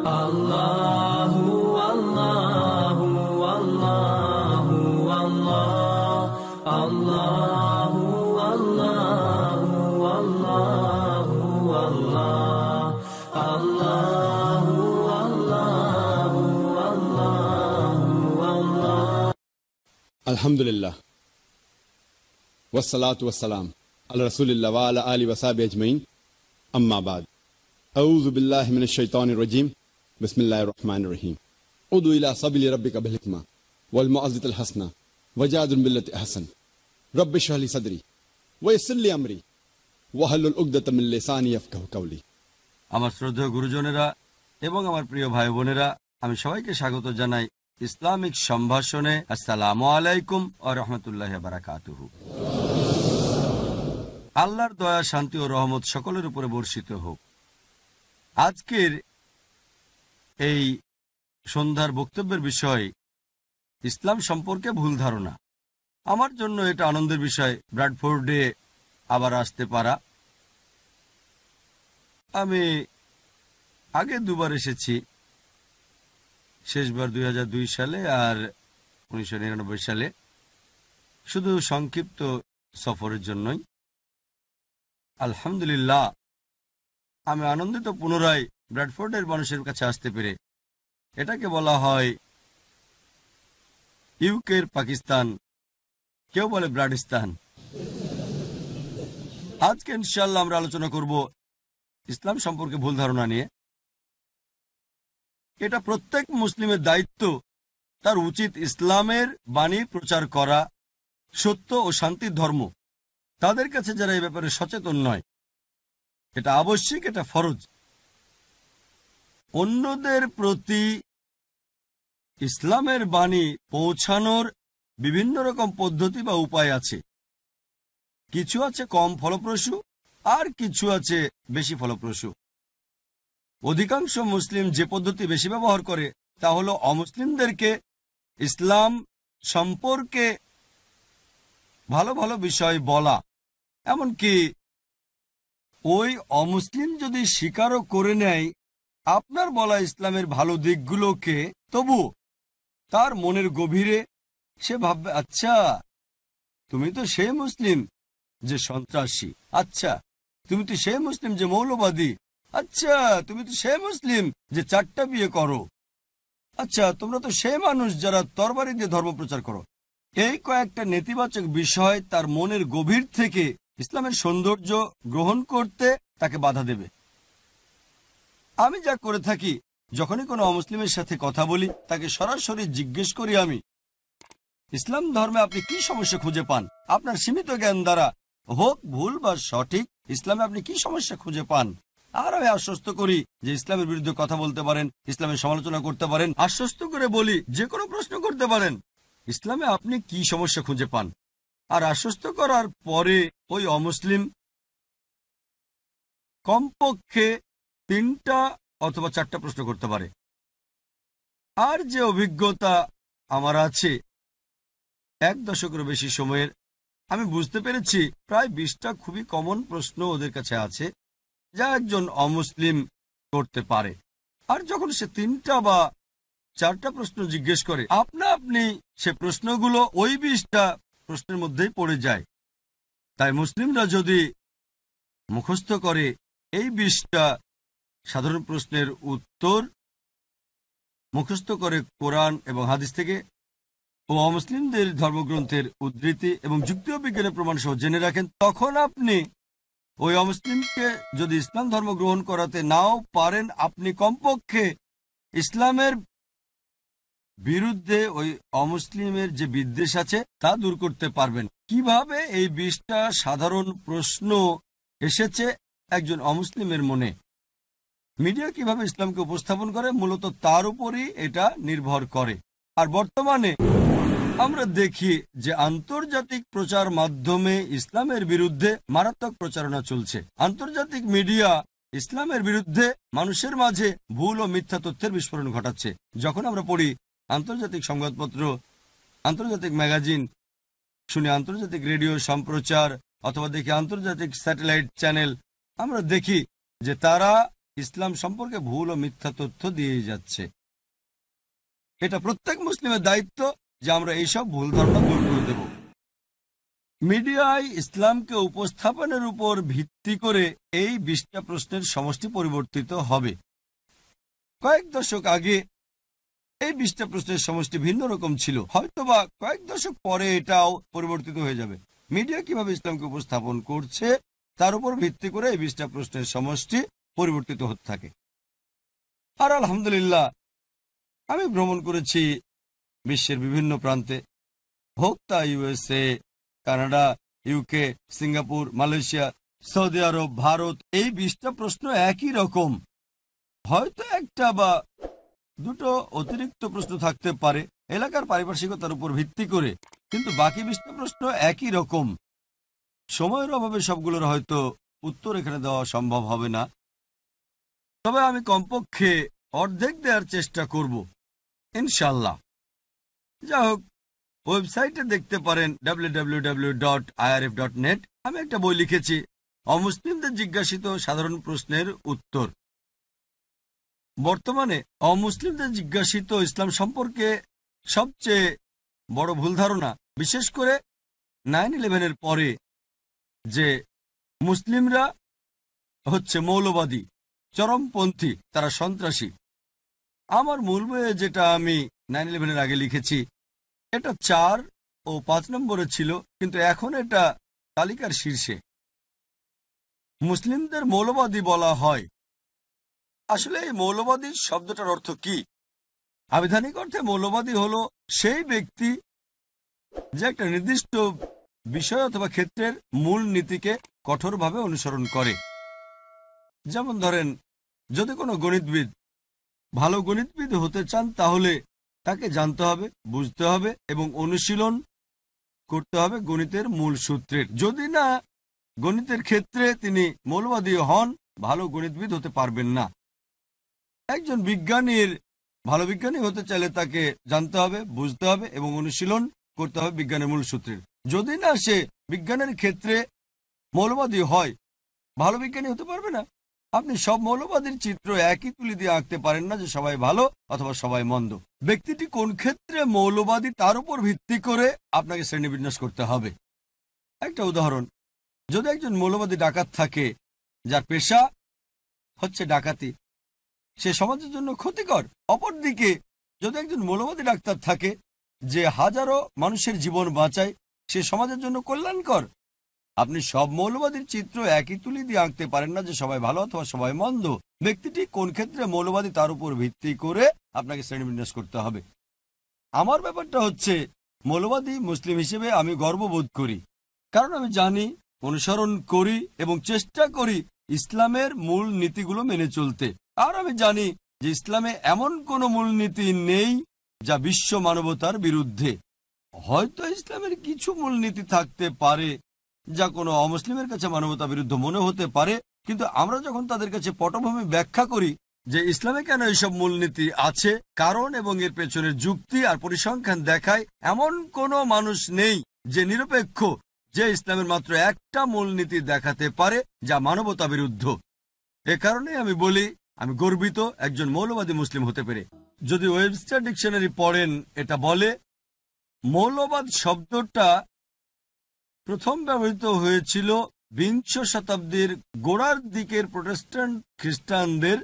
Allahu Allahu Allahu Allah Allahu Allahu Allahu Allah Allahu Allahu Allahu Allah Alhamdulillah wassalatu wassalam ala rasulillah wa ala alihi wa sahbihi ajmain amma ba'd a'udhu billahi minash shaitanir rajim bismillahir rahmanir rahim udu ila sabili rabbika bil hikma wal mau'izatil hasana wajadil billati ahsan rabbi shrah li sadri wa yassir li amri wahlul 'uqdatam min lisani yafqahu qawli। আমার শ্রদ্ধেয় গুরুজনেরা এবং আমার প্রিয় ভাই বোনেরা, আমি সবাইকে স্বাগত জানাই ইসলামিক সম্ভাষণে। আসসালামু আলাইকুম ওয়া রাহমাতুল্লাহি ওয়া বারাকাতুহু। আল্লাহর দয়া, শান্তি ও রহমত সকলের উপরে বর্ষিত হোক। আজকের এই সন্ধ্যার বক্তব্যের বিষয় ইসলাম সম্পর্কে ভুল ধারণা। আমার জন্য এটা আনন্দের বিষয় ব্র্যাডফোর্ডে আবার আসতে পারা। আমি আগে দুবার এসেছি, শেষবার 2002 সালে আর 1999 সালে, শুধু সংক্ষিপ্ত সফরের জন্যই। আলহামদুলিল্লাহ, আমি আনন্দিত পুনরায় ব্র্যাডফোর্ডের মানুষের কাছে আসতে পেরে। এটাকে বলা হয় ইউকের পাকিস্তান, কেউ বলে ব্রাডিস্তান। আজকে ইনশাআল্লাহ আমরা আলোচনা করব ইসলাম সম্পর্কে ভুল ধারণা নিয়ে। এটা প্রত্যেক মুসলিমের দায়িত্ব, তার উচিত ইসলামের বাণী প্রচার করা, সত্য ও শান্তির ধর্ম, তাদের কাছে যারা এই ব্যাপারে সচেতন নয়। এটা আবশ্যিক, এটা ফরজ। অন্যদের প্রতি ইসলামের বাণী পৌঁছানোর বিভিন্ন রকম পদ্ধতি বা উপায় আছে। কিছু আছে কম ফলপ্রসূ, আর কিছু আছে বেশি ফলপ্রসূ। অধিকাংশ মুসলিম যে পদ্ধতি বেশি ব্যবহার করে তা হলো অমুসলিমদেরকে ইসলাম সম্পর্কে ভালো ভালো বিষয় বলা। এমনকি ওই অমুসলিম যদি স্বীকারও করে নেয় আপনার বলা ইসলামের ভালো দিকগুলোকে, তবু তার মনের গভীরে সে ভাববে, আচ্ছা তুমি তো সেই মুসলিম যে সন্ত্রাসী, আচ্ছা তুমি তো সেই মুসলিম যে মৌলবাদী, আচ্ছা তুমি তো সেই মুসলিম যে 4টা বিয়ে করো, আচ্ছা তোমরা তো সেই মানুষ যারা তরবারি দিয়ে ধর্ম প্রচার করো। এই কয়েকটা নেতিবাচক বিষয় তার মনের গভীর থেকে ইসলামের সৌন্দর্য গ্রহণ করতে তাকে বাধা দেবে। আমি যা করে থাকি, যখনই কোনো অমুসলিমের সাথে কথা বলি তাকে সরাসরি জিজ্ঞেস করি, আমি ইসলাম ধর্মে আপনি কি সমস্যা খুঁজে পান? আপনার সীমিত জ্ঞান দ্বারা হোক ভুল বা সঠিক, ইসলামে আপনি কি সমস্যা খুঁজে পান? আর আমি আশ্বস্ত করি যে ইসলামের বিরুদ্ধে কথা বলতে পারেন, ইসলামের সমালোচনা করতে পারেন। আশ্বস্ত করে বলি যে কোনো প্রশ্ন করতে পারেন, ইসলামে আপনি কি সমস্যা খুঁজে পান। আর আশ্বস্ত করার পরে ওই অমুসলিম কমপক্ষে 3টা অথবা 4টা প্রশ্ন করতে পারে। আর যে অভিজ্ঞতা আমার আছে 1 দশকেরও বেশি সময়ের, আমি বুঝতে পেরেছি প্রায় 20টা খুবই কমন প্রশ্ন ওদের কাছে আছে যা একজন অমুসলিম করতে পারে। আর যখন সে 3টা বা 4টা প্রশ্ন জিজ্ঞেস করে, আপনা আপনি সে প্রশ্নগুলো ওই 20টা প্রশ্নের মধ্যেই পড়ে যায়। তাই মুসলিমরা যদি মুখস্থ করে এই 20টা সাধারণ প্রশ্নের উত্তর, মুখস্থ করে কোরআন এবং হাদিস থেকে ও অমুসলিমদের ধর্মগ্রন্থের উদ্ধৃতি এবং যুক্তি ও বিজ্ঞানের প্রমাণ সহ জেনে রাখেন, তখন আপনি ওই অমুসলিমকে যদি ইসলাম ধর্ম গ্রহণ করাতে নাও পারেন, আপনি কমপক্ষে ইসলামের বিরুদ্ধে ওই অমুসলিমের যে বিদ্বেষ আছে তা দূর করতে পারবেন। কিভাবে এই 20টা সাধারণ প্রশ্ন এসেছে একজন অমুসলিমের মনে, মিডিয়া কিভাবে ইসলামকে উপস্থাপন করে, মূলত তার উপরই এটা নির্ভর করে। আর বর্তমানে আমরা দেখি যে আন্তর্জাতিক প্রচার মাধ্যমে ইসলামের বিরুদ্ধে মারাত্মক প্রচারণা চলছে। আন্তর্জাতিক মিডিয়া ইসলামের বিরুদ্ধে মানুষের মাঝে ভুল ও মিথ্যা তথ্যের বিস্ফোরণ ঘটাচ্ছে। যখন আমরা পড়ি আন্তর্জাতিক সংবাদপত্র, আন্তর্জাতিক ম্যাগাজিন, শুনি আন্তর্জাতিক রেডিও সম্প্রচার, অথবা দেখি আন্তর্জাতিক স্যাটেলাইট চ্যানেল, আমরা দেখি যে তারা ইসলাম সম্পর্কে ভুল ও মিথ্যা তথ্য দিয়েই যাচ্ছে। এটা প্রত্যেক মুসলিমের দায়িত্ব যে আমরা এইসব ভুল ধারণা দূর করে দেব। মিডিয়ায় ইসলামকে উপস্থাপনের উপর ভিত্তি করে এই 20টা প্রশ্নের সমষ্টি পরিবর্তিত হবে। কয়েক দশক আগে এই 20টা প্রশ্নের সমষ্টি ভিন্ন রকম ছিল, হয়তোবা কয়েক দশক পরে এটাও পরিবর্তিত হয়ে যাবে। মিডিয়া কিভাবে ইসলামকে উপস্থাপন করছে তার উপর ভিত্তি করে এই 20টা প্রশ্নের সমষ্টি পরিবর্তিত হতে থাকে। আর আলহামদুলিল্লাহ, আমি ভ্রমণ করেছি বিশ্বের বিভিন্ন প্রান্তে, হোক তা USA, Canada, UK, Singapore, Malaysia, Saudi Arab, Bharat. এই 20টা প্রশ্ন একই রকম, হয়তো একটা বা দুটো অতিরিক্ত প্রশ্ন থাকতে পারে এলাকার পারিপার্শ্বিকতার উপর ভিত্তি করে, কিন্তু বাকি 20টা প্রশ্ন একই রকম। সময়ের অভাবে সবগুলোর হয়তো উত্তর এখানে দেওয়া সম্ভব হবে না, তবে আমি কমপক্ষে অর্ধেক দেওয়ার চেষ্টা করব ইনশাল্লাহ। যাই হোক, ওয়েবসাইটে দেখতে পারেন www.irf.net। আমি একটা বই লিখেছি, অমুসলিমদের জিজ্ঞাসিত সাধারণ প্রশ্নের উত্তর। বর্তমানে অমুসলিমদের জিজ্ঞাসিত ইসলাম সম্পর্কে সবচেয়ে বড় ভুল ধারণা, বিশেষ করে 9/11-এর পরে, যে মুসলিমরা হচ্ছে মৌলবাদী, চরমপন্থী, তারা সন্ত্রাসী। আমার মূল বইয়ে যেটা আমি 9/11-এর আগে লিখেছি, এটা 4 ও 5 নম্বরে ছিল, কিন্তু এখন এটা তালিকার শীর্ষে। মুসলিমদের মৌলবাদী বলা হয়। আসলে এই মৌলবাদী শব্দটার অর্থ কি? আবিধানিক অর্থে মৌলবাদী হলো সেই ব্যক্তি যে একটা নির্দিষ্ট বিষয় অথবা ক্ষেত্রের মূল নীতিকে কঠোরভাবে অনুসরণ করে। যেমন ধরেন, যদি কোনো গণিতবিদ ভালো গণিতবিদ হতে চান, তাহলে তাকে জানতে হবে, বুঝতে হবে এবং অনুশীলন করতে হবে গণিতের মূল সূত্রের। যদি না গণিতের ক্ষেত্রে তিনি মৌলবাদী হন, ভালো গণিতবিদ হতে পারবেন না। একজন বিজ্ঞানীর ভালো বিজ্ঞানী হতে চাইলে তাকে জানতে হবে, বুঝতে হবে এবং অনুশীলন করতে হবে বিজ্ঞানের মূল সূত্রের। যদি না সে বিজ্ঞানের ক্ষেত্রে মৌলবাদী হয়, ভালো বিজ্ঞানী হতে পারবে না। আপনি সব মৌলবাদীর চিত্র একই তুলি দিয়ে আঁকতে পারেন না যে সবাই ভালো অথবা সবাই মন্দ। ব্যক্তিটি কোন ক্ষেত্রে মৌলবাদী তার উপর ভিত্তি করে আপনাকে শ্রেণীবিন্যাস করতে হবে। একটা উদাহরণ, যদি একজন মৌলবাদী ডাকাত থাকে যার পেশা হচ্ছে ডাকাতি, সে সমাজের জন্য ক্ষতিকর। অপরদিকে যদি একজন মৌলবাদী ডাক্তার থাকে যে হাজারো মানুষের জীবন বাঁচায়, সে সমাজের জন্য কল্যাণকর। আপনি সব মৌলবাদীর চিত্র একই তুলি দিয়ে আঁকতে পারেন না যে সবাই ভালো অথবা সবাই মন্দ। ব্যক্তিটি কোন ক্ষেত্রে মৌলবাদী তার উপর ভিত্তি করে আপনাকে শ্রেণীবিন্যাস করতে হবে। আমার ব্যাপারটা হচ্ছে, মৌলবাদী মুসলিম হিসেবে আমি গর্ববোধ করি, কারণ আমি জানি, অনুসরণ করি এবং চেষ্টা করি ইসলামের মূল নীতিগুলো মেনে চলতে। আর আমি জানি যে ইসলামে এমন কোনো মূলনীতি নেই যা বিশ্ব মানবতার বিরুদ্ধে। হয়তো ইসলামের কিছু মূলনীতি থাকতে পারে যা কোনো অমুসলিমের কাছে মানবতা বিরুদ্ধ মনে হতে পারে, কিন্তু আমরা যখন তাদের কাছে পটভূমি ব্যাখ্যা করি যে ইসলামে কেন এইসব মূলনীতি আছে, কারণ এবং এর পেছনের যুক্তি আর পরিসংখ্যান দেখায়, এমন কোনো মানুষ নেই যে নিরপেক্ষ যে ইসলামের মাত্র একটা মূলনীতি দেখাতে পারে যা মানবতা বিরুদ্ধ। এ কারণে আমি বলি, আমি গর্বিত একজন মৌলবাদী মুসলিম হতে পেরে। যদি ওয়েবস্টার ডিকশনারি পড়েন, এটা বলে মৌলবাদ শব্দটা প্রথম ব্যবহৃত হয়েছিল 20 শতাব্দীর গোড়ার দিকের প্রোটেস্ট্যান্ট খ্রিস্টানদের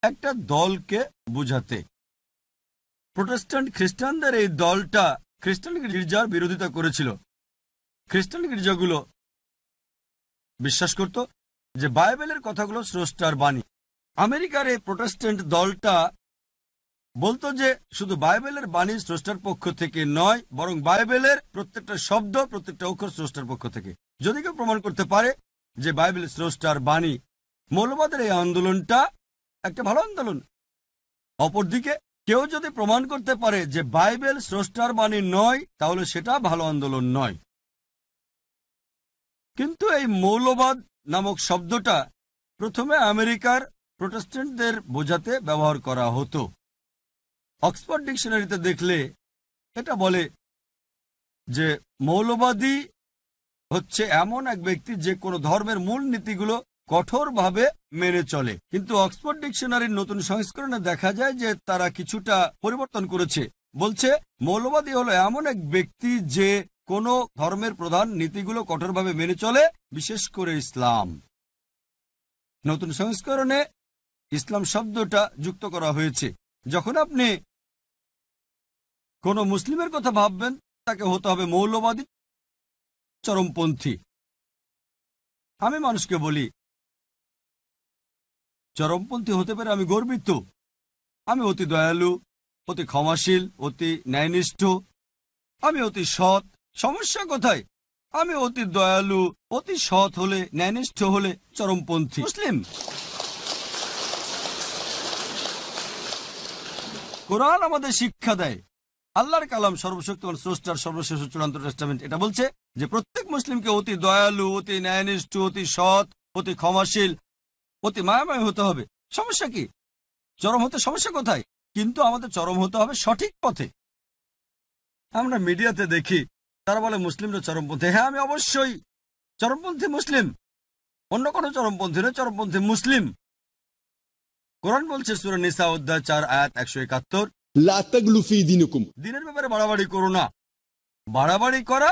একটা দলকে বোঝাতে। প্রোটেস্ট্যান্ট খ্রিস্টানদের এই দলটা খ্রিস্টান গির্জার বিরোধিতা করেছিল। খ্রিস্টান গির্জাগুলো বিশ্বাস করত যে বাইবেলের কথাগুলো স্রষ্টার বাণী। আমেরিকার এই প্রোটেস্ট্যান্ট দলটা বলতো যে শুধু বাইবেলের বাণী স্রষ্টার পক্ষ থেকে নয়, বরং বাইবেলের প্রত্যেকটা শব্দ, প্রত্যেকটা অক্ষর স্রষ্টার পক্ষ থেকে। যদি কেউ প্রমাণ করতে পারে যে বাইবেল স্রষ্টার বাণী, মৌলবাদের এই আন্দোলনটা একটা ভালো আন্দোলন। অপরদিকে কেউ যদি প্রমাণ করতে পারে যে বাইবেল স্রষ্টার বাণী নয়, তাহলে সেটা ভালো আন্দোলন নয়। কিন্তু এই মৌলবাদ নামক শব্দটা প্রথমে আমেরিকার প্রোটেস্ট্যান্টদের বোঝাতে ব্যবহার করা হতো। অক্সফোর্ড ডিকশনারিতে দেখলে এটা বলে যে মৌলবাদী হচ্ছে এমন এক ব্যক্তি যে কোনো ধর্মের মূল নীতিগুলো কঠোরভাবে মেনে চলে। কিন্তু অক্সফোর্ড ডিকশনারির নতুন সংস্করণে দেখা যায় যে তারা কিছুটা পরিবর্তন করেছে। বলছে মৌলবাদী হলো এমন এক ব্যক্তি যে কোনো ধর্মের প্রধান নীতিগুলো কঠোরভাবে মেনে চলে, বিশেষ করে ইসলাম। নতুন সংস্করণে ইসলাম শব্দটা যুক্ত করা হয়েছে। যখন আপনি কোনো মুসলিমের কথা ভাববেন, তাকে হতে হবে মৌলবাদী, চরমপন্থী। আমি মানুষকে বলি চরমপন্থী হতে পারে আমি গর্বিত। আমি অতি দয়ালু, অতি ক্ষমাশীল, অতি ন্যায়নিষ্ঠ, আমি অতি সৎ। সমস্যা কোথায়? আমি অতি দয়ালু, অতি সৎ হলে, ন্যায়নিষ্ঠ হলে চরমপন্থী মুসলিম। কোরআন আমাদের শিক্ষা দেয়, আল্লাহর কালাম সর্বশক্তিমান স্রষ্টার সর্বশেষ চূড়ান্ত টেস্টামেন্ট এটা বলছে যে প্রত্যেক মুসলিমকে অতি দয়ালু, অতি ন্যায়নিষ্ঠ, অতি সৎ, অতি ক্ষমাশীল, অতি মায়াময় হতে হবে। সমস্যা কি? চরম হতে সমস্যা কোথায়? কিন্তু আমাদের চরম হতে হবে সঠিক পথে। আমরা মিডিয়াতে দেখি তারা বলে মুসলিমরা চরমপন্থী। হ্যাঁ, আমি অবশ্যই চরমপন্থী মুসলিম, অন্য কোনো চরমপন্থী নয়, চরমপন্থী মুসলিম। কোরআন বলছে সূরা নিসা অধ্যায় 4 আয়াত 171, লা তাগলু ফি দীনিকুম। দিনের ব্যাপারে বাড়াবাড়ি করো না। বাড়াবাড়ি করা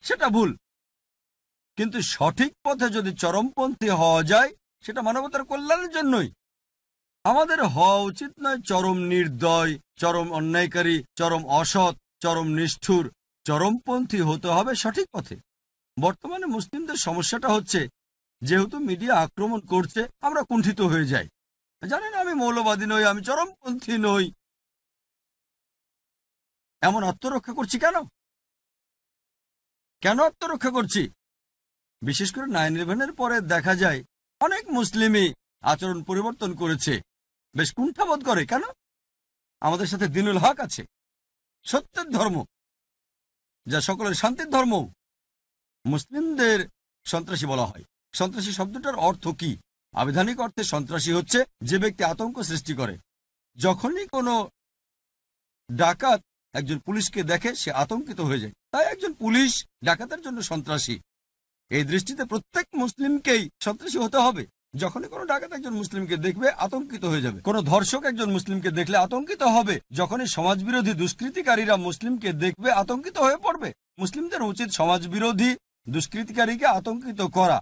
সেটা ভুল, কিন্তু সঠিক পথে যদি চরমপন্থী হওয়া যায় সেটা মানবতার কল্যাণের জন্যই। আমাদের হওয়া উচিত নয় চরম নির্দয়, চরম অন্যায়কারী, চরম অসৎ, চরম নিষ্ঠুর। চরমপন্থী হতে হবে সঠিক পথে। বর্তমানে মুসলিমদের সমস্যাটা হচ্ছে যেহেতু মিডিয়া আক্রমণ করছে আমরা কুণ্ঠিত হয়ে যাই। জানেন, আমি মৌলবাদী নই, আমি চরমপন্থী নই, এমন আত্মরক্ষা করছি কেন? কেন আত্মরক্ষা করছি? বিশেষ করে 9/11-এর পরে দেখা যায় অনেক মুসলিমই আচরণ পরিবর্তন করেছে, বেশ কুণ্ঠাবোধ করে। কেন? আমাদের সাথে দ্বীনুল হক আছে, সত্যের ধর্ম, যা সকলের শান্তির ধর্ম। মুসলিমদের সন্ত্রাসী বলা হয়। সন্ত্রাসী শব্দটার অর্থ কি? আবিধানিক অর্থে সন্ত্রাসী হচ্ছে যে ব্যক্তি আতঙ্ক সৃষ্টি করে। যখনই কোনো ডাকাত একজন পুলিশকে দেখে সে আতঙ্কিত হয়ে যায়, তাই একজন পুলিশ ডাকাতের জন্য সন্ত্রাসী। এই দৃষ্টিতে প্রত্যেক মুসলিমকেই সন্ত্রাসী হতে হবে। যখনই কোনো ডাকাত একজন মুসলিমকে দেখবে আতঙ্কিত হয়ে যাবে। কোনো ধর্ষক একজন মুসলিমকে দেখলে আতঙ্কিত হবে। যখনই সমাজবিরোধী দুষ্কৃতিকারীরা মুসলিমকে দেখবে আতঙ্কিত হয়ে পড়বে। মুসলিমদের উচিত সমাজবিরোধী দুষ্কৃতিকারীকে আতঙ্কিত করা।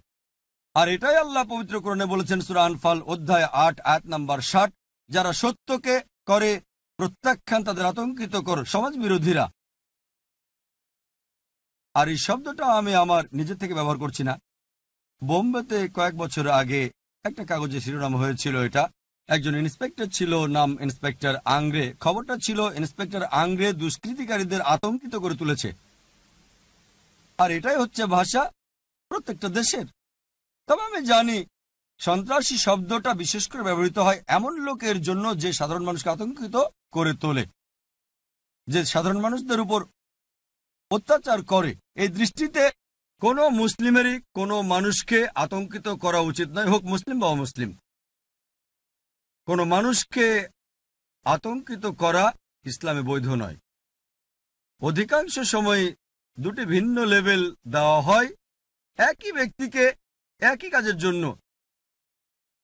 আর এটাই আল্লাহ পবিত্র কোরআনে বলেছেন সূরা আনফাল অধ্যায় 8 আয়াত নাম্বার 60, যারা সত্যকে করে প্রত্যাখ্যান তাদের আতঙ্কিত কর সমাজ বিরোধীরা। আর এই শব্দটা আমি আমার নিজের থেকে ব্যবহার করছি না। বোম্বেতে কয়েক বছর আগে একটা কাগজে শিরোনাম হয়েছিল, এটা একজন ইন্সপেক্টর ছিল, নাম ইন্সপেক্টর আংরে। খবরটা ছিল ইন্সপেক্টর আংরে দুষ্কৃতিকারীদের আতঙ্কিত করে তুলেছে। আর এটাই হচ্ছে ভাষা প্রত্যেকটা দেশের। তবে আমি জানি সন্ত্রাসী শব্দটা বিশেষ করে ব্যবহৃত হয় এমন লোকের জন্য যে সাধারণ মানুষকে আতঙ্কিত করে তোলে, যে সাধারণ মানুষদের উপর অত্যাচার করে। এই দৃষ্টিতে কোনো মুসলিমেরই কোনো মানুষকে আতঙ্কিত করা উচিত নয়, হোক মুসলিম বা অমুসলিম। কোনো মানুষকে আতঙ্কিত করা ইসলামে বৈধ নয়। অধিকাংশ সময় দুটি ভিন্ন লেভেল দেওয়া হয় একই ব্যক্তিকে একই কাজের জন্য।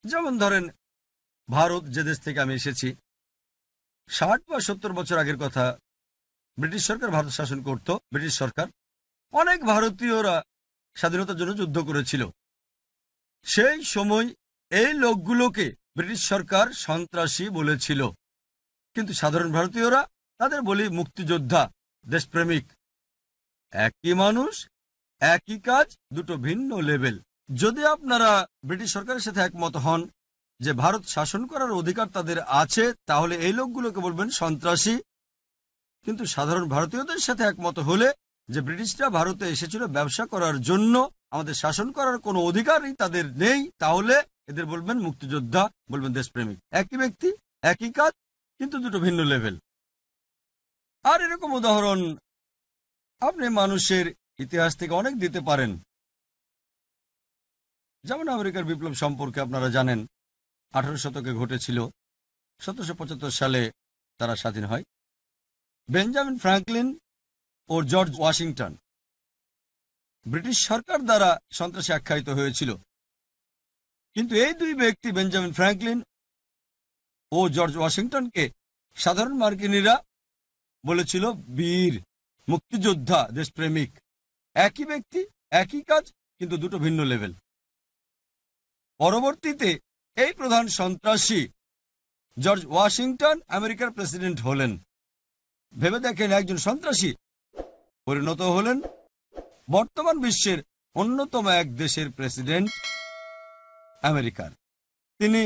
যেমন ধরেন, ভারত, যে দেশ থেকে আমি এসেছি, 60 বা 70 বছর আগের কথা, ব্রিটিশ সরকার ভারত শাসন করত। ব্রিটিশ সরকার, অনেক ভারতীয়রা স্বাধীনতার জন্য যুদ্ধ করেছিল। সেই সময় এই লোকগুলোকে ব্রিটিশ সরকার সন্ত্রাসী বলেছিল, কিন্তু সাধারণ ভারতীয়রা তাদের বলি মুক্তিযোদ্ধা, দেশপ্রেমিক। একই মানুষ, একই কাজ, দুটো ভিন্ন লেভেল। যদি আপনারা ব্রিটিশ সরকারের সাথে একমত হন যে ভারত শাসন করার অধিকার তাদের আছে, তাহলে এই লোকগুলোকে বলবেন সন্ত্রাসী। কিন্তু সাধারণ ভারতীয়দের সাথে একমত হলে যে ব্রিটিশরা ভারতে এসেছিল ব্যবসা করার জন্য, আমাদের শাসন করার কোনো অধিকারই তাদের নেই, তাহলে এদের বলবেন মুক্তিযোদ্ধা, বলবেন দেশপ্রেমিক। একই ব্যক্তি, একই কাজ, কিন্তু দুটো ভিন্ন লেভেল। আর এরকম উদাহরণ আপনি মানুষের ইতিহাস থেকে অনেক দিতে পারেন। যেমন আমেরিকার বিপ্লব সম্পর্কে আপনারা জানেন, 18 শতকে ঘটেছিল। 1775 সালে তারা স্বাধীন হয়। বেঞ্জামিন ফ্রাঙ্কলিন ও জর্জ ওয়াশিংটন ব্রিটিশ সরকার দ্বারা সন্ত্রাসী আখ্যায়িত হয়েছিল। কিন্তু এই দুই ব্যক্তি বেঞ্জামিন ফ্র্যাঙ্কলিন ও জর্জ ওয়াশিংটনকে সাধারণ মার্কিনীরা বলেছিল বীর, মুক্তিযোদ্ধা, দেশপ্রেমিক। একই ব্যক্তি, একই কাজ, কিন্তু দুটো ভিন্ন লেভেল। পরবর্তীতে এই প্রধান সন্ত্রাসী জর্জ ওয়াশিংটন আমেরিকার প্রেসিডেন্ট হলেন। ভেবে দেখেন, একজন সন্ত্রাসী পরিণত হলেন বর্তমান বিশ্বের অন্যতম এক দেশের প্রেসিডেন্ট আমেরিকার। তিনি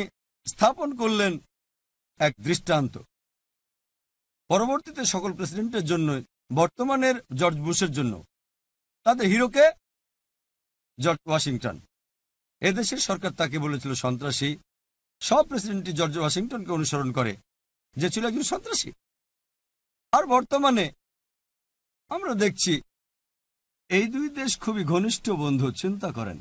স্থাপন করলেন এক দৃষ্টান্ত। পরবর্তীতে সকল প্রেসিডেন্টের জন্য, বর্তমানের জর্জ বুশের জন্য, তাদের হিরোকে জর্জ ওয়াশিংটন। এদেশের সরকার তাকে বলেছিল সন্ত্রাসী। সব প্রেসিডেন্টই জর্জ ওয়াশিংটনকে অনুসরণ করে, যে ছিল একজন সন্ত্রাসী। আর বর্তমানে আমরা দেখছি এই দুই দেশ খুবই ঘনিষ্ঠ বন্ধু। চিন্তা করেন,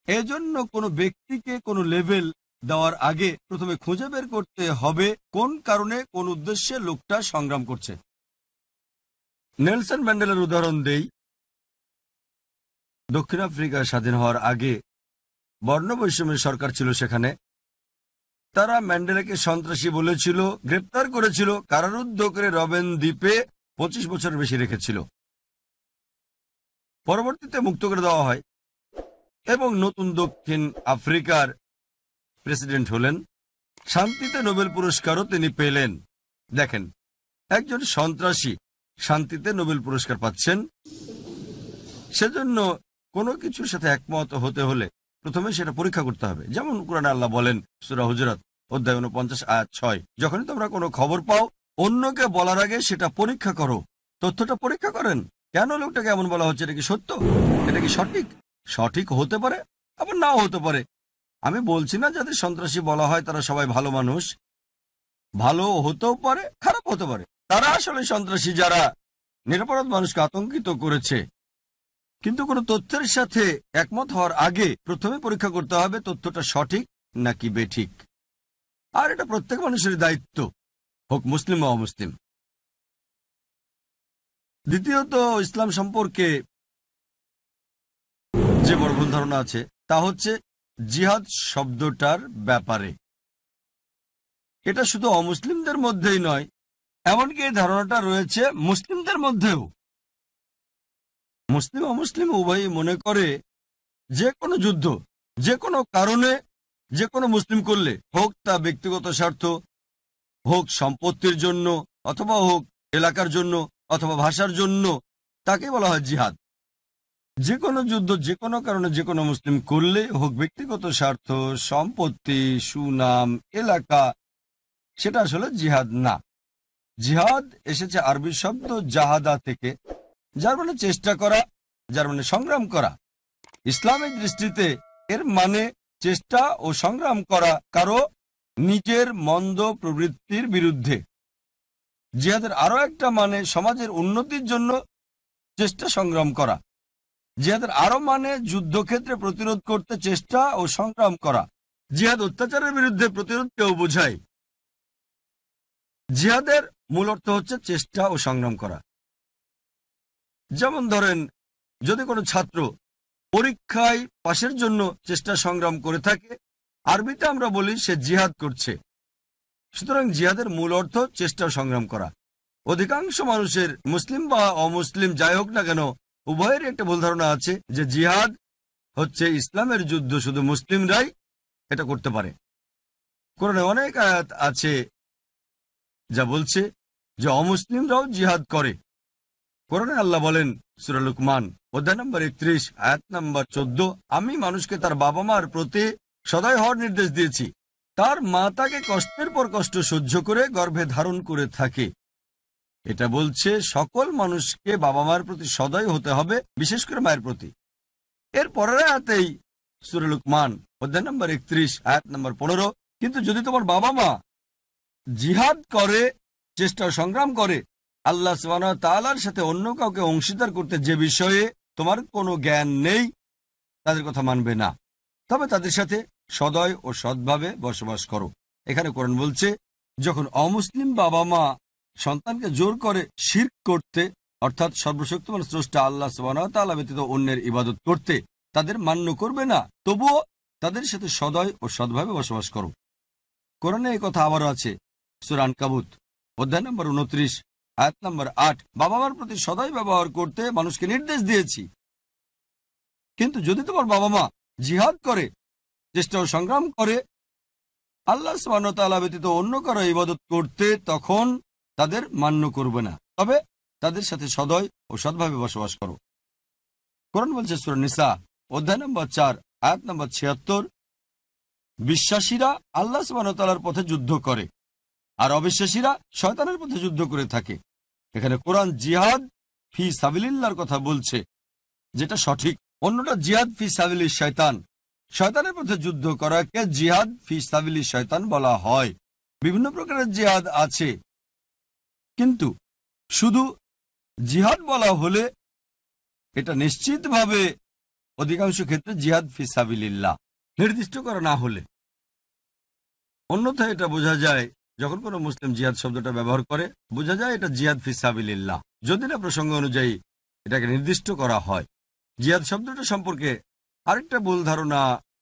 এজন্য কোনো ব্যক্তিকে কোনো লেভেল দেওয়ার আগে প্রথমে খুঁজে বের করতে হবে কোন কারণে, কোন উদ্দেশ্যে লোকটা সংগ্রাম করছে। নেলসন ম্যান্ডেলার উদাহরণ দেই। দক্ষিণ আফ্রিকা স্বাধীন হওয়ার আগে বর্ণবৈষম্যের সরকার ছিল সেখানে। তারা ম্যান্ডেলাকে সন্ত্রাসী বলেছিল, গ্রেপ্তার করেছিল, কারারুদ্ধ করে রবেন দ্বীপে 25 বছর বেশি রেখেছিল। পরবর্তীতে মুক্ত করে দেওয়া হয় এবং নতুন দক্ষিণ আফ্রিকার প্রেসিডেন্ট হলেন। শান্তিতে নোবেল পুরস্কারও তিনি পেলেন। দেখেন, একজন সন্ত্রাসী শান্তিতে নোবেল পুরস্কার পাচ্ছেন। সেজন্য কোনো কিছুর সাথে একমত হতে হলে প্রথমে সেটা পরীক্ষা করতে হবে। যেমন কোরআনে আল্লাহ বলেন, সূরা হুজুরাত অধ্যায় 49 আয়াত 6, যখনই তোমরা কোনো খবর পাও অন্যকে বলার আগে সেটা পরীক্ষা করো। তথ্যটা পরীক্ষা করেন, কেন লোকটাকে এমন বলা হচ্ছে, এটা কি সত্য, এটা কি সঠিক? সঠিক হতে পারে, আবার নাও হতে পারে। আমি বলছি না যাদের সন্ত্রাসী বলা হয় তারা সবাই ভালো মানুষ। ভালো হতেও পারে, খারাপ হতে পারে। তারা আসলে সন্ত্রাসী যারা নিরপরাধ মানুষকে আতঙ্কিত করেছে। কিন্তু কোনো তথ্যের সাথে একমত হওয়ার আগে প্রথমে পরীক্ষা করতে হবে তথ্যটা সঠিক নাকি বেঠিক। আর এটা প্রত্যেক মানুষের দায়িত্ব, হোক মুসলিম বা অমুসলিম। দ্বিতীয়ত, ইসলাম সম্পর্কে যে বড় ভুল ধারণা আছে তা হচ্ছে জিহাদ শব্দটার ব্যাপারে। এটা শুধু অমুসলিমদের মধ্যেই নয়, এমনকি এই ধারণাটা রয়েছে মুসলিমদের মধ্যেও। মুসলিম অমুসলিম উভয়ই মনে করে যে কোনো যুদ্ধ যে কোনো কারণে যে কোনো মুসলিম করলে, হোক তা ব্যক্তিগত স্বার্থ, হোক সম্পত্তির জন্য, অথবা হোক এলাকার জন্য, অথবা ভাষার জন্য, তাকে বলা হয় জিহাদ। যে কোনো যুদ্ধ যে কোনো কারণে যে কোনো মুসলিম করলে, হোক ব্যক্তিগত স্বার্থ, সম্পত্তি, সুনাম, এলাকা, সেটা আসলে জিহাদ না। জিহাদ এসেছে আরবি শব্দ জাহাদা থেকে, যার মানে চেষ্টা করা, যার মানে সংগ্রাম করা। ইসলামের দৃষ্টিতে এর মানে চেষ্টা ও সংগ্রাম করা কারো নিজের মন্দ প্রবৃত্তির বিরুদ্ধে। জিহাদের আরো একটা মানে সমাজের উন্নতির জন্য চেষ্টা সংগ্রাম করা। জিহাদের আরো মানে যুদ্ধক্ষেত্রে প্রতিরোধ করতে চেষ্টা ও সংগ্রাম করা। জিহাদ অত্যাচারের বিরুদ্ধে প্রতিরোধকেও বোঝায়। জিহাদের মূল অর্থ হচ্ছে চেষ্টা ও সংগ্রাম করা। যেমন ধরেন, যদি কোনো ছাত্র পরীক্ষায় পাশের জন্য চেষ্টা সংগ্রাম করে থাকে, আরবিতে আমরা বলি সে জিহাদ করছে। সুতরাং জিহাদের মূল অর্থ চেষ্টা ও সংগ্রাম করা। অধিকাংশ মানুষের, মুসলিম বা অমুসলিম যাই হোক না কেন, উভয়েরই একটা ভুল ধারণা আছে যে জিহাদ হচ্ছে ইসলামের যুদ্ধ, শুধু মুসলিমরাই এটা করতে পারে। কোরআনে অনেক আয়াত আছে যা বলছে যে অমুসলিমরাও জিহাদ করে। কোরআনে আল্লাহ বলেন, সূরা লুকমান অধ্যায় নম্বর 31 আয়াত নম্বর 14, আমি মানুষকে তার বাবা মার প্রতি সদয় হওয়ার নির্দেশ দিয়েছি। তার মা তাকে কষ্টের পর কষ্ট সহ্য করে গর্ভে ধারণ করে থাকে। এটা বলছে সকল মানুষকে বাবা মার প্রতি সদয় হতে হবে, বিশেষ করে মায়ের প্রতি। এর পরের আয়াতেই সূরা লুকমান অধ্যায় নম্বর 31 আয়াত নম্বর 15, কিন্তু যদি তোমার বাবা মা জিহাদ করে, চেষ্টা সংগ্রাম করে, আল্লাহ সুবহানাহু ওয়া তাআলার সাথে অন্য কাউকে অংশীদার করতে যে বিষয়ে তোমার কোনো জ্ঞান নেই, তাদের কথা মানবে না, তবে তাদের সাথে সদয় ও সৎভাবে বসবাস করো। এখানে কোরআন বলছে, যখন অমুসলিম বাবা মা সন্তানকে জোর করে শিরক করতে, অর্থাৎ সর্বশক্তিমান স্রষ্টা আল্লাহ সুবহানাহু ওয়া তাআলা ব্যতীত অন্যের ইবাদত করতে, তাদের মান্য করবে না, তবুও তাদের সাথে সদয় ও সৎভাবে বসবাস করো। কোরআনে এই কথা আবারও আছে, সূরা আনকাবুত অধ্যায় নম্বর 29 আয়াত নম্বর 8। বাবা মার প্রতি সদয় ব্যবহার করতে মানুষকে নির্দেশ দিয়েছি। কিন্তু যদি তোমার বাবা মা জিহাদ করে, চেষ্টা ও সংগ্রাম করে আল্লাহ সুবহানাহু ওয়া তাআলা ব্যতীত অন্য কারো ইবাদত করতে, তখন তাদের মান্য করবে না, তবে তাদের সাথে সদয় ও সৎভাবে বসবাস করো। কোরআন বলছে সূরা নিসা অধ্যায় নম্বর 4 আয়াত নম্বর 76, বিশ্বাসীরা আল্লাহ সুবহানাহু ওয়া তাআলার পথে যুদ্ধ করে আর অবিশ্বাসীরা শয়তানের পথে যুদ্ধ করে থাকে। এখানে কোরআন জিহাদ ফি সাবিলিল্লাহর কথা বলছে, যেটা সঠিক। অন্যটা জিহাদ ফি সাবিলিশ শয়তান। শয়তানের পথে যুদ্ধ করাকে জিহাদ ফি সাবিলিশ শয়তান বলা হয়। বিভিন্ন প্রকারের জিহাদ আছে, কিন্তু শুধু জিহাদ বলা হলে এটা নিশ্চিতভাবে অধিকাংশ ক্ষেত্রে জিহাদ ফি সাবিলিল্লাহ নির্দিষ্ট করা না হলে। অন্যথায় এটা বোঝা যায়, যখন কোনো মুসলিম জিহাদ শব্দটা ব্যবহার করে বোঝা যায় এটা জিহাদ ফি সাবিলিল্লাহ, যদি না প্রসঙ্গ অনুযায়ী এটাকে নির্দিষ্ট করা হয়। জিহাদ শব্দটা সম্পর্কে আরেকটা ভুল ধারণা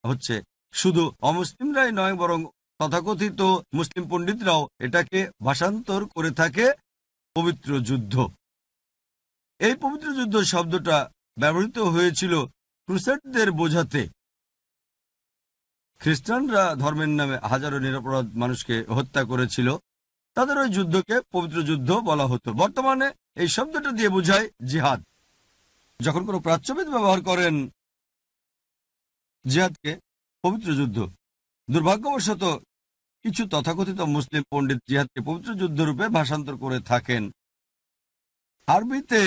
হচ্ছে, শুধু অমুসলিমরাই নয় বরং তথাকথিত মুসলিম পণ্ডিতরাও এটাকে ভাষান্তর করে থাকে পবিত্র যুদ্ধ। এই পবিত্র যুদ্ধ শব্দটা ব্যবহৃত হয়েছিল ক্রুসেডদের বোঝাতে। খ্রিস্টানরা ধর্মের নামে হাজারো নিরপরাধ মানুষকে হত্যা করেছিল, তাদের ওই যুদ্ধকে পবিত্র যুদ্ধ বলা হতো। বর্তমানে এই শব্দটা দিয়ে বোঝায় জিহাদ। যখন কোনো প্রাচ্যবিদ ব্যবহার করেন জিহাদকে পবিত্র যুদ্ধ, দুর্ভাগ্যবশত কিছু তথাকথিত মুসলিম পণ্ডিত জিহাদকে পবিত্র যুদ্ধ রূপে ভাষান্তর করে থাকেন। আরবিতে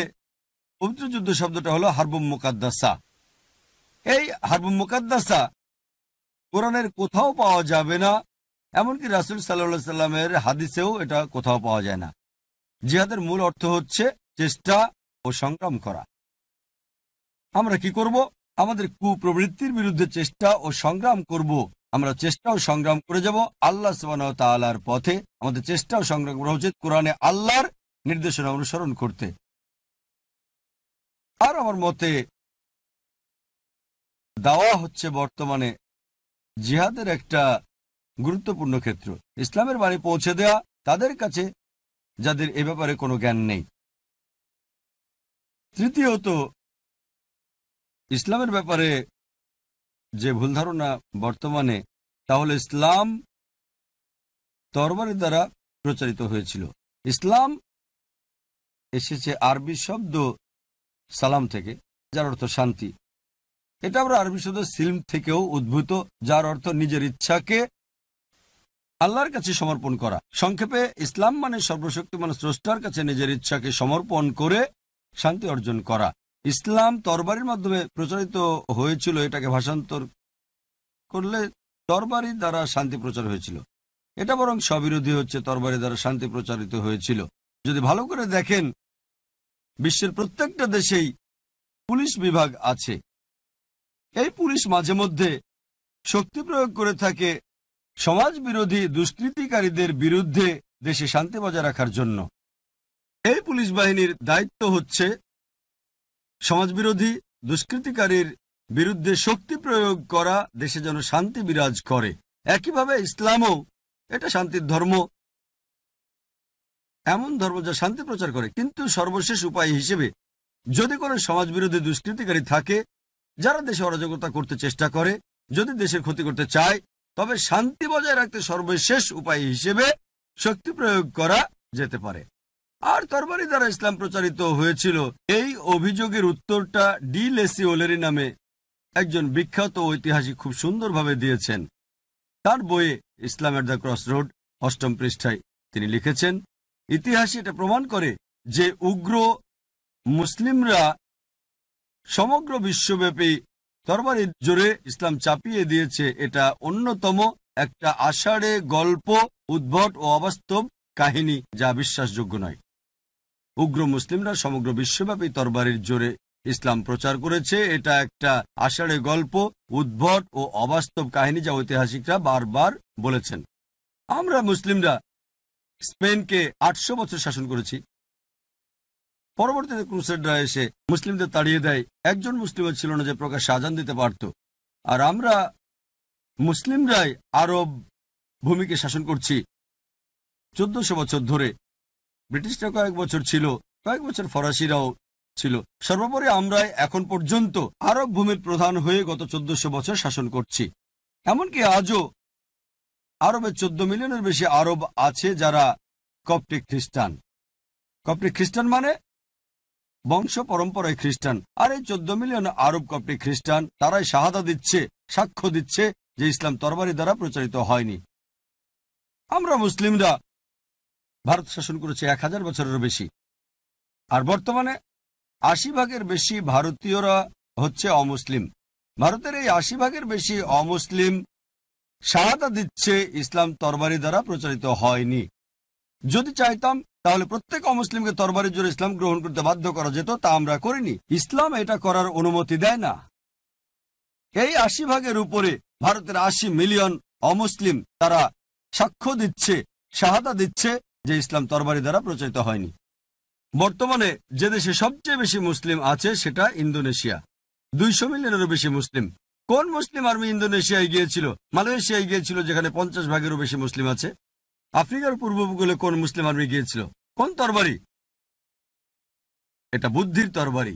পবিত্র যুদ্ধ শব্দটা হলো হারবুম মুকাদ্দাসা। এই হারবুম মুকাদ্দাসা কোরআনের কোথাও পাওয়া যাবে না, এমনকি রাসূল সাল্লাল্লাহু আলাইহি সাল্লামের হাদিসেও এটা কোথাও পাওয়া যায় না। জিহাদের মূল অর্থ হচ্ছে চেষ্টা ও সংগ্রাম করা। আমরা কি করব? আমাদের কুপ্রবৃত্তির বিরুদ্ধে চেষ্টা ও সংগ্রাম করব। আমরা চেষ্টা ও সংগ্রাম করে যাব আল্লাহ সুবহানাহু ওয়া তাআলার পথে। আমাদের চেষ্টা ও সংগ্রাম করা উচিত কোরআনে আল্লাহর নির্দেশনা অনুসরণ করতে। আর আমার মতে দাওয়া হচ্ছে বর্তমানে জিহাদের একটা গুরুত্বপূর্ণ ক্ষেত্র। ইসলামের বাণী পৌঁছে দেয়া তাদের কাছে যাদের এ ব্যাপারে কোনো জ্ঞান নেই। তৃতীয়ত, ইসলামের ব্যাপারে যে ভুল ধারণা বর্তমানে, তাহলে ইসলাম তরবারির দ্বারা প্রচারিত হয়েছিল। ইসলাম এসেছে আরবি শব্দ সালাম থেকে, যার অর্থ শান্তি। এটা আমরা আরবি শব্দ সিলম থেকেও উদ্ভূত, যার অর্থ নিজের ইচ্ছাকে আল্লাহর কাছে সমর্পণ করা। সংক্ষেপে ইসলাম মানে সর্বশক্তিমান স্রষ্টার কাছে নিজের ইচ্ছাকে সমর্পণ করে শান্তি অর্জন করা। ইসলাম তরবারির মাধ্যমে প্রচারিত হয়েছিল, এটাকে ভাষান্তর করলে তরবারি দ্বারা শান্তি প্রচার হয়েছিল। এটা বরং স্ববিরোধী হচ্ছে, তরবারি দ্বারা শান্তি প্রচারিত হয়েছিল। যদি ভালো করে দেখেন, বিশ্বের প্রত্যেকটা দেশেই পুলিশ বিভাগ আছে। এই পুলিশ মাঝে মধ্যে শক্তি প্রয়োগ করে থাকে সমাজ বিরোধী দুষ্কৃতিকারীদের বিরুদ্ধে দেশে শান্তি বজায় রাখার জন্য। এই পুলিশ বাহিনীর দায়িত্ব হচ্ছে সমাজবিরোধী দুষ্কৃতিকারীর বিরুদ্ধে শক্তি প্রয়োগ করা, দেশে যেন শান্তি বিরাজ করে। একইভাবে ইসলামও এটা শান্তির ধর্ম, এমন ধর্ম যা শান্তি প্রচার করে। কিন্তু সর্বশেষ উপায় হিসেবে যদি কোনো সমাজবিরোধী দুষ্কৃতিকারী থাকে যারা দেশে অরাজকতা করতে চেষ্টা করে, যদি দেশের ক্ষতি করতে চায়, তবে শান্তি বজায় রাখতে সর্বশেষ উপায় হিসেবে শক্তি প্রয়োগ করা যেতে পারে। আর তরবারি দ্বারা ইসলাম প্রচারিত হয়েছিল, এই অভিযোগের উত্তরটা ডি লেসি ওলেরি নামে একজন বিখ্যাত ঐতিহাসিক খুব সুন্দরভাবে দিয়েছেন। তার বইয়ে ইসলামের দ্য ক্রস রোড 8ম পৃষ্ঠায় তিনি লিখেছেন, ইতিহাসে এটা প্রমাণ করে যে উগ্র মুসলিমরা সমগ্র বিশ্বব্যাপী তরবারির জোরে ইসলাম চাপিয়ে দিয়েছে। এটা অন্যতম একটা আষাঢ়ে গল্প, উদ্ভট ও অবাস্তব কাহিনী, যা বিশ্বাসযোগ্য নয়। উগ্র মুসলিমরা সমগ্র বিশ্বব্যাপী তরবারির জোরে ইসলাম প্রচার করেছে। এটা একটা আষাঢ়ে গল্প, উদ্ভট ও অবাস্তব কাহিনী, যা ঐতিহাসিকরা বারবার বলেছেন। আমরা মুসলিমরা স্পেনকে 800 বছর শাসন করেছি। পরবর্তীতে ক্রুসেডরা এসে মুসলিমদের তাড়িয়ে দেয়। একজন মুসলিমও ছিল না যে প্রকাশ্যে আজান দিতে পারত। আর আমরা মুসলিমরাই আরব ভূমিকে শাসন করছি 1400 বছর ধরে। ব্রিটিশরা কয়েক বছর ছিল, কয়েক বছর ফরাসিরাও ছিল। সর্বোপরি আমরাই এখন পর্যন্ত আরব ভূমির প্রধান হয়ে গত 1400 বছর শাসন করছি। এমনকি আজও আরবে 14 মিলিয়নের বেশি আরব আছে যারা কপ্টিক খ্রিস্টান। কপ্টিক খ্রিস্টান মানে বংশ পরম্পরায় খ্রিস্টান। আর এই 14 মিলিয়ন আরব কপ্টিক খ্রিস্টান, তারাই শাহাদা দিচ্ছে, সাক্ষ্য দিচ্ছে যে ইসলাম তরবারি দ্বারা প্রচারিত হয়নি। আমরা মুসলিমরা ভারত শাসন করেছে 1000 বছরেরও বেশি। আর বর্তমানে 80 ভাগের বেশি ভারতীয়রা হচ্ছে অমুসলিম। ভারতের এই 80 ভাগের বেশি অমুসলিম শাহাদা দিচ্ছে ইসলাম তরবারি দ্বারা প্রচারিত হয়নি। যদি চাইতাম তাহলে প্রত্যেক অমুসলিমকে তরবারির জোরে ইসলাম গ্রহণ করতে বাধ্য করা যেত, তা আমরা করিনি। ইসলাম এটা করার অনুমতি দেয় না। এই 80 ভাগের উপরে ভারতের 80 মিলিয়ন অমুসলিম তারা সাক্ষ্য দিচ্ছে, শাহাদা দিচ্ছে যে ইসলাম তরবারি দ্বারা প্রচারিত হয়নি। বর্তমানে যে দেশে সবচেয়ে বেশি মুসলিম আছে সেটা ইন্দোনেশিয়া। 200 মিলিয়নেরও বেশি মুসলিম। কোন মুসলিম আর্মি ইন্দোনেশিয়ায় গিয়েছিল? মালয়েশিয়ায় গিয়েছিল, যেখানে 50 ভাগেরও বেশি মুসলিম আছে। আফ্রিকার পূর্ব উপকূলে কোন মুসলিম আর্মি গিয়েছিল? কোন তরবারি? এটা বুদ্ধির তরবারি।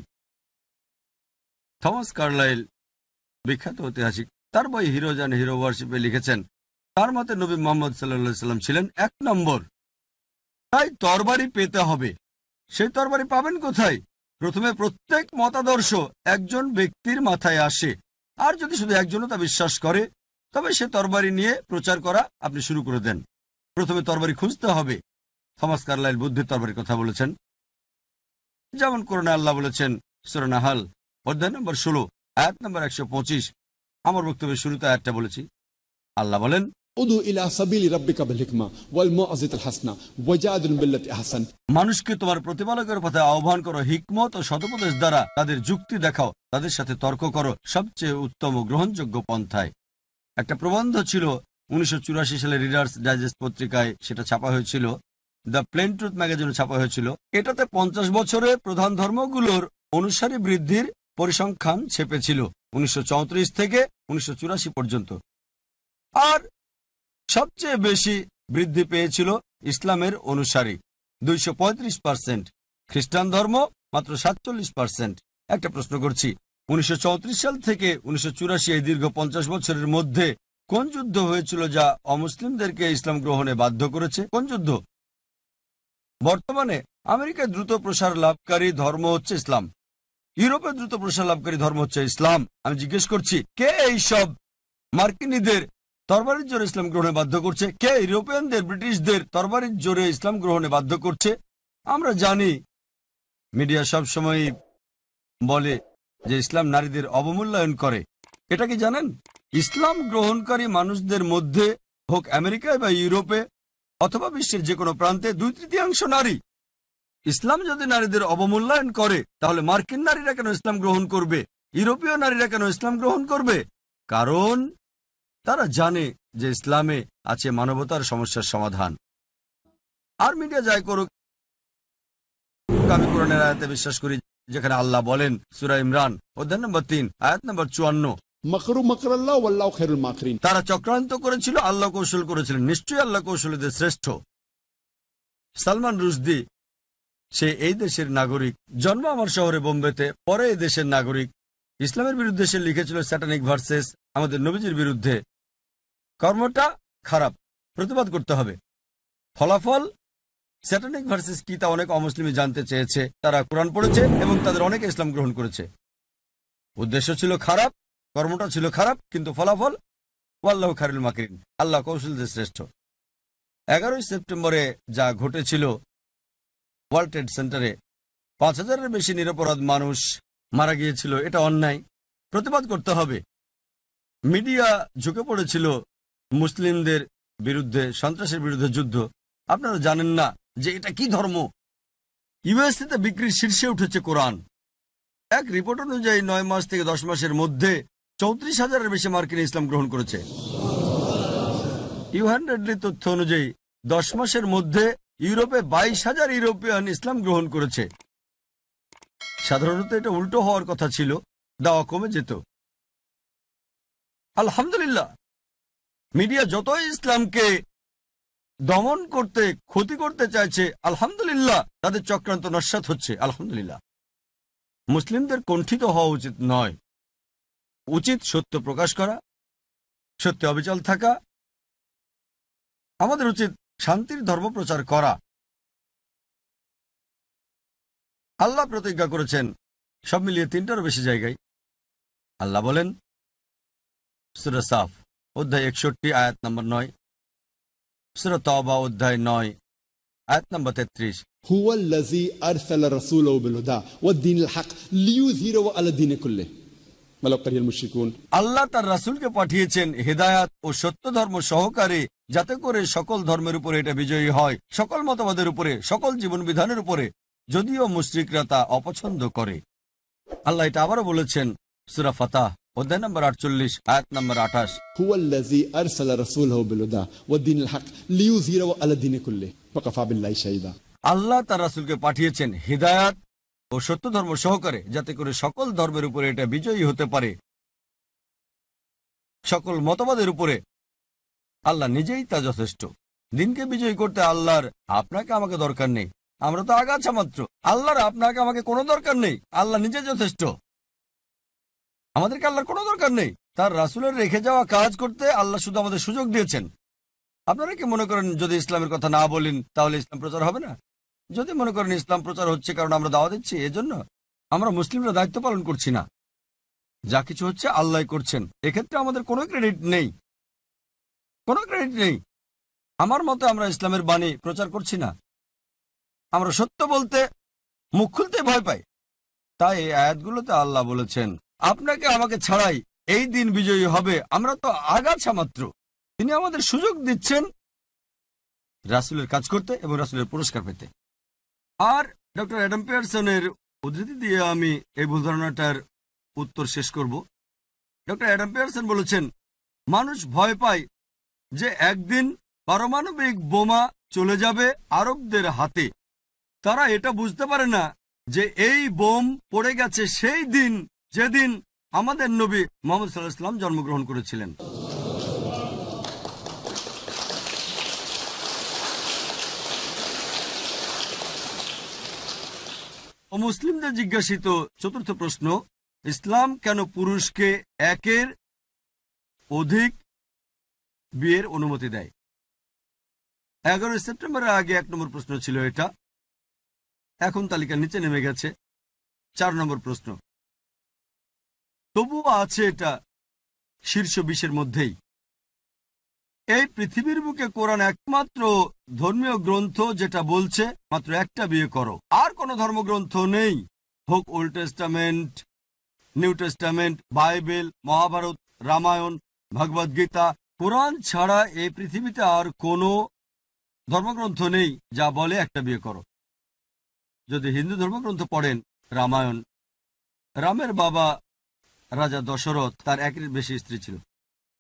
থমাস কার্লাইল, বিখ্যাত ঐতিহাসিক, তার বই হিরোজ অ্যান্ড হিরো ওয়ারশিপে লিখেছেন, তার মতে নবী মুহাম্মদ সাল্লাল্লাহু আলাইহি সাল্লাম ছিলেন 1 নম্বর। তাই তরবারি পেতে হবে। সেই তরবারি পাবেন কোথায়? প্রথমে প্রত্যেক মতাদর্শ একজন ব্যক্তির মাথায় আসে, আর যদি শুধু একজনও তা বিশ্বাস করে তবে সে তরবারি নিয়ে প্রচার করা আপনি শুরু করে দেন। প্রথমে তরবারি খুঁজতে হবে। থমাস কার্লাইল বুদ্ধির তরবারির কথা বলেছেন, যেমন কোরআনে আল্লাহ বলেছেন সূরা নাহাল অধ্যায় নম্বর 16 আয়াত নম্বর 125। আমার বক্তব্যের শুরুতে আয়াতটা বলেছি। আল্লাহ বলেন, উদু ইলা সাবিলি রাব্বিকা বিল হিকমা ওয়াল মাউইযাতিল হাসানা ওয়াজাদিল বিল্লাতি আহসান। মানুষকে তোমার প্রতিপালকের পথে আহ্বান করো, হিকমত ও সদুপদেশ দ্বারা তাদের যুক্তি দেখাও, তাদের সাথে তর্ক করো সবচেয়ে উত্তম ও গ্রহণযোগ্য পন্থায়। একটা প্রবন্ধ ছিল 1984 সালে রিডার্স ডাইজেস্ট পত্রিকায়, সেটা ছাপা হয়েছিল। দ্য প্লেন ট্রুথ ম্যাগাজিনে ছাপা হয়েছিল। এটাতে 50 বছরে প্রধান ধর্মগুলোর অনুসারী বৃদ্ধির পরিসংখ্যান ছেপেছিল 1934 থেকে 1984 পর্যন্ত। আর সবচেয়ে বেশি বৃদ্ধি পেয়েছিল ইসলামের অনুসারী 235%, খ্রিস্টান ধর্ম মাত্র 47%। একটা প্রশ্ন করছি, 1934 সাল থেকে 1984 এই দীর্ঘ 50 বছরের মধ্যে কোন যুদ্ধ হয়েছিল যা অমুসলিমদেরকে ইসলাম গ্রহণে বাধ্য করেছে? কোন যুদ্ধ? বর্তমানে আমেরিকায় দ্রুত প্রসার লাভকারী ধর্ম হচ্ছে ইসলাম। ইউরোপে দ্রুত প্রসার লাভকারী ধর্ম হচ্ছে ইসলাম। আমি জিজ্ঞেস করছি, কে এইসব মার্কিনীদের তরবারির জোরে ইসলাম গ্রহণে বাধ্য করছে? কে ইউরোপিয়ানদের, ব্রিটিশদের তরবারির জোরে ইসলাম গ্রহণে বাধ্য করছে? আমরা জানি মিডিয়া সব সময় বলে যে ইসলাম নারীদের অবমূল্যায়ন করে। এটা কি জানেন? ইসলাম গ্রহণকারী মানুষদের মধ্যে হোক আমেরিকায় বা ইউরোপে অথবা বিশ্বের যে কোনো প্রান্তে 2/3 নারী। ইসলাম যদি নারীদের অবমূল্যায়ন করে তাহলে মার্কিন নারীরা কেন ইসলাম গ্রহণ করবে? ইউরোপীয় নারীরা কেন ইসলাম গ্রহণ করবে? কারণ তারা জানে যে ইসলামে আছে মানবতার সমস্যার সমাধান। আর মিডিয়া যাই করুক, আমি কোরআনের আয়াতে বিশ্বাস করি যেখানে আল্লাহ বলেন সূরা ইমরান অধ্যায় নম্বর 3 আয়াত নম্বর 54, মাকরু মাকরাল্লাহ ওয়াল্লাহু খায়রুল মাকিরিন। তারা চক্রান্ত করেছিল, আল্লাহ কৌশল করেছিলেন, নিশ্চয়ই আল্লাহ কৌশলীদের শ্রেষ্ঠ। সালমান রুশদি, সে এই দেশের নাগরিক, জন্ম আমার শহরে বোম্বেতে, পরে এই দেশের নাগরিক। ইসলামের বিরুদ্ধে সে লিখেছিল স্যাটানিক ভার্সেস, আমাদের নবীজির বিরুদ্ধে। কর্মটা খারাপ, প্রতিবাদ করতে হবে। ফলাফল স্যাটানিক ভার্সেস কি তা অনেক অমুসলিমই জানতে চেয়েছে। তারা কোরআন পড়েছে এবং তাদের অনেকে ইসলাম গ্রহণ করেছে। উদ্দেশ্য ছিল খারাপ, কর্মটা ছিল খারাপ, কিন্তু ফলাফল ওয়াল্লাহু খায়রুল মাকিরিন, আল্লাহ কৌশলদের শ্রেষ্ঠ। 11 সেপ্টেম্বরে যা ঘটেছিল ওয়ার্ল্ড ট্রেড সেন্টারে 5000-এর বেশি নিরপরাধ মানুষ মারা গিয়েছিল, এটা অন্যায়, প্রতিবাদ করতে হবে। মিডিয়া ঝুঁকে পড়েছিল মুসলিমদের বিরুদ্ধে, সন্ত্রাসের বিরুদ্ধে যুদ্ধ। আপনারা জানেন না যে এটা কি ধর্ম। ইউএসএতে বিক্রির শীর্ষে উঠেছে কোরআন। এক রিপোর্ট অনুযায়ী 9 মাস থেকে 10 মাসের মধ্যে 34,000-এর বেশি মার্কিন ইসলাম গ্রহণ করেছে। ইউ100 তথ্য অনুযায়ী 10 মাসের মধ্যে ইউরোপে 22,000 ইউরোপিয়ান ইসলাম গ্রহণ করেছে। সাধারণত এটা উল্টো হওয়ার কথা ছিল, দাওয়া কমে যেত। আলহামদুলিল্লাহ, মিডিয়া যতই ইসলামকে দমন করতে, ক্ষতি করতে চাইছে, আলহামদুলিল্লাহ তাদের চক্রান্ত নস্যাৎ হচ্ছে। আলহামদুলিল্লাহ। মুসলিমদের কুণ্ঠিত হওয়া উচিত নয়, উচিত সত্য প্রকাশ করা, সত্যে অবিচল থাকা। আমাদের উচিত শান্তির ধর্ম প্রচার করা। আল্লাহ প্রতিজ্ঞা করেছেন সব মিলিয়ে 3টারও বেশি জায়গায়। আল্লাহ বলেন সূরা সাফ অধ্যায় 61 আয়াত নম্বর 9, সূরা তাওবা অধ্যায় 9 আয়াত নম্বর 33, هو الذي أرسل رسوله بالهدى والدين الحق ليظهره على الدين كله ولو كره المشركون। আল্লাহ তার রাসূলকে পাঠিয়েছেন হেদায়াত ও সত্য ধর্ম সহকারে, যাতে করে সকল ধর্মের উপরে এটা বিজয়ী হয়, সকল মতবাদের উপরে, সকল জীবন বিধানের উপরে, যদিও মুশরিকরা তা অপছন্দ করে। আল্লাহ এটা আবারও বলেছেন সূরা ফাতাহ অধ্যায় নম্বর 48 আয়াত নম্বর 28, هو الذي أرسل رسوله بالهدى والدين الحق ليظهره على الدين كله وكفى بالله شهيدا। আল্লাহ তার রাসূলকে পাঠিয়েছেন হিদায়াত ও সত্য ধর্ম সহকারে, যাতে করে সকল ধর্মের উপরে এটা বিজয়ী হতে পারে, সকল মতবাদের উপরে। আল্লাহ নিজেই তা যথেষ্ট। দিনকে বিজয়ী করতে আল্লাহর আপনাকে আমাকে দরকার নেই। আমরা তো আগাছা মাত্র। আল্লাহর আপনাকে আমাকে কোনো দরকার নেই। আল্লাহ নিজে যথেষ্ট। আমাদেরকে আল্লাহর কোনো দরকার নেই। তার রাসূলের রেখে যাওয়া কাজ করতে আল্লাহ শুধু আমাদের সুযোগ দিয়েছেন। আপনারা কি মনে করেন যদি ইসলামের কথা না বলেন তাহলে ইসলাম প্রচার হবে না? যদি মনে করেন ইসলাম প্রচার হচ্ছে কারণ আমরা দাওয়া দিচ্ছি, এজন্য আমরা মুসলিমরা দায়িত্ব পালন করছি না। যা কিছু হচ্ছে আল্লাহ করছেন, এক্ষেত্রে আমাদের কোনো ক্রেডিট নেই, কোনো ক্রেডিট নেই। আমার মতে আমরা ইসলামের বাণী প্রচার করছি না। আমরা সত্য বলতে মুখ খুলতে ভয় পাই। তাই এই আয়াতগুলোতে আল্লাহ বলেছেন আপনাকে আমাকে ছাড়াই এই দিন বিজয়ী হবে। আমরা তো আগাছা মাত্র। তিনি আমাদের সুযোগ দিচ্ছেন রাসূলের কাজ করতে এবং রাসূলের পুরস্কার পেতে। আর ডক্টর অ্যাডাম পিয়ারসনের উদ্ধৃতি দিয়ে আমি এই ভুল ধারণাটার উত্তর শেষ করব। ডক্টর অ্যাডাম পিয়ারসন বলেছেন মানুষ ভয় পায় যে একদিন পারমাণবিক বোমা চলে যাবে আরবদের হাতে। তারা এটা বুঝতে পারে না যে এই বোম পড়ে গেছে সেই দিন যেদিন আমাদের নবী মুহাম্মদ সাল্লাল্লাহু আলাইহি ওয়াসাল্লাম জন্মগ্রহণ করেছিলেন। মুসলিমদের জিজ্ঞাসিত চতুর্থ প্রশ্ন, ইসলাম কেন পুরুষকে একের অধিক বিয়ের অনুমতি দেয়? 11 সেপ্টেম্বরের আগে 1 নম্বর প্রশ্ন ছিল এটা। এখন তালিকার নিচে নেমে গেছে 4 নম্বর প্রশ্ন। তবুও আছে এটা শীর্ষ 20-এর মধ্যেই। এই পৃথিবীর বুকে কোরআন একমাত্র ধর্মীয় গ্রন্থ যেটা বলছে মাত্র একটা বিয়ে করো। আর কোনো ধর্মগ্রন্থ নেই, হোক Old Testament, New Testament, Bible, Mahabharata, Ramayana, Bhagavad Gita. Quran ছাড়া এই পৃথিবীতে আর কোনো ধর্মগ্রন্থ নেই যা বলে একটা বিয়ে করো। যদি হিন্দু ধর্মগ্রন্থ পড়েন রামায়ণ, রামের বাবা রাজা দশরথ, তার একের বেশি স্ত্রী ছিল।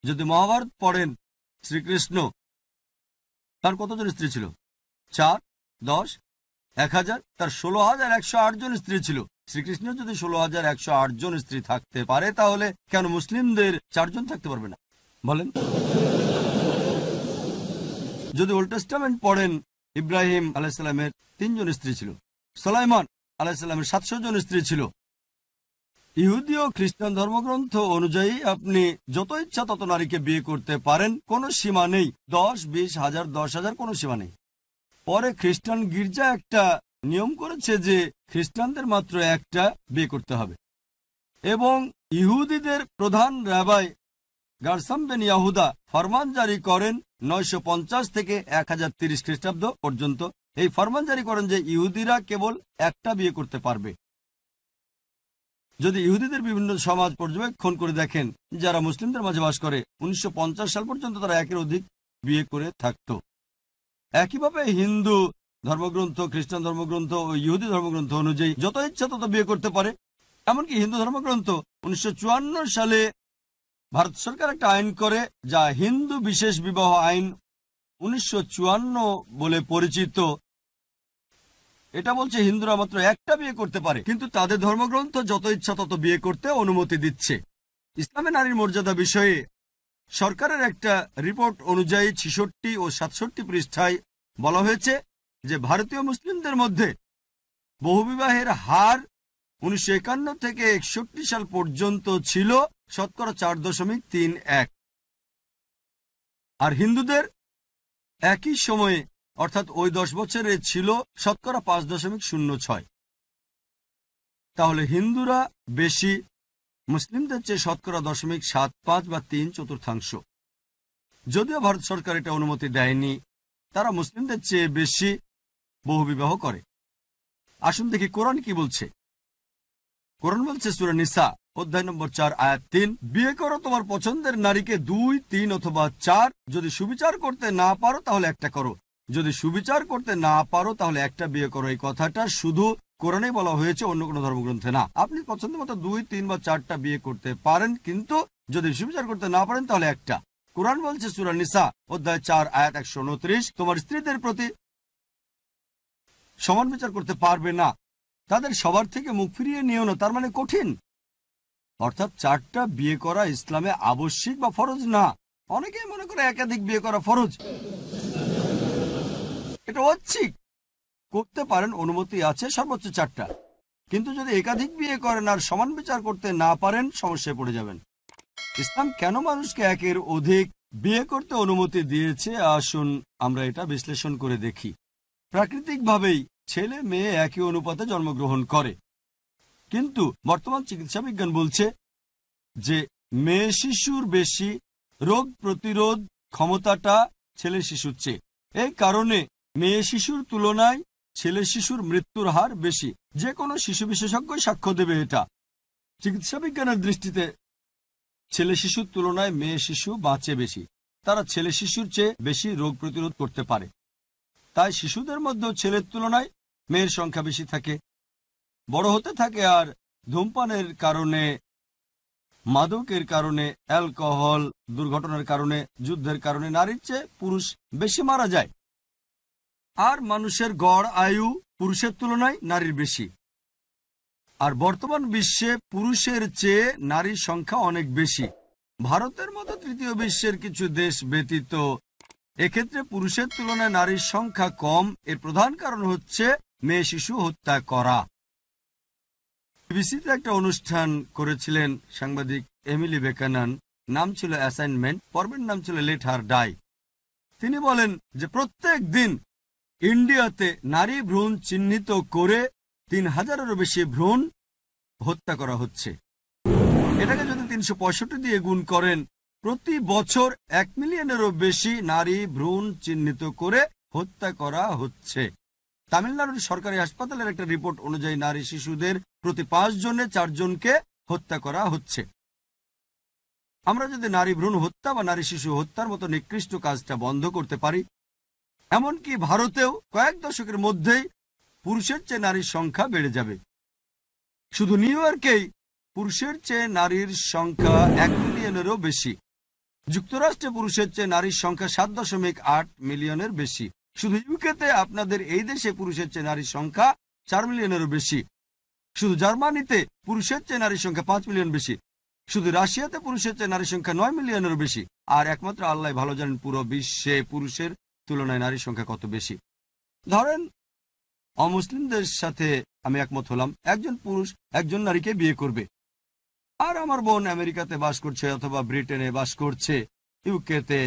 যদি মহাভারত পড়েন শ্রীকৃষ্ণ, তার কতজন স্ত্রী ছিল? 4, 10, 1000, তার 16,108 জন স্ত্রী ছিল। শ্রীকৃষ্ণের যদি 16,108 জন স্ত্রী থাকতে পারে তাহলে কেন মুসলিমদের 4 জন থাকতে পারবে না বলেন? যদি ওল্ড টেস্টামেন্ট পড়েন ইব্রাহিম আলাইহিস সালামের 3 জন স্ত্রী ছিল। সুলাইমান আলাইহিস সালামের 700 জন স্ত্রী ছিল। ইহুদি ও খ্রিস্টান ধর্মগ্রন্থ অনুযায়ী আপনি যত ইচ্ছা তত নারীকে বিয়ে করতে পারেন, কোনো সীমা নেই। 10, 20, 1000, 10,000 কোনো সীমা নেই। পরে খ্রিস্টান গির্জা একটা নিয়ম করেছে যে খ্রিস্টানদের মাত্র একটা বিয়ে করতে হবে, এবং ইহুদিদের প্রধান রাবাই গারসাম বেন ইয়াহুদা ফরমান জারি করেন 950 থেকে 1030 খ্রিস্টাব্দ পর্যন্ত। এই ফরমান জারি করেন যে ইহুদিরা কেবল একটা বিয়ে করতে পারবে। যদি ইহুদিদের বিভিন্ন সমাজ পর্যবেক্ষণ করে দেখেন যারা মুসলিমদের মাঝে বাস করে, 1950 সাল পর্যন্ত তারা একের অধিক বিয়ে করে থাকত। একইভাবে হিন্দু ধর্মগ্রন্থ, খ্রিস্টান ধর্মগ্রন্থ ও ইহুদি ধর্মগ্রন্থ অনুযায়ী যত ইচ্ছা তত বিয়ে করতে পারে। এমনকি হিন্দু ধর্মগ্রন্থ 1954 সালে ভারত সরকার একটা আইন করে যা হিন্দু বিশেষ বিবাহ আইন 1954 বলে পরিচিত। এটা বলছে হিন্দুরা মাত্র একটা বিয়ে করতে পারে, কিন্তু তাদের ধর্মগ্রন্থ যত ইচ্ছা তত বিয়ে করতে অনুমতি দিচ্ছে। ইসলামে নারীর মর্যাদা বিষয়ে সরকারের একটা রিপোর্ট অনুযায়ী 66 ও 67 পৃষ্ঠায় বলা হয়েছে যে ভারতীয় মুসলিমদের মধ্যে বহুবিবাহের হার 1951 থেকে 61 সাল পর্যন্ত ছিল 4.31। আর হিন্দুদের একই সময়ে অর্থাৎ ওই 10 বছরে ছিল 5.06। তাহলে হিন্দুরা বেশি মুসলিমদের চেয়ে 0.75 বা 3/4। যদিও ভারত সরকার এটা অনুমতি দেয়নি, তারা মুসলিমদের চেয়ে বেশি বহুবিবাহ করে। আসুন দেখি কোরআন কি বলছে। কোরআন বলছে সূরা নিসা অধ্যায় নম্বর 4 আয়াত 3, বিয়ে করো তোমার পছন্দের নারীকে 2, 3 অথবা 4। যদি সুবিচার করতে না পারো তাহলে একটা করো। যদি সুবিচার করতে না পারো তাহলে একটা বিয়ে করো। এই কথাটা শুধু কোরআনে বলা হয়েছে, অন্য কোনো ধর্মগ্রন্থে না। আপনি পছন্দ মতো 2, 3 বা 4টা বিয়ে করতে পারেন, কিন্তু যদি সুবিচার করতে না পারেন তাহলে একটা। কোরআন বলছে সূরা নিসা অধ্যায় 4 আয়াত 129, তোমার স্ত্রীদের প্রতি সমান বিচার করতে পারবে না, তাদের সবার থেকে মুখ ফিরিয়ে নিও না। তার মানে কঠিন, অর্থাৎ 4টা বিয়ে করা ইসলামে আবশ্যিক বা ফরজ না। অনেকেই মনে করে একাধিক বিয়ে করা ফরজ। এটা ঐচ্ছিক, করতে পারেন, অনুমতি আছে সর্বোচ্চ 4টা। কিন্তু যদি একাধিক বিয়ে করেন আর সমান বিচার করতে না পারেন, সমস্যায় পড়ে যাবেন। ইসলাম কেন মানুষকে একের অধিক বিয়ে করতে অনুমতি দিয়েছে, আসুন আমরা এটা বিশ্লেষণ করে দেখি। প্রাকৃতিকভাবেই ছেলে মেয়ে একই অনুপাতে জন্মগ্রহণ করে, কিন্তু বর্তমান চিকিৎসা বিজ্ঞান বলছে যে মেয়ে শিশুর বেশি রোগ প্রতিরোধ ক্ষমতাটা ছেলে শিশুর চেয়ে। এই কারণে মেয়ে শিশুর তুলনায় ছেলে শিশুর মৃত্যুর হার বেশি। যে কোনো শিশু বিশেষজ্ঞ সাক্ষ্য দেবে এটা। চিকিৎসা বিজ্ঞানের দৃষ্টিতে ছেলে শিশুর তুলনায় মেয়ে শিশু বাঁচে বেশি। তারা ছেলে শিশুর চেয়ে বেশি রোগ প্রতিরোধ করতে পারে। তাই শিশুদের মধ্যেও ছেলের তুলনায় মেয়ের সংখ্যা বেশি থাকে, বড় হতে থাকে। আর ধূমপানের কারণে, মাদকের কারণে, অ্যালকোহল দুর্ঘটনার কারণে, যুদ্ধের কারণে নারীর চেয়ে পুরুষ বেশি মারা যায়। আর মানুষের গড় আয়ু পুরুষের তুলনায় নারীর বেশি। আর বর্তমান বিশ্বে পুরুষের চেয়ে নারীর সংখ্যা অনেক বেশি, ভারতের মতো তৃতীয় বিশ্বের কিছু দেশ ব্যতীত। এক্ষেত্রে পুরুষের তুলনায় নারীর সংখ্যা কম। এর প্রধান কারণ হচ্ছে মেয়ে শিশু হত্যা করা। বিবিসিতে একটা অনুষ্ঠান করেছিলেন সাংবাদিক এমিলি বেকানান, নাম ছিল অ্যাসাইনমেন্ট, পর্বের নাম ছিল লেট হার ডাই। তিনি বলেন যে প্রত্যেক দিন ইন্ডিয়াতে নারী ভ্রূণ চিহ্নিত করে 3000-এরও বেশি ভ্রূণ হত্যা করা হচ্ছে। এটাকে যদি 365 দিয়ে গুণ করেন, প্রতি বছর 1 মিলিয়নেরও বেশি নারী ভ্রূণ চিহ্নিত করে হত্যা করা হচ্ছে। তামিলনাড়ুর সরকারি হাসপাতালের একটা রিপোর্ট অনুযায়ী নারী শিশুদের প্রতি 5 জনে 4 জনকে হত্যা করা হচ্ছে। আমরা যদি নারী ভ্রূণ হত্যা বা নারী শিশু হত্যার মতো নিকৃষ্ট কাজটা বন্ধ করতে পারি, এমনকি ভারতেও কয়েক দশকের মধ্যেই পুরুষের চেয়ে নারীর সংখ্যা বেড়ে যাবে। শুধু নিউ ইয়র্কেই পুরুষের চেয়ে নারীর সংখ্যা 1 মিলিয়নেরও বেশি। যুক্তরাষ্ট্রে পুরুষের চেয়ে নারীর সংখ্যা 7.8 মিলিয়নের বেশি। শুধু ইউকেতে, আপনাদের এই দেশে পুরুষের চেয়ে নারীর সংখ্যা 4 মিলিয়নেরও বেশি। শুধু জার্মানিতে পুরুষের চেয়ে নারীর সংখ্যা 5 মিলিয়ন বেশি। শুধু রাশিয়াতে পুরুষের চেয়ে নারীর সংখ্যা 9 মিলিয়নেরও বেশি। আর একমাত্র আল্লাহ ভালো জানেন পুরো বিশ্বে পুরুষের তুলনায় নারীর সংখ্যা কত বেশি। ধরেন অমুসলিমদের সাথে আমি একমত হলাম, একজন পুরুষ একজন নারীকে বিয়ে করবে। আর আমার বোন আমেরিকাতে বাস করছে অথবা ব্রিটেনে বাস করছে, ইউকেতে,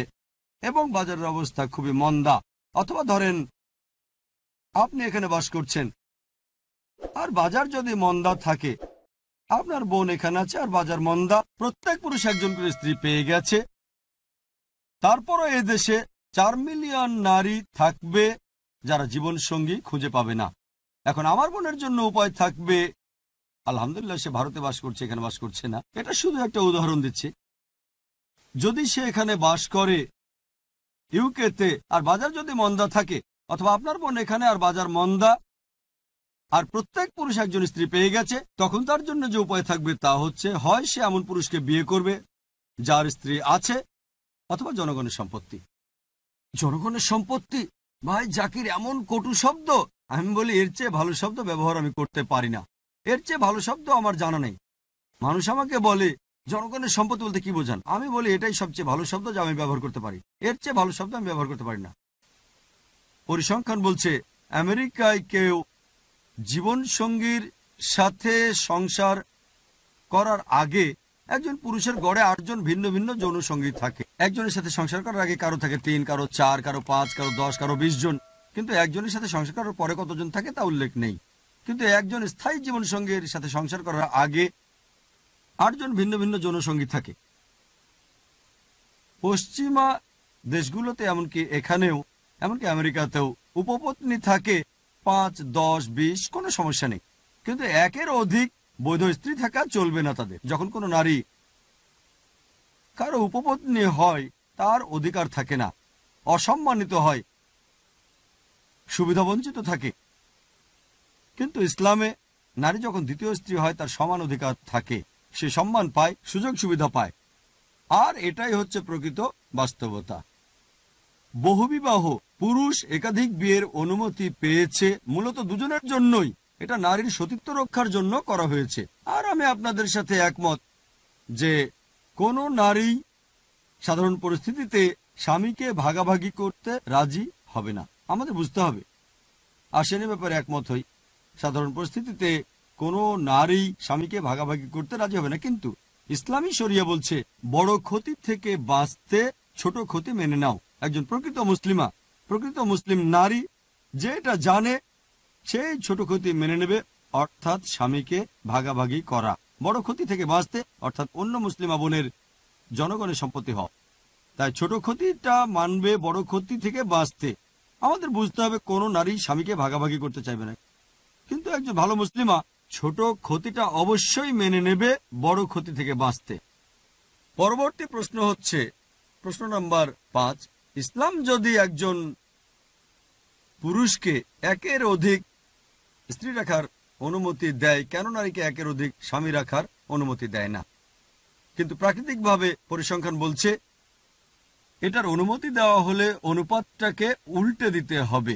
এবং বাজারের অবস্থা খুবই মন্দা। অথবা ধরেন আপনি এখানে বাস করছেন, আর বাজার যদি মন্দা থাকে, আপনার বোন এখানে আছে আর বাজার মন্দা, প্রত্যেক পুরুষ একজন করে স্ত্রী পেয়ে গেছে। তারপরও এ দেশে 4 মিলিয়ন নারী থাকবে যারা জীবন সঙ্গী খুঁজে পাবে না। এখন আমার বোনের জন্য উপায় থাকবে, আলহামদুলিল্লাহ সে ভারতে বাস করছে, এখানে বাস করছে না, এটা শুধু একটা উদাহরণ দিচ্ছি। যদি সে এখানে বাস করে ইউকেতে আর বাজার যদি মন্দা থাকে, অথবা আপনার বোন এখানে আর বাজার মন্দা, আর প্রত্যেক পুরুষ একজন স্ত্রী পেয়ে গেছে, তখন তার জন্য যে উপায় থাকবে তা হচ্ছে হয় সে এমন পুরুষকে বিয়ে করবে যার স্ত্রী আছে, অথবা জনগণের সম্পত্তি। জনগণের সম্পত্তি, ভাই জাকির, এমন কটু শব্দ! আমি বলি এর চেয়ে ভালো শব্দ ব্যবহার আমি করতে পারি না। এর চেয়ে ভালো শব্দ আমার জানা নেই। মানুষ আমাকে বলে জনগণের সম্পত্তি বলতে কি বোঝান? আমি বলি এটাই সবচেয়ে ভালো শব্দ যা আমি ব্যবহার করতে পারি, এর চেয়ে ভালো শব্দ আমি ব্যবহার করতে পারি না। পরিসংখ্যান বলছে আমেরিকায় কেউ জীবনসঙ্গীর সাথে সংসার করার আগে একজন পুরুষের গড়ে 8 জন ভিন্ন ভিন্ন যৌন সঙ্গী থাকে। একজনের সাথে সংসার করার আগে কারো থাকে 3, কারো 4, কারো 5, কারো 10, কারো 20 জন। কিন্তু একজনের সাথে সংসার করার পরে কতজন থাকে তা উল্লেখ নেই। কিন্তু একজন স্থায়ী জীবনসঙ্গীর সাথে সংসার করার আগে 8 জন ভিন্ন ভিন্ন যৌন সঙ্গী থাকে। পশ্চিমা দেশগুলোতে এমনকি এখানেও, এমনকি আমেরিকাতেও উপপত্নী থাকে 5, 10, 20, কোনো সমস্যা নেই। কিন্তু একের অধিক বৈধ স্ত্রী থাকা চলবে না তাদের। যখন কোনো নারী কারো উপপত্নী হয় তার অধিকার থাকে না, অসম্মানিত হয়, সুবিধাবঞ্চিত থাকে। কিন্তু ইসলামে নারী যখন দ্বিতীয় স্ত্রী হয় তার সমান অধিকার থাকে, সে সম্মান পায়, সুযোগ সুবিধা পায়। আর এটাই হচ্ছে প্রকৃত বাস্তবতা। বহুবিবাহ, পুরুষ একাধিক বিয়ের অনুমতি পেয়েছে মূলত দুজনের জন্যই। এটা নারীর সতীত্ব রক্ষার জন্য করা হয়েছে। আর আমি আপনাদের সাথে একমত যে কোনো নারী সাধারণ পরিস্থিতিতে স্বামীকে ভাগাভাগি করতে রাজি হবে না। আমাদের বুঝতে হবে, আর সে ব্যাপারে একমত হই, সাধারণ পরিস্থিতিতে কোনো নারী স্বামীকে ভাগাভাগি করতে রাজি হবে না। কিন্তু ইসলামী শরিয়া বলছে বড় ক্ষতি থেকে বাঁচতে ছোট ক্ষতি মেনে নাও। একজন প্রকৃত মুসলিমা, প্রকৃত মুসলিম নারী যে এটা জানে, সেই ছোট ক্ষতি মেনে নেবে, অর্থাৎ স্বামীকে ভাগাভাগি করা। বড় ক্ষতি থেকে বাঁচতে অর্থাৎ অন্য মুসলিমা বোনের জনগণের সম্পত্তি হওয়া। তাই ছোট ক্ষতিটা মানবে বড় ক্ষতি থেকে বাঁচতে। আমাদের বুঝতে হবে কোনো নারী স্বামীকে ভাগাভাগি করতে চাইবে না। কিন্তু একজন ভালো মুসলিমা ছোট ক্ষতিটা অবশ্যই মেনে নেবে বড় ক্ষতি থেকে বাঁচতে। পরবর্তী প্রশ্ন হচ্ছে প্রশ্ন নাম্বার 5। ইসলাম যদি একজন পুরুষকে একের অধিক স্ত্রী রাখার অনুমতি দেয়, কেন নারীকে একের অধিক স্বামী রাখার অনুমতি দেয় না? কিন্তু প্রাকৃতিকভাবে পরিসংখ্যান বলছে এটার অনুমতি দেওয়া হলে অনুপাতটাকে উল্টে দিতে হবে।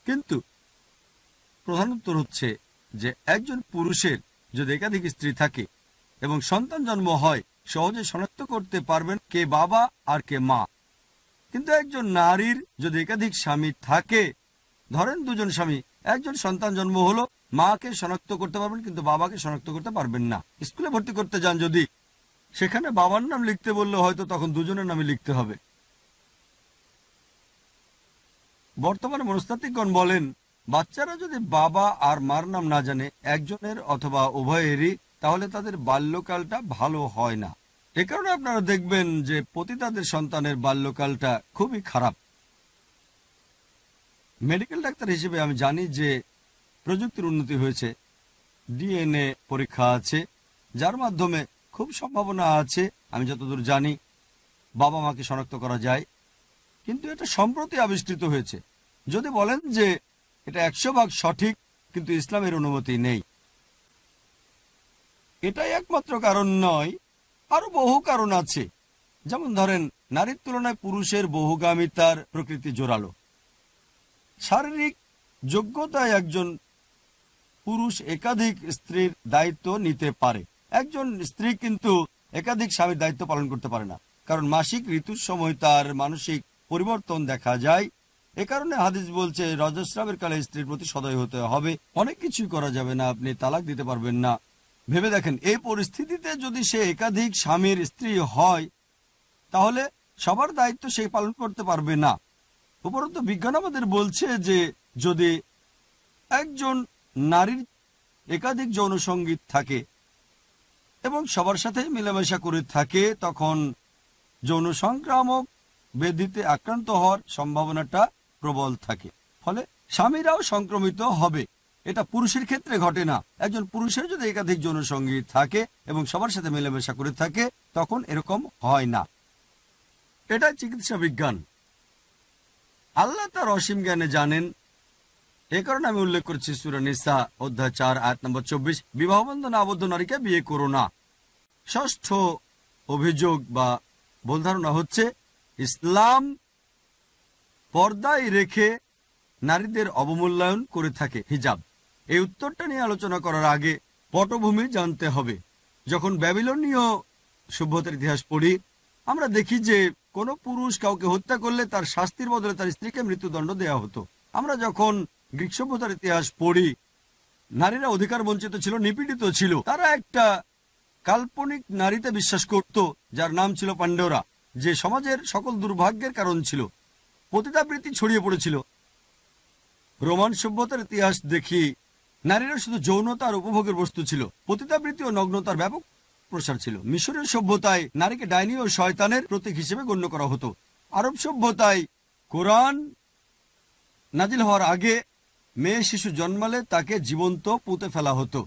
কিন্তু প্রধান উত্তর হচ্ছে যে একজন পুরুষের যদি একাধিক স্ত্রী থাকে এবং সন্তান জন্ম হয়, সহজে শনাক্ত করতে পারবেন কে বাবা আর কে মা। কিন্তু একজন নারীর যদি একাধিক স্বামী থাকে, ধরেন 2 জন স্বামী, একজন সন্তান জন্ম হলো, মাকে শনাক্ত করতে পারবেন কিন্তু বাবাকে শনাক্ত করতে পারবেন না। স্কুলে ভর্তি করতে যান যদি, সেখানে বাবার নাম লিখতে বললে হয়তো তখন দুজনের নামে লিখতে হবে। বর্তমানে মনস্তাত্ত্বিকগণ বলেন বাচ্চারা যদি বাবা আর মার নাম না জানে, একজনের অথবা উভয়েরই, তাহলে তাদের বাল্যকালটা ভালো হয় না। এ কারণে আপনারা দেখবেন যে পতিতাদের সন্তানের বাল্যকালটা খুবই খারাপ। মেডিকেল ডাক্তার হিসেবে আমি জানি যে প্রযুক্তির উন্নতি হয়েছে, ডিএনএ পরীক্ষা আছে, যার মাধ্যমে খুব সম্ভাবনা আছে, আমি যতদূর জানি, বাবা মাকে শনাক্ত করা যায়। কিন্তু এটা সম্প্রতি আবিষ্কৃত হয়েছে। যদি বলেন যে এটা 100% সঠিক, কিন্তু ইসলামের অনুমতি নেই। এটাই একমাত্র কারণ নয়, আরো বহু কারণ আছে। যেমন ধরেন, নারীর তুলনায় পুরুষের বহুগামিতার প্রকৃতি জোরালো। শারীরিক যোগ্যতায় একজন পুরুষ একাধিক স্ত্রীর দায়িত্ব নিতে পারে। একজন স্ত্রী কিন্তু একাধিক স্বামীর দায়িত্ব পালন করতে পারে না, কারণ মাসিক ঋতুর সময় তার মানসিক পরিবর্তন দেখা যায়। এ কারণে হাদিস বলছে রজস্রাবের কালে স্ত্রীর প্রতি সদয় হতে হবে। অনেক কিছুই করা যাবে না, আপনি তালাক দিতে পারবেন না। ভেবে দেখেন, এই পরিস্থিতিতে যদি সে একাধিক স্বামীর স্ত্রী হয়, তাহলে সবার দায়িত্ব সে পালন করতে পারবে না। উপরন্তু বিজ্ঞান আমাদের বলছে যে যদি একজন নারীর একাধিক যৌন সঙ্গীত থাকে এবং সবার সাথে মেলামেশা করে থাকে, তখন যৌন সংক্রামক ব্যাধিতে আক্রান্ত হওয়ার সম্ভাবনাটা প্রবল থাকে। ফলে স্বামীরাও সংক্রমিত হবে। এটা পুরুষের ক্ষেত্রে ঘটে না। একজন পুরুষের যদি একাধিক যৌন সঙ্গী থাকে এবং সবার সাথে মেলামেশা করে থাকে, তখন এরকম হয় না। এটা চিকিৎসা বিজ্ঞান। আল্লাহ তার অসীম জ্ঞানে জানেন। এ কারণে আমি উল্লেখ করছি সূরা নিসা অধ্যায় 4 আয়াত নম্বর 24, বিবাহ বন্ধনে আবদ্ধ নারীকে বিয়ে করো না। ষষ্ঠ অভিযোগ বা ভুল ধারণা হচ্ছে ইসলাম পর্দায় রেখে নারীদের অবমূল্যায়ন করে থাকে, হিজাব। এই উত্তরটা নিয়ে আলোচনা করার আগে পটভূমি জানতে হবে। যখন ব্যাবিলনীয় সভ্যতার ইতিহাস পড়ি আমরা দেখি যে কোনো পুরুষ কাউকে হত্যা করলে তার শাস্তির বদলে তার স্ত্রীকে মৃত্যুদণ্ড দেওয়া হতো। আমরা যখন গ্রিক সভ্যতার ইতিহাস পড়ি নারীরা অধিকার বঞ্চিত ছিল, নিপীড়িত ছিল। তারা একটা কাল্পনিক নারীতে বিশ্বাস করত যার নাম ছিল পান্ডোরা, যে সমাজের সকল দুর্ভাগ্যের কারণ ছিল। পতিতাবৃত্তি ছড়িয়ে পড়েছিল। রোমান সভ্যতার ইতিহাস দেখি নারীরা শুধু যৌনতা আর উপভোগের বস্তু ছিল। পতিতাবৃত্তি ও নগ্নতার ব্যাপক প্রসার ছিল। মিশরীয় সভ্যতায় নারীকে ডাইনি ও শয়তানের প্রতীক হিসেবে গণ্য করা হতো। আরব সভ্যতায় কোরআন নাজিল হওয়ার আগে মেয়ে শিশু জন্মালে তাকে জীবন্ত পুঁতে ফেলা হতো।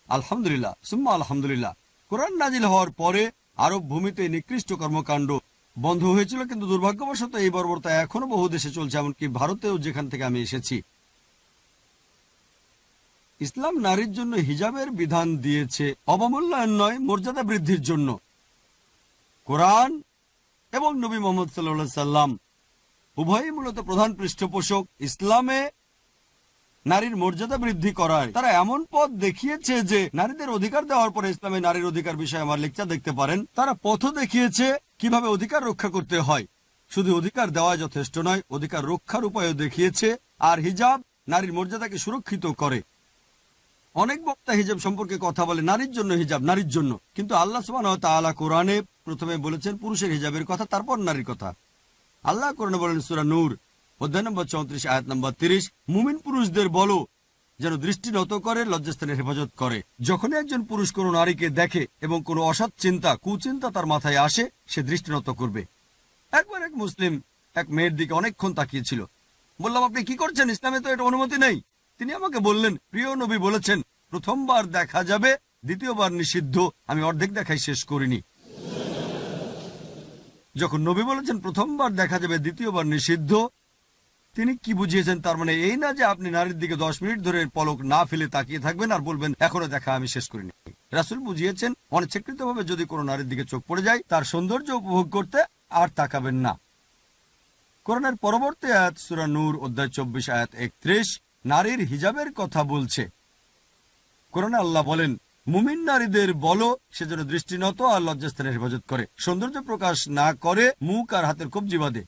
আলহামদুলিল্লাহ সুম্মা আলহামদুলিল্লাহ, কোরআন নাজিল হওয়ার পরে আরব ভূমিতে নিকৃষ্ট কর্মকাণ্ড বন্ধ হয়েছিল, কিন্তু দুর্ভাগ্যবশত এই বর্বরতা এখনো বহু দেশে চলছে, এমনকি ভারতেও, যেখান থেকে আমি এসেছি। ইসলাম নারীর জন্য হিজাবের বিধান দিয়েছে অবমূল্যায়ন নয়, মর্যাদা বৃদ্ধির জন্য। কোরআন এবং নবী মুহাম্মদ সাল্লাল্লাহু আলাইহি সাল্লাম উভয়ই মূলত প্রধান পৃষ্ঠপোষক ইসলামে নারীর মর্যাদা বৃদ্ধি করায়। তারা এমন পথ দেখিয়েছে যে নারীদের অধিকার দেওয়ার পরে ইসলামে নারীর অধিকার বিষয়ে আমার লেকচার দেখতে পারেন। তারা পথও দেখিয়েছে কিভাবে অধিকার রক্ষা করতে হয়। শুধু অধিকার দেওয়া যথেষ্ট নয়, অধিকার রক্ষার উপায়ও দেখিয়েছে। আর হিজাব নারীর মর্যাদাকে সুরক্ষিত করে। অনেক বক্তা হিজাব সম্পর্কে কথা বলে, নারীর জন্য হিজাব, নারীর জন্য, কিন্তু আল্লাহ সুবহানাহু ওয়া তাআলা কোরআনে প্রথমে বলেছেন পুরুষের হিজাবের কথা, তারপর নারীর কথা। আল্লাহ কোরআনে বলেন সূরা নূর অধ্যায় নম্বর 34 আয়াত নম্বর 30, মুমিন পুরুষদের বলো যেন দৃষ্টি নত করে, লজ্জাস্থানের হেফাজত করে। যখনই একজন পুরুষ কোনো নারীকে দেখে এবং কোনো অসৎ চিন্তা, কুচিন্তা তার মাথায় আসে, সে দৃষ্টি নত করবে। একবার এক মুসলিম এক মেয়ের দিকে অনেকক্ষণ তাকিয়েছিল। বললাম, আপনি কি করছেন? ইসলামে তো এটা অনুমতি নেই। তিনি আমাকে বললেন, প্রিয় নবী বলেছেন প্রথমবার দেখা যাবে, দ্বিতীয়বার নিষিদ্ধ। আমি অর্ধেক দেখাই শেষ করিনি। যখন নবী বলেছেন প্রথমবার দেখা যাবে, দ্বিতীয়বার নিষিদ্ধ, তিনি কি বুঝিয়েছেন? তার মানে এই না যে আপনি নারীর দিকে 10 মিনিট ধরে পলক না ফেলে তাকিয়ে থাকবেন আর বলবেন এখনো দেখা আমি শেষ করিনি। রাসূল বুঝিয়েছেন অনিচ্ছাকৃতভাবে যদি কোনো নারীর দিকে চোখ পড়ে যায়, তার সৌন্দর্য উপভোগ করতে আর তাকাবেন না। কোরআনের পরবর্তী আয়াত সূরা নূর অধ্যায় 24 আয়াত 31 নারীর হিজাবের কথা বলছে। কোরআনে আল্লাহ বলেন, মুমিন নারীদের বলো সে যেন দৃষ্টিনত আর লজ্জাস্থানের হেফাজত করে, সৌন্দর্য প্রকাশ না করে, মুখ আর হাতের কবজি বাঁধে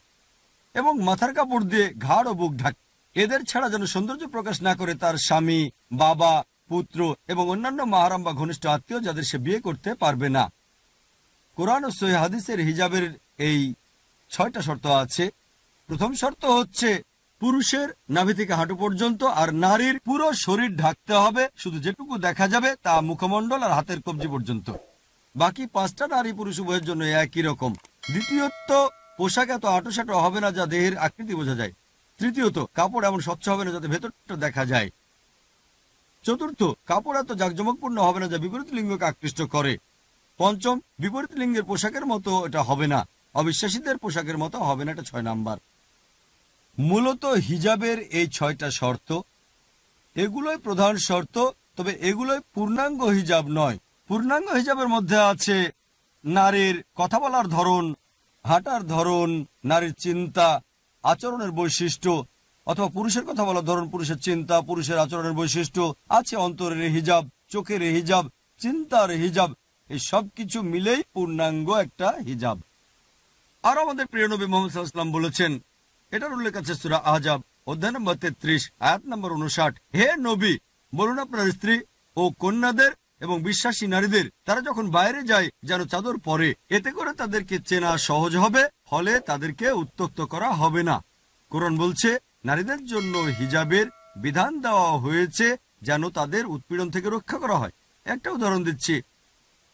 এবং মাথার কাপড় দিয়ে ঘাড় ও বুক ঢাকে। এদের ছাড়া যেন সৌন্দর্য প্রকাশ না করে তার স্বামী, বাবা, পুত্র এবং অন্যান্য মাহরাম বা ঘনিষ্ঠ আত্মীয় যাদের সে বিয়ে করতে পারবে না। কোরআন ও সহিহ হাদিসের হিজাবের এই 6টা শর্ত আছে। প্রথম শর্ত হচ্ছে পুরুষের নাভি থেকে হাঁটু পর্যন্ত, আর নারীর পুরো শরীর ঢাকতে হবে, শুধু যেটুকু দেখা যাবে তা মুখমণ্ডল আর হাতের কবজি পর্যন্ত। বাকি 5টা নারী পুরুষ উভয়ের জন্য একই রকম। দ্বিতীয়ত, পোশাক এত আঁটোসাঁটো হবে না যা দেহের আকৃতি বোঝা যায়। তৃতীয়ত, কাপড় এমন স্বচ্ছ হবে না যাতে ভেতরটা দেখা যায়। চতুর্থ, কাপড় এত জাঁকজমকপূর্ণ হবে না যা বিপরীত লিঙ্গকে আকৃষ্ট করে। পঞ্চম, বিপরীত লিঙ্গের পোশাকের মতো এটা হবে না, অবিশ্বাসীদের পোশাকের মতো হবে না। এটা 6 নাম্বার। মূলত হিজাবের এই 6টা শর্ত, এগুলোই প্রধান শর্ত, তবে এগুলোই পূর্ণাঙ্গ হিজাব নয়। পূর্ণাঙ্গ হিজাবের মধ্যে আছে নারীর কথা বলার ধরন, হাঁটার ধরন, নারীর চিন্তা, আচরণের বৈশিষ্ট্য, অথবা পুরুষের কথা বলার ধরন, পুরুষের চিন্তা, পুরুষের আচরণের বৈশিষ্ট্য। আছে অন্তরের হিজাব, চোখের হিজাব, চিন্তার হিজাব। এই সব কিছু মিলেই পূর্ণাঙ্গ একটা হিজাব। আর আমাদের প্রিয় নবী মুহাম্মদ সাল্লাল্লাহু আলাইহি ওয়াসাল্লাম বলেছেন, এটার উল্লেখ আছে সূরা আহজাব অধ্যায় নম্বর 33 আয়াত নম্বর 59, হে নবী বলুন আপনার স্ত্রী ও কন্যাদের এবং বিশ্বাসী নারীদের তারা যখন বাইরে যায় যেন চাদর পরে, এতে করে তাদেরকে চেনা সহজ হবে, ফলে তাদেরকে উত্ত্যক্ত করা হবে না। কোরআন বলছে নারীদের জন্য হিজাবের বিধান দেওয়া হয়েছে যেন তাদের উৎপীড়ন থেকে রক্ষা করা হয়। একটা উদাহরণ দিচ্ছি,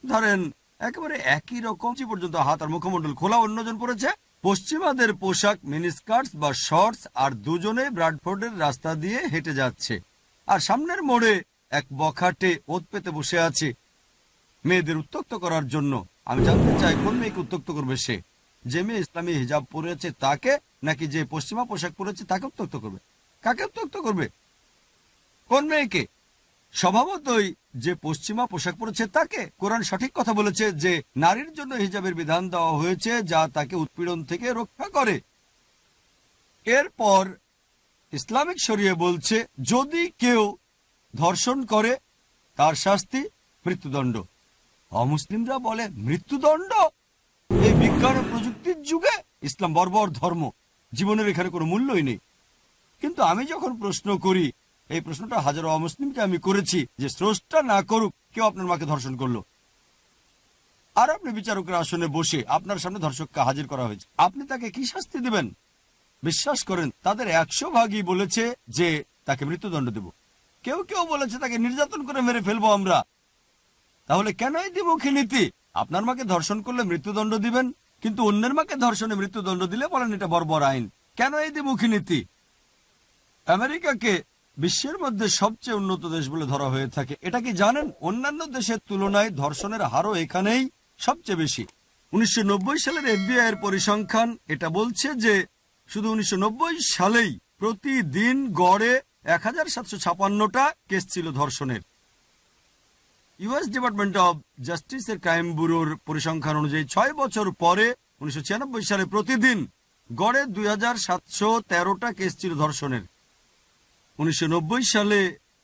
ধরেন একেবারে একই রকম পর্যন্ত হাত আর মুখমণ্ডল খোলা অন্যজন পড়েছে। পশ্চিমাদের পোশাক মিনিস্কার্টস বা শর্টস, আর দুজনে ব্রাডফোর্ডের রাস্তা দিয়ে হেঁটে যাচ্ছে, আর সামনের মোড়ে এক বখাটে ওত পেতে বসে আছে মেয়েদের উত্ত্যক্ত করার জন্য। আমি জানতে চাই কোন মেয়েকে উত্ত্যক্ত করবে সে? যে মেয়ে ইসলামী হিজাব পরেছে তাকে, নাকি যে পশ্চিমা পোশাক পরেছে তাকে উত্ত্যক্ত করবে? কাকে উত্ত্যক্ত করবে? কোন মেয়েকে? স্বভাবতই যে পশ্চিমা পোশাক পরেছে তাকে। কোরআন সঠিক কথা বলেছে যে নারীর জন্য হিজাবের বিধান দেওয়া হয়েছে যা তাকে উৎপীড়ন থেকে রক্ষা করে। এরপর ইসলামিক শরিয়া বলছে যদি কেউ ধর্ষণ করে তার শাস্তি মৃত্যুদণ্ড। অমুসলিমরা বলে মৃত্যুদণ্ড। এই বিজ্ঞান ও প্রযুক্তির যুগে ইসলাম বর্বর ধর্ম, জীবনের এখানে কোনো মূল্যই নেই। কিন্তু আমি যখন প্রশ্ন করি, এই প্রশ্নটা হাজারো অমুসলিমকে আমি করেছি যে স্রষ্টা না করুক কেউ আপনার মাকে ধর্ষণ করলো, আর আপনি বিচারকের আসনে বসে আপনার সামনে ধর্ষককে হাজির করা হয়েছে, আপনি তাকে কি শাস্তি দিবেন? বিশ্বাস করেন তাদের 100 ভাগই বলেছে যে তাকে মৃত্যুদণ্ড দেব। কেউ কেউ বলেছে তাকে নির্যাতন করে মেরে ফেলবো আমরা। তাহলে কেন এই দ্বিমুখী নীতি? আপনার মাকে ধর্ষণ করলে মৃত্যুদণ্ড দিবেন, কিন্তু অন্যের মাকে ধর্ষণে মৃত্যুদণ্ড দিলে বলেন এটা বর্বর আইন। কেন এই দ্বিমুখী নীতি? আমেরিকাকে বিশ্বের মধ্যে সবচেয়ে উন্নত দেশ বলে ধরা হয়ে থাকে। এটা কি জানেন? অন্যান্য দেশের তুলনায় ধর্ষণের হারও এখানেই সবচেয়ে বেশি। 1990 সালের FBI এর পরিসংখ্যান এটা বলছে যে শুধু 1990 সালেই প্রতিদিন গড়ে 1756টা কেস ছিল ধর্ষণের। ইউএস ডিপার্টমেন্ট অব জাস্টিসের ক্রাইম ব্যুরোর পরিসংখ্যান অনুযায়ী 6 বছর পরে 1996 সালে প্রতিদিন গড়ে 2713টা কেস ছিল ধর্ষণের। 1990 সালে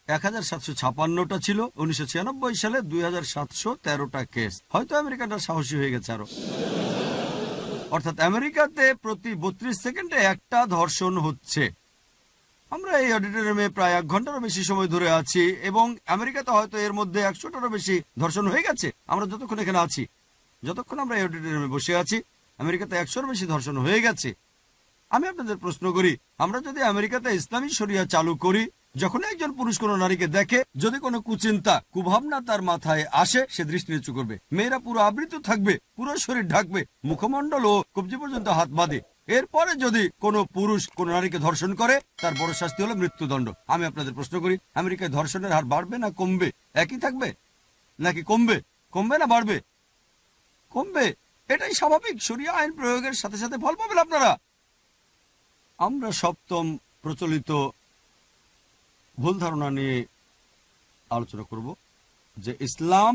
1756টা ছিল, 1996 সালে 2713টা কেস। হয়তো আমেরিকাটা সাহসী হয়ে গেছে আরো। অর্থাৎ আমেরিকাতে প্রতি 32 সেকেন্ডে একটা ধর্ষণ হচ্ছে। আমরা এই অডিটোরিয়ামে প্রায় 1 ঘন্টারও বেশি সময় ধরে আছি এবং আমেরিকাতে হয়তো এর মধ্যে 100টারও বেশি ধর্ষণ হয়ে গেছে। আমরা যতক্ষণ এখানে আছি, যতক্ষণ আমরা এই অডিটোরিয়ামে বসে আছি, আমেরিকাতে 100-র বেশি ধর্ষণ হয়ে গেছে। আমি আপনাদের প্রশ্ন করি, আমরা যদি আমেরিকাতে ইসলামী শরিয়া চালু করি, যখন একজন পুরুষ কোনো নারীকে দেখে, যদি কোনো কুচিন্তা কুভাবনা তার মাথায় আসে, সে দৃষ্টি নিচু করবে। মেয়েরা পুরো আবৃত থাকবে, পুরো শরীর ঢাকবে, মুখমণ্ডল ও কবজি পর্যন্ত হাত বাঁধে। এরপরে যদি কোনো পুরুষ কোনো নারীকে ধর্ষণ করে, তার বড় শাস্তি হলো মৃত্যুদণ্ড। আমি আপনাদের প্রশ্ন করি, আমেরিকায় ধর্ষণের হার বাড়বে না কমবে? একই থাকবে নাকি কমবে? কমবে না বাড়বে? কমবে। এটাই স্বাভাবিক। শরিয়া আইন প্রয়োগের সাথে সাথে ফল পাবেন আপনারা। আমরা সপ্তম প্রচলিত ভুল ধারণা নিয়ে আলোচনা করব যে ইসলাম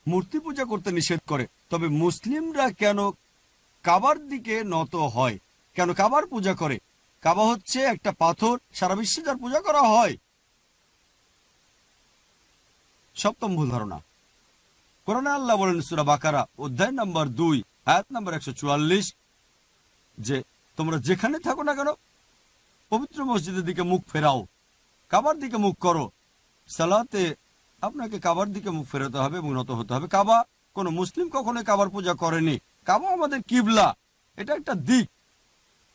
মূর্তি পূজা করতে নিষেধ করে, তবে মুসলিমরা কেন কাবার দিকে নত হয়, কেন কাবার পূজা করে? কাবা হচ্ছে একটা পাথর, সারা বিশ্বে যার পূজা করা হয়। সপ্তম ভুল ধারণা। কোরআনে আল্লাহ বলেন সূরা বাকারা অধ্যায় নম্বর 2 আয়াত নম্বর 144 যে তোমরা যেখানে থাকো না কেন পবিত্র মসজিদের দিকে মুখ ফেরাও, কাবার দিকে মুখ করো। সালাতে আপনাকে কাবার দিকে মুখ ফেরাতে হবে এবং নত হতে হবে। কাবা কোন মুসলিম কখনো কাবার পূজা করেনি। কাবা আমাদের কিবলা, এটা একটা দিক।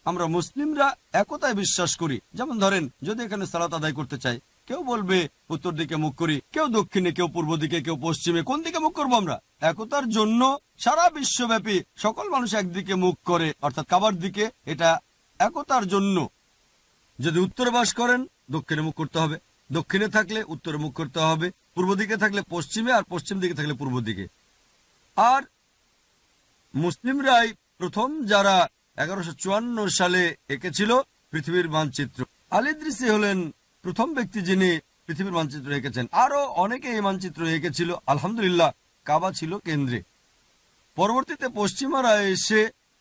আমরা মুসলিমরা একতায় বিশ্বাস করি। যেমন ধরেন, যদি এখানে সালাত আদায় করতে চাই, কেউ বলবে উত্তর দিকে মুখ করি, কেউ দক্ষিণে, কেউ পূর্ব দিকে, কেউ পশ্চিমে। কোন দিকে মুখ করবো আমরা? একতার জন্য সারা বিশ্বব্যাপী সকল মানুষ একদিকে মুখ করে, অর্থাৎ কাবার দিকে। এটা একতার জন্য। যদি উত্তরে বাস করেন, দক্ষিণে মুখ করতে হবে। দক্ষিণে থাকলে উত্তরে মুখ করতে হবে। পূর্ব দিকে থাকলে পশ্চিমে, আর পশ্চিম দিকে থাকলে পূর্ব দিকে। আর মুসলিমরাই প্রথম যারা 1154 সালে এঁকেছিল পৃথিবীর মানচিত্র। আল ইদ্রিসি হলেন প্রথম ব্যক্তি যিনি পৃথিবীর মানচিত্র এঁকেছেন। আরো অনেকে এই মানচিত্র এঁকেছিল। আলহামদুলিল্লাহ, কাবা ছিল কেন্দ্রে। পরবর্তীতে পশ্চিমারা এসে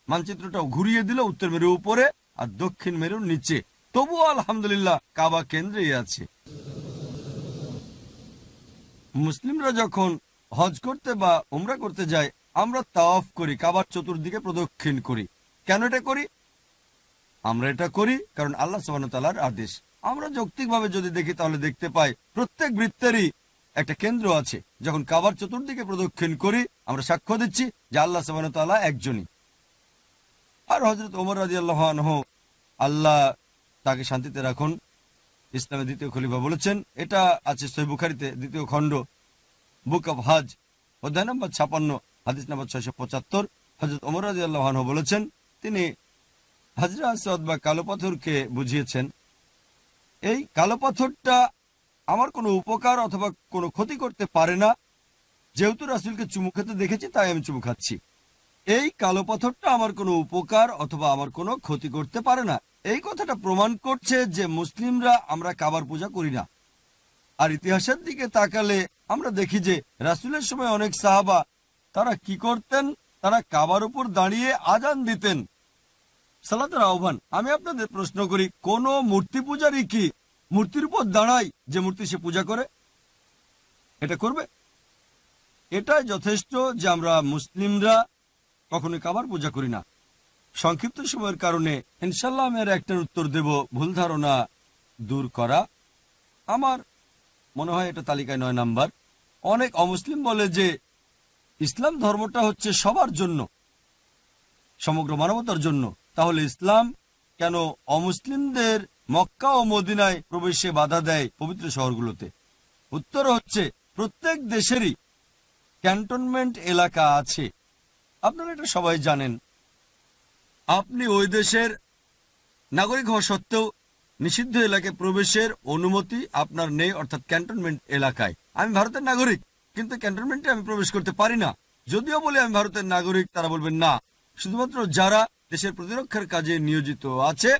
মানচিত্রটা ঘুরিয়ে দিল উত্তর মেরুর উপরে আর দক্ষিণ মেরুর নিচে। তবুও আলহামদুলিল্লাহ কাবা কেন্দ্রেই আছে। মুসলিমরা যখন হজ করতে বা উমরা করতে যায়, আমরা তাওয়াফ করি, কাবার চতুর্দিকে প্রদক্ষিণ করি। কেন এটা করি? আমরা এটা করি কারণ আল্লাহ সুবহানাহু ওয়া তাআলার আদেশ। আমরা যৌক্তিকভাবে যদি দেখি তাহলে দেখতে পাই প্রত্যেক বৃত্তেরই একটা কেন্দ্র আছে। যখন কাবার চতুর্দিকে প্রদক্ষিণ করি, আমরা সাক্ষ্য দিচ্ছি যে আল্লাহ সুবহানাহু ওয়া তাআলা একজনই। আর হযরত ওমর রাদিয়াল্লাহু আনহু, আল্লাহ তাকে শান্তিতে রাখুন, ইসলামের দ্বিতীয় খলিফা বলেছেন, এটা আছে সহিহ বুখারীতে 2য় খণ্ড, বুক অব হজ, অধ্যায় নম্বর 56, হাদিস নম্বর 675। হযরত ওমর রাদিয়াল্লাহু আনহু বলেছেন, তিনি হাজরা আসওয়াদ বা কালো পাথরকে বুঝিয়েছেন, এই কালো পাথরটা আমার কোনো উপকার অথবা কোনো ক্ষতি করতে পারে না। যেহেতু রাসূলকে চুমু খেতে দেখেছি, তাই আমি চুমু খাচ্ছি। এই কালো পাথরটা আমার কোনো উপকার অথবা আমার কোনো ক্ষতি করতে পারে না। এই কথাটা প্রমাণ করছে যে মুসলিমরা আমরা কাবার পূজা করি না। আর ইতিহাসের দিকে তাকালে আমরা দেখি যে রাসূলের সময় অনেক সাহাবা তারা কি করতেন? তারা কাবার উপর দাঁড়িয়ে আজান দিতেন, সালাতের আহ্বান। আমি আপনাদের প্রশ্ন করি, কোন মূর্তি পূজারী কি মূর্তির উপর দাঁড়ায় যে মূর্তি সে পূজা করে? এটা করবে? এটাই যথেষ্ট যে আমরা মুসলিমরা কখনোই কাবার পূজা করি না। সংক্ষিপ্ত সময়ের কারণে ইনশাল্লাহ আমি আর একটার উত্তর দেব, ভুল ধারণা দূর করা। আমার মনে হয় এটা তালিকায় 9 নাম্বার। অনেক অমুসলিম বলে যে ইসলাম ধর্মটা হচ্ছে সবার জন্য, সমগ্র মানবতার জন্য। তাহলে ইসলাম কেন অমুসলিমদের মক্কা ও মদিনায় প্রবেশে বাধা দেয় পবিত্র শহরগুলোতে? উত্তর হচ্ছে প্রত্যেক দেশেরই ক্যান্টনমেন্ট এলাকা আছে, আপনারা এটা সবাই জানেন। আপনি ওই দেশের নাগরিক হওয়া সত্ত্বেও নিষিদ্ধ এলাকায় প্রবেশের অনুমতি আপনার নেই, অর্থাৎ ক্যান্টনমেন্ট এলাকায়। আমি ভারতের নাগরিক, কিন্তু ক্যান্টনমেন্টে আমি প্রবেশ করতে পারি না। যদিও বলে আমি ভারতের নাগরিক, তারা বলবেন না, শুধুমাত্র যারা দেশের প্রতিরক্ষার কাজে নিয়োজিত আছে,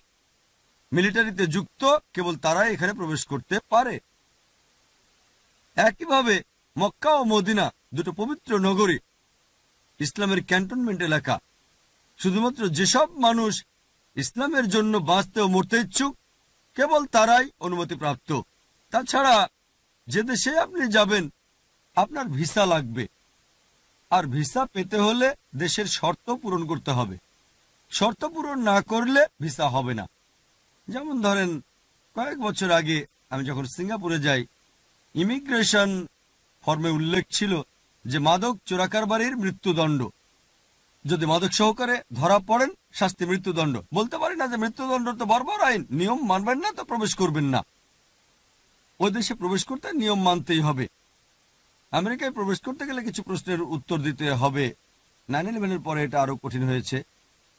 মিলিটারিতে যুক্ত, কেবল তারাই এখানে প্রবেশ করতে পারে। একইভাবে মক্কা ও মদিনা দুটো পবিত্র নগরী, ইসলামের ক্যান্টনমেন্ট এলাকা। শুধুমাত্র যেসব মানুষ ইসলামের জন্য বাঁচতে ও মরতে ইচ্ছুক, কেবল তারাই অনুমতিপ্রাপ্ত। তাছাড়া যে দেশে আপনি যাবেন আপনার ভিসা লাগবে, আর ভিসা পেতে হলে দেশের শর্ত পূরণ করতে হবে। শর্ত পূরণ না করলে ভিসা হবে না। যেমন ধরেন, কয়েক বছর আগে আমি যখন সিঙ্গাপুরে যাই, ইমিগ্রেশন ফর্মে উল্লেখ ছিল যে মাদক চোরাকারবারির মৃত্যুদণ্ড। যদি মাদক সহকারে ধরা পড়েন, শাস্তি মৃত্যুদণ্ড। বলতে পারি না যে মৃত্যুদণ্ড তো বর্বর আইন, নিয়ম মানবেন না তো প্রবেশ করবেন না। ওই দেশে প্রবেশ করতে নিয়ম মানতেই হবে। আমেরিকায় প্রবেশ করতে গেলে কিছু প্রশ্নের উত্তর দিতে হবে। 9/11-এর পরে এটা আরো কঠিন হয়েছে।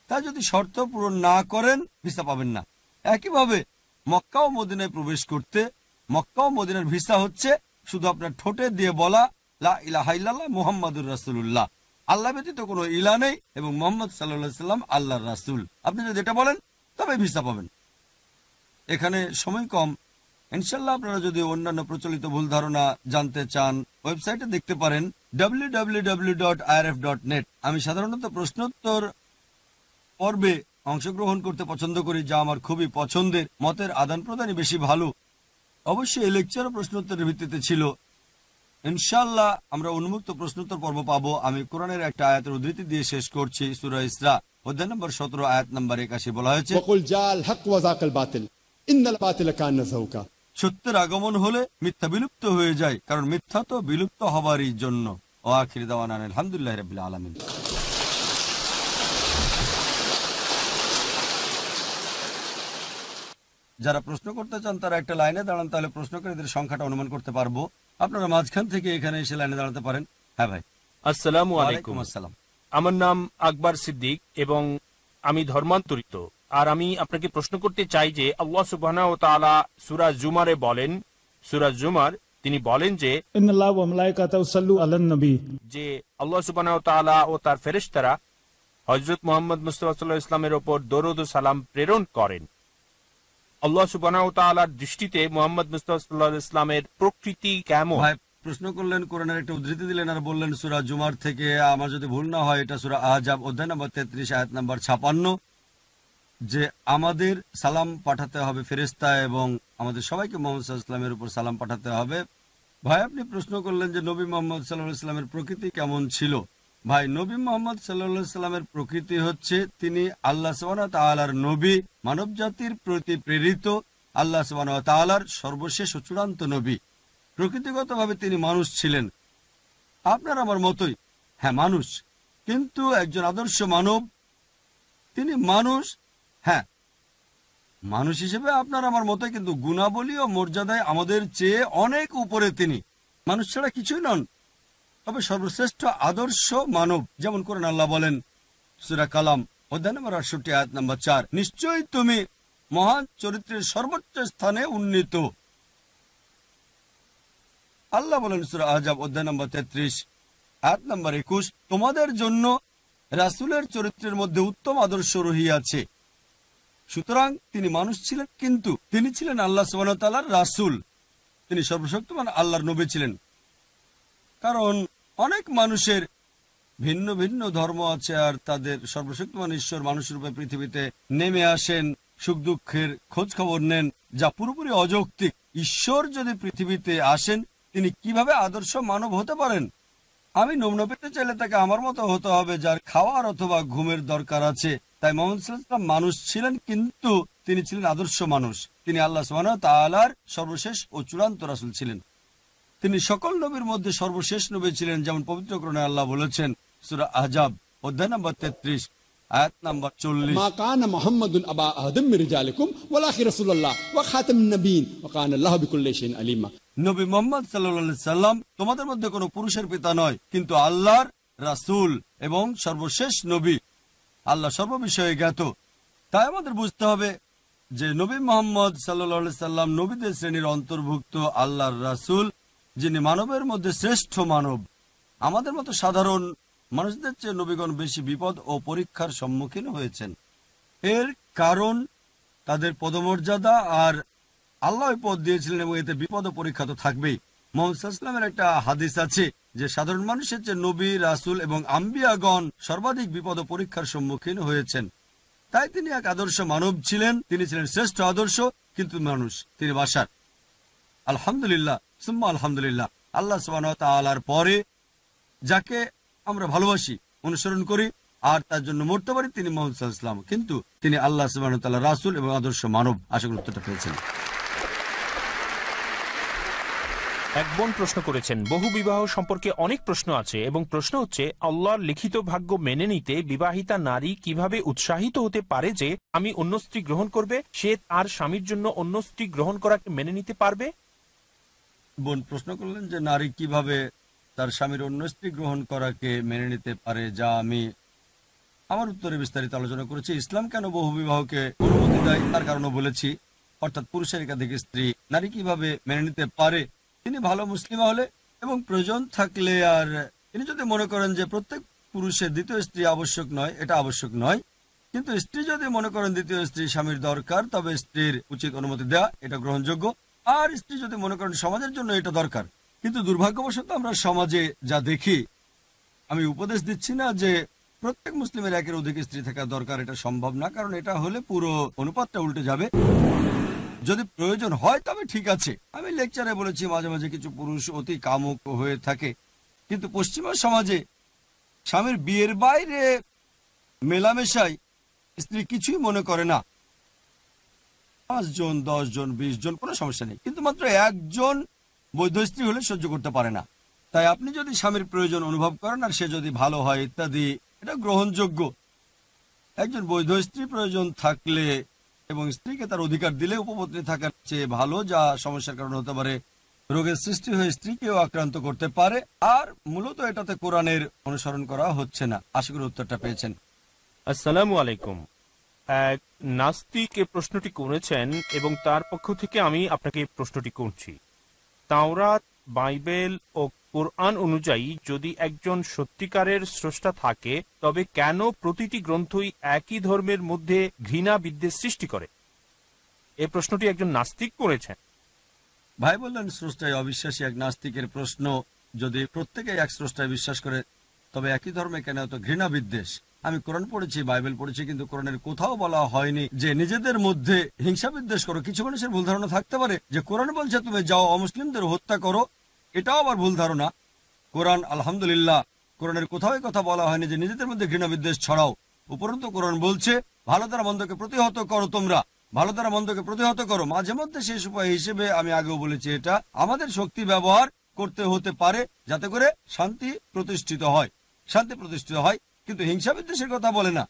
তা যদি শর্ত পূরণ না করেন, ভিসা পাবেন না। একইভাবে মক্কা ও মদিনায় প্রবেশ করতে, মক্কা ও মদিনার ভিসা হচ্ছে শুধু আপনার ঠোঁটে দিয়ে বলা লা ইলাহা ইল্লাল্লাহ মুহাম্মাদুর রাসূলুল্লাহ, আল্লাহ ব্যতীত কোনো ইলা নেই এবং মুহাম্মদ সাল্লাল্লাহু আলাইহি সাল্লাম আল্লাহর রাসূল। আপনি যদি এটা বলেন তবে ভিসা পাবেন। এখানে সময় কম। ইনশাল্লাহ আপনারা যদি অন্যান্য প্রচলিত ভুল ধারণা জানতে চান, ওয়েবসাইটে দেখতে পারেন www.irf.net। আমি সাধারণত প্রশ্নোত্তর পর্বে অংশগ্রহণ করতে পছন্দ করি, যা আমার খুবই পছন্দের। মতের আদান প্রদানই বেশি ভালো। অবশ্যই এই লেকচার ও প্রশ্নোত্তরের ভিত্তিতে ছিল। ইনশাআল্লাহ আমরা উন্মুক্ত প্রশ্নোত্তর পর্ব পাবো। আমি কোরআনের একটা আয়াতের উদ্ধৃতি দিয়ে শেষ করছি। সূরা ইসরা অধ্যায় নম্বর 17 আয়াত নম্বর 81 বলা হয়েছে, ওয়াকুল জাল হক ওয়া যাকাল বাতিল ইন্নাল বাতিলা কানা যাউকা। সত্যের আগমন হলে মিথ্যা বিলুপ্ত হয়ে যায়, কারণ মিথ্যা তো বিলুপ্ত হবারই জন্য। ও আখির দাওয়ানা আলহামদুলিল্লাহি রাব্বিল আলামিন। যারা প্রশ্ন করতে চান তারা একটা লাইনে দাঁড়ান, তাহলে প্রশ্নকারীদের সংখ্যাটা অনুমান করতে পারবো। আপনারা মাঝখান থেকে এখানে এসে লাইনে দাঁড়াতে পারেন। হ্যাঁ ভাই। আসসালামু আলাইকুম। আসসালাম। আমার নাম আকবর সিদ্দিক এবং আমি ধর্মান্তরিত। আর আমি আপনাকে প্রশ্ন করতে চাই যে আল্লাহ সুবহানাহু ওয়া তাআলা সূরা জুমারে বলেন, সূরা জুমার তিনি বলেন যে ইন্নাল্লাহা ওয়া মালাইকাতাহু ইউসাল্লু আলান নবী, যে আল্লাহ সুবহানাহু ওয়া তাআলা ও তার ফেরেশতারা হযরত মুহাম্মদ মুস্তাফা সাল্লাল্লাহু আলাইহি ওয়াসাল্লামের উপর দরুদ ও সালাম প্রেরণ করেন। আল্লাহ সুবহানাহু ওয়া তাআলার দৃষ্টিতে মুহাম্মদ মুস্তাফা সাল্লাল্লাহু আলাইহি ওয়াসাল্লামের প্রকৃতি কেমন? ভাই প্রশ্ন করলেন, কোরআনের একটা উদ্ধৃতি দিলেন আর বললেন সূরা জুমার থেকে। আমার যদি ভুল না হয় এটা সূরা আহজাব অধ্যায় নম্বর 33 আয়াত নম্বর 56, যে আমাদের সালাম পাঠাতে হবে ফেরেশতা এবং আমাদের সবাইকে মুহাম্মদ সাল্লাল্লাহু আলাইহি ওয়াসাল্লামের উপর সালাম পাঠাতে হবে। ভাই আপনি প্রশ্ন করলেন যে নবী মুহাম্মদ সাল্লাল্লাহু আলাইহি ওয়াসাল্লামের প্রকৃতি কেমন ছিল। ভাই নবী মুহাম্মদ সাল্লাল্লাহু আলাইহি ওয়াসাল্লামের প্রকৃতি হচ্ছে তিনি আল্লাহ সুবহানাহু ওয়া তাআলার নবী, মানব জাতির প্রতি প্রেরিত, আল্লাহ সুবহানাহু ওয়া তাআলার সর্বশেষ ও চূড়ান্ত নবী। প্রকৃতিগতভাবে তিনি মানুষ ছিলেন, আপনার আমার মতোই। হ্যাঁ মানুষ, কিন্তু একজন আদর্শ মানব। তিনি মানুষ, হ্যাঁ মানুষ হিসেবে আপনার আমার মতোই, কিন্তু গুণাবলী ও মর্যাদায় আমাদের চেয়ে অনেক উপরে তিনি। মানুষ ছাড়া কিছুই নন, তবে সর্বশ্রেষ্ঠ আদর্শ মানব। যেমন কোরআন আল্লাহ বলেন সূরা কালাম অধ্যায় নম্বর 68 আয়াত নম্বর 4, নিশ্চয়ই তুমি মহান চরিত্রের সর্বোচ্চ স্থানে উন্নীত। আল্লাহ বলেন সূরা আহজাব অধ্যায় নম্বর 33 আয়াত নম্বর 21, তোমাদের জন্য রাসূলের চরিত্রের মধ্যে উত্তম আদর্শ রহিয়াছে। সুতরাং তিনি মানুষ ছিলেন, কিন্তু তিনি ছিলেন আল্লাহ সুবহানাহু ওয়া তাআলার রাসূল। তিনি সর্বশক্তিমান আল্লাহর নবী ছিলেন। কারণ অনেক মানুষের ভিন্ন ভিন্ন ধর্ম আছে, আর তাদের সর্বশক্তিমান ঈশ্বর মানুষের রূপে পৃথিবীতে নেমে আসেন, সুখ দুঃখের খোঁজ খবর নেন, যা পুরোপুরি অযৌক্তিক। ঈশ্বর যদি পৃথিবীতে আসেন তিনি কিভাবে আদর্শ মানব হতে পারেন? আমি নমুনা পেতে চাইলে তাকে আমার মতো হতে হবে, যার খাওয়ার অথবা ঘুমের দরকার আছে। তাই মোহাম্মদ সাল্লাল্লাহু আলাইহি ওয়াসাল্লাম মানুষ ছিলেন, কিন্তু তিনি ছিলেন আদর্শ মানুষ। তিনি আল্লাহ সুবহানাহু ওয়া তাআলার সর্বশেষ ও চূড়ান্ত রাসূল ছিলেন। তিনি সকল নবীর মধ্যে সর্বশেষ নবী ছিলেন, যেমন পবিত্র কোরআনে আল্লাহ বলেছেন সূরা আহজাব অধ্যায় নম্বর 33 আয়াত নম্বর 40, মা কানা মুহাম্মাদুন আবা আহাদিম মির রিজালিকুম ওয়ালাকিন রাসূলুল্লাহ ওয়া খাতামুন নবিয়্যিন ওয়া কানা আল্লাহু বিকুল্লি শাইইন আলিমা। নবী মুহাম্মদ সাল্লাল্লাহু আলাইহি সাল্লাম তোমাদের মধ্যে কোনো পুরুষের পিতা নয়, কিন্তু আল্লাহর রাসূল এবং সর্বশেষ নবী। আল্লাহ সর্ববিষয়ে জ্ঞাত। তাই আমাদের বুঝতে হবে যে নবী মুহাম্মদ সাল্লাল্লাহু আলাইহি সাল্লাম নবীদের শ্রেণীর অন্তর্ভুক্ত আল্লাহর রাসূল, যিনি মানবের মধ্যে শ্রেষ্ঠ মানব। আমাদের মতো সাধারণ মানুষদের চেয়ে নবীগণ বেশি বিপদ ও পরীক্ষার সম্মুখীন হয়েছেন। এর কারণ তাদের পদমর্যাদা, আর আল্লাহ পদ দিয়েছিলেন এবং এতে বিপদ ও পরীক্ষা তো থাকবেই। মুহাম্মদ সাল্লাল্লাহু আলাইহি ওয়াসাল্লামের একটা হাদিস আছে যে সাধারণ মানুষের চেয়ে নবী, রাসূল এবং আম্বিয়াগণ সর্বাধিক বিপদ ও পরীক্ষার সম্মুখীন হয়েছেন। তাই তিনি এক আদর্শ মানব ছিলেন। তিনি ছিলেন শ্রেষ্ঠ আদর্শ, কিন্তু মানুষ তিনি বাশার। আলহামদুলিল্লাহ সুম্মা আলহামদুলিল্লাহ, আল্লাহ সুবহানাহু ওয়া তাআলার পরে যাকে আমরা ভালোবাসি, অনুসরণ করি আর তার জন্য মরতে পারি, তিনি মুহাম্মদ সাল্লাল্লাহু আলাইহি ওয়াসাল্লাম। কিন্তু তিনি আল্লাহ সুবহানাহু ওয়া তাআলার রাসূল এবং আদর্শ মানব। আশা করি উত্তরটা পেয়েছেন। এক বোন প্রশ্ন করেছেন, বহু বিবাহ সম্পর্কে অনেক প্রশ্ন আছে এবং প্রশ্ন হচ্ছে, আল্লাহর লিখিত ভাগ্য মেনে নিতে বিবাহিতা নারী কিভাবে উৎসাহিত হতে পারে যে আমি অন্য স্ত্রী গ্রহণ করবে, সে তার স্বামীর জন্য অন্য স্ত্রী গ্রহণ করাকে মেনে নিতে পারবে? বোন প্রশ্ন করলেন যে নারী কিভাবে তার স্বামীর অন্য স্ত্রী গ্রহণ করাকে মেনে নিতে পারে, যা আমি আমার উত্তরে বিস্তারিত আলোচনা করেছি। ইসলাম কেন বহু বিবাহকে অনুমতি দেয় তার কারণও বলেছি, অর্থাৎ পুরুষের একাধিক স্ত্রী নারী কিভাবে মেনে নিতে পারে। তিনি ভালো মুসলিমা হলে এবং প্রয়োজন থাকলে, আর তিনি যদি মনে করেন যে প্রত্যেক পুরুষের দ্বিতীয় স্ত্রী আবশ্যক নয়, এটা আবশ্যক নয়, কিন্তু স্ত্রী যদি মনে করেন দ্বিতীয় স্ত্রী স্বামীর দরকার, তবে স্ত্রীর উচিত অনুমতি দেওয়া, এটা গ্রহণযোগ্য। আর স্ত্রী যদি মনে করেন সমাজের জন্য এটা দরকার। কিন্তু দুর্ভাগ্যবশত আমরা সমাজে যা দেখি, আমি উপদেশ দিচ্ছি না যে প্রত্যেক মুসলিমের একের অধিক স্ত্রী থাকা দরকার, এটা সম্ভব না, কারণ এটা হলে পুরো অনুপাতটা উল্টে যাবে। যদি প্রয়োজন হয় তবে ঠিক আছে। আমি লেকচারে বলেছি মাঝে মাঝে কিছু পুরুষ অতি কামুক হয়ে থাকে, কিন্তু পশ্চিমা সমাজে স্বামীর বিয়ের বাইরে মেলামেশায় স্ত্রী কিছুই মনে করে না। 5 জন 10 জন 20 জন কোনো সমস্যা নেই, কিন্তু মাত্র একজন বৈধ স্ত্রী হলে সহ্য করতে পারে না। তাই আপনি যদি স্বামীর প্রয়োজন অনুভব করেন আর সে যদি ভালো হয় ইত্যাদি, এটা গ্রহণযোগ্য। একজন বৈধ স্ত্রী প্রয়োজন থাকলে এবং স্ত্রীকে তার অধিকার দিলে উপপত্নী থাকার চেয়ে ভালো, যা সমস্যার কারণ হতে পারে, রোগের সৃষ্টি হয়ে স্ত্রীকেও আক্রান্ত করতে পারে। আর মূলত এটাতে কোরআনের অনুসরণ করা হচ্ছে না। আশা করি উত্তরটা পেয়েছেন। আসসালামু আলাইকুম। এক নাস্তিক এ প্রশ্নটি করেছেন এবং তার পক্ষ থেকে আমি আপনাকে প্রশ্নটি করছি। তাওরাত, বাইবেল ও কোরআন অনুযায়ী যদি একজন সত্যিকারের স্রষ্টা থাকে, তবে কেন প্রতিটি গ্রন্থই একই ধর্মের মধ্যে ঘৃণা বিদ্বেষ সৃষ্টি করে? এই প্রশ্নটি একজন নাস্তিক করেছেন। ভাই বললেন স্রষ্টায় অবিশ্বাসী এক নাস্তিকের প্রশ্ন। যদি প্রত্যেকে এক স্রষ্টায় বিশ্বাস করে, তবে একই ধর্মে কেন এত ঘৃণা বিদ্বেষ? আমি কোরআন পড়েছি, বাইবেল পড়েছি, কিন্তু কোরআনের কোথাও বলা হয়নি যে নিজেদের মধ্যে হিংসা বিদ্বেষ করো। কিছু মানুষের ভুল ধারণা থাকতে পারে যে কোরআন বলছে তুমি যাও অমুসলিমদের হত্যা করো, এটাও আবার ভুল ধারণা। কোরআন আলহামদুলিল্লাহ, কোরআনের কোথাও কথা বলা হয়নি যে নিজেদের মধ্যে ঘৃণা বিদ্বেষ ছড়াও। উপরন্তু কোরআন বলছে ভালো দ্বারা মন্দকে প্রতিহত করো, তোমরা ভালো দ্বারা মন্দকে প্রতিহত করো। মাঝে মধ্যে শেষ উপায় হিসেবে আমি আগেও বলেছি, এটা আমাদের শক্তি ব্যবহার করতে হতে পারে যাতে করে শান্তি প্রতিষ্ঠিত হয়, কিন্তু হিংসা বিদ্বেষের কথা বলে না।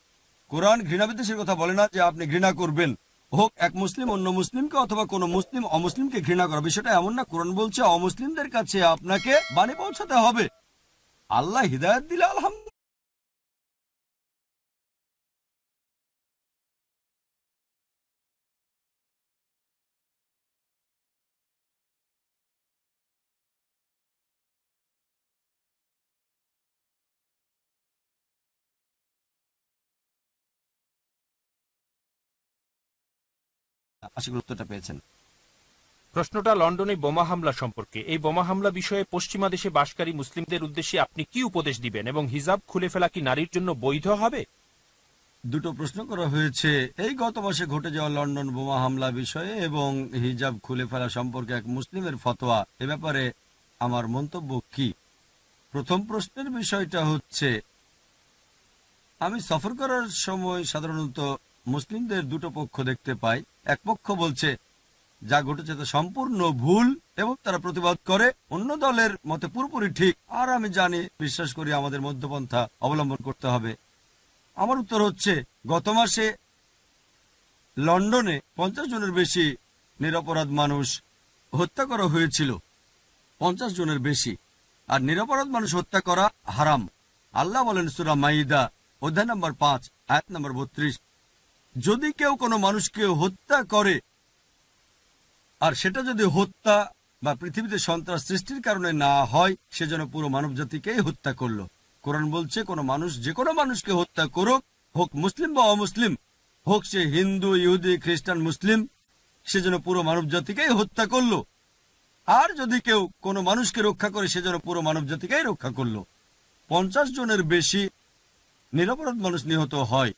কোরআন ঘৃণা বিদ্বেষের কথা বলে না যে আপনি ঘৃণা করবেন, হোক এক মুসলিম অন্য মুসলিমকে অথবা কোনো মুসলিম অমুসলিমকে ঘৃণা করা। বিষয়টা এমন না। কোরআন বলছে অমুসলিমদের কাছে আপনাকে বাণী পৌঁছাতে হবে। আল্লাহ হিদায়াত দিলে আলহামদুলিল্লাহ। আশা করি উত্তরটা পেয়েছেন। প্রশ্নটা লন্ডনে বোমা হামলা সম্পর্কে। এই বোমা হামলা বিষয়ে পশ্চিমা দেশে বাসকারী মুসলিমদের উদ্দেশ্যে আপনি কি উপদেশ দিবেন, এবং হিজাব খুলে ফেলা কি নারীর জন্য বৈধ হবে? দুটো প্রশ্ন করা হয়েছে। এই গত মাসে ঘটে যাওয়া লন্ডন বোমা হামলা বিষয়ে এবং হিজাব খুলে ফেলা সম্পর্কে এক মুসলিমের ফতোয়া, এ ব্যাপারে আমার মন্তব্য কি? প্রথম প্রশ্নের বিষয়টা হচ্ছে, আমি সফর করার সময় সাধারণত মুসলিমদের দুটো পক্ষ দেখতে পাই। এক পক্ষ বলছে যা ঘটেছে তা সম্পূর্ণ ভুল এবং তারা প্রতিবাদ করে, অন্য দলের মতে পুরোপুরি ঠিক। আর আমি জানি, বিশ্বাস করি আমাদের মধ্যপন্থা অবলম্বন করতে হবে। আমার উত্তর হচ্ছে, গত মাসে লন্ডনে 50 জনের বেশি নিরপরাধ মানুষ হত্যা করা হয়েছিল। 50 জনের বেশি। আর নিরপরাধ মানুষ হত্যা করা হারাম। আল্লাহ বলেন সূরা মাইদা অধ্যায় নম্বর 5 আয়াত নম্বর 32, যদি কেউ কোনো মানুষকে হত্যা করে, আর সেটা যদি হত্যা বা পৃথিবীতে সন্ত্রাস সৃষ্টির কারণে না হয়, সে যেন পুরো মানব জাতিকেই হত্যা করলো। কোরআন বলছে কোনো মানুষ যে কোনো মানুষকে হত্যা করুক, হোক মুসলিম বা অমুসলিম, হোক সে হিন্দু, ইহুদি, খ্রিস্টান, মুসলিম, সে যেন পুরো মানব জাতিকেই হত্যা করলো। আর যদি কেউ কোনো মানুষকে রক্ষা করে, সে যেন পুরো মানব জাতিকেই রক্ষা করলো। 50 জনের বেশি নিরপরাধ মানুষ নিহত হয়,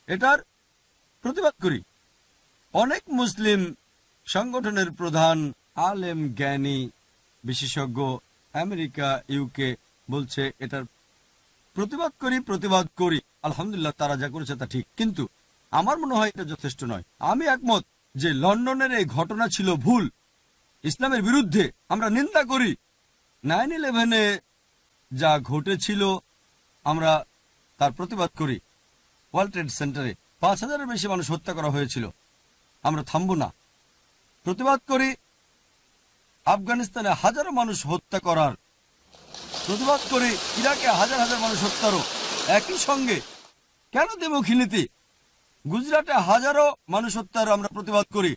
এটার প্রতিবাদ করি। অনেক মুসলিম সংগঠনের প্রধান, আলেম, জ্ঞানী, বিশেষজ্ঞ আমেরিকা, ইউকে বলছে এটার প্রতিবাদ করি। আলহামদুলিল্লাহ, তারা যা করেছে তা ঠিক, কিন্তু আমার মনে হয় এটা যথেষ্ট নয়। আমি একমত যে লন্ডনের এই ঘটনা ছিল ভুল, ইসলামের বিরুদ্ধে। আমরা নিন্দা করি। 9/11-এ যা ঘটেছিল আমরা তার প্রতিবাদ করি। ওয়ার্ল্ড ট্রেড সেন্টারে 5000-এর বেশি মানুষ হত্যা করা হয়েছিল। আমরা থামব না, প্রতিবাদ করি। আফগানিস্তানে হাজারো মানুষ হত্যা করার প্রতিবাদ করি। ইরাকে হাজার হাজার মানুষ হত্যারও। একই সঙ্গে কেন দ্বিমুখী নীতি? গুজরাটে হাজারো মানুষ হত্যার আমরা প্রতিবাদ করি।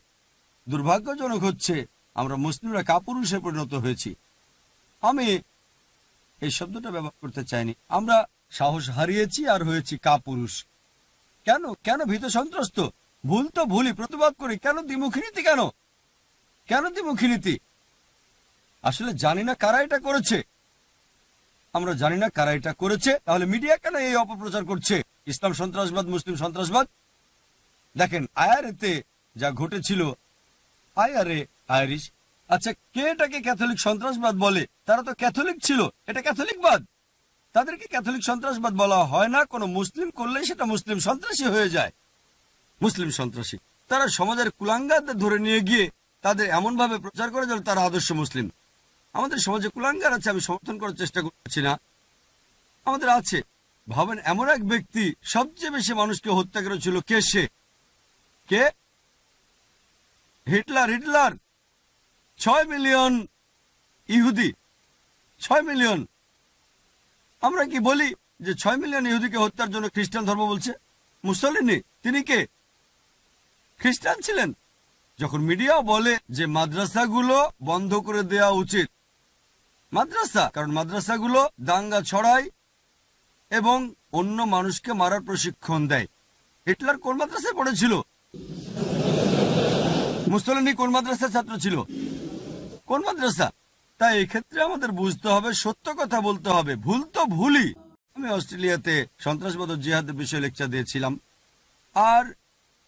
দুর্ভাগ্যজনক হচ্ছে আমরা মুসলিমরা কাপুরুষে পরিণত হয়েছি। আমি এই শব্দটা ব্যবহার করতে চাইনি। আমরা সাহস হারিয়েছি আর হয়েছি কাপুরুষ। কেন কেন ভীত সন্ত্রস্ত? ভুল তো ভুলই, প্রতিবাদ করি। কেন দ্বিমুখী নীতি? কেন দ্বিমুখী নীতি? আসলে জানি না কারা এটা করেছে। আমরা জানি না কারা এটা করেছে, তাহলে মিডিয়া কেন এই অপপ্রচার করছে? ইসলাম সন্ত্রাসবাদ, মুসলিম সন্ত্রাসবাদ। দেখেন আইআরএতে যা ঘটেছিল, আইরিশ, আচ্ছা কে এটাকে ক্যাথলিক সন্ত্রাসবাদ বলে? তারা তো ক্যাথলিক ছিল, এটা ক্যাথলিকবাদ। তাদেরকে ক্যাথলিক সন্ত্রাসবাদ বলা হয় না। কোনো মুসলিম করলেই সেটা মুসলিম সন্ত্রাসী হয়ে যায়। মুসলিম সন্ত্রাসী তারা সমাজের কুলাঙ্গারদের ধরে নিয়ে গিয়ে তাদের এমন ভাবে প্রচার করে যেন তারা আদর্শ মুসলিম। আমাদের সমাজে কুলাঙ্গার আছে, আমি সমর্থন করার চেষ্টা করছি না, আমাদের আছে। ভাবেন এমন এক ব্যক্তি সবচেয়ে বেশি মানুষকে হত্যা করেছিল, কে সে? কে? হিটলার। 6 মিলিয়ন ইহুদি, 6 মিলিয়ন। আমরা কি বলি যে 6 মিলিয়ন ইহুদিকে হত্যার জন্য খ্রিস্টান ধর্ম বলছে? মুসলিনি তিনি কে? খ্রিস্টান ছিলেন। যখন মিডিয়া বলে যে মাদ্রাসাগুলো বন্ধ করে দেওয়া উচিত, কারণ মাদ্রাসাগুলো দাঙ্গা ছড়ায় এবং অন্য মানুষকে মারার প্রশিক্ষণ দেয়। হিটলার কোন মাদ্রাসায় পড়েছিল? মুসলিনি কোন মাদ্রাসার ছাত্র ছিল? কোন মাদ্রাসা? তাই এক্ষেত্রে আমাদের বুঝতে হবে, সত্য কথা বলতে হবে। ভুল তো ভুলই। আমি অস্ট্রেলিয়াতে সন্ত্রাসবাদ ও জিহাদের বিষয়ে লেকচার দিয়েছিলাম, আর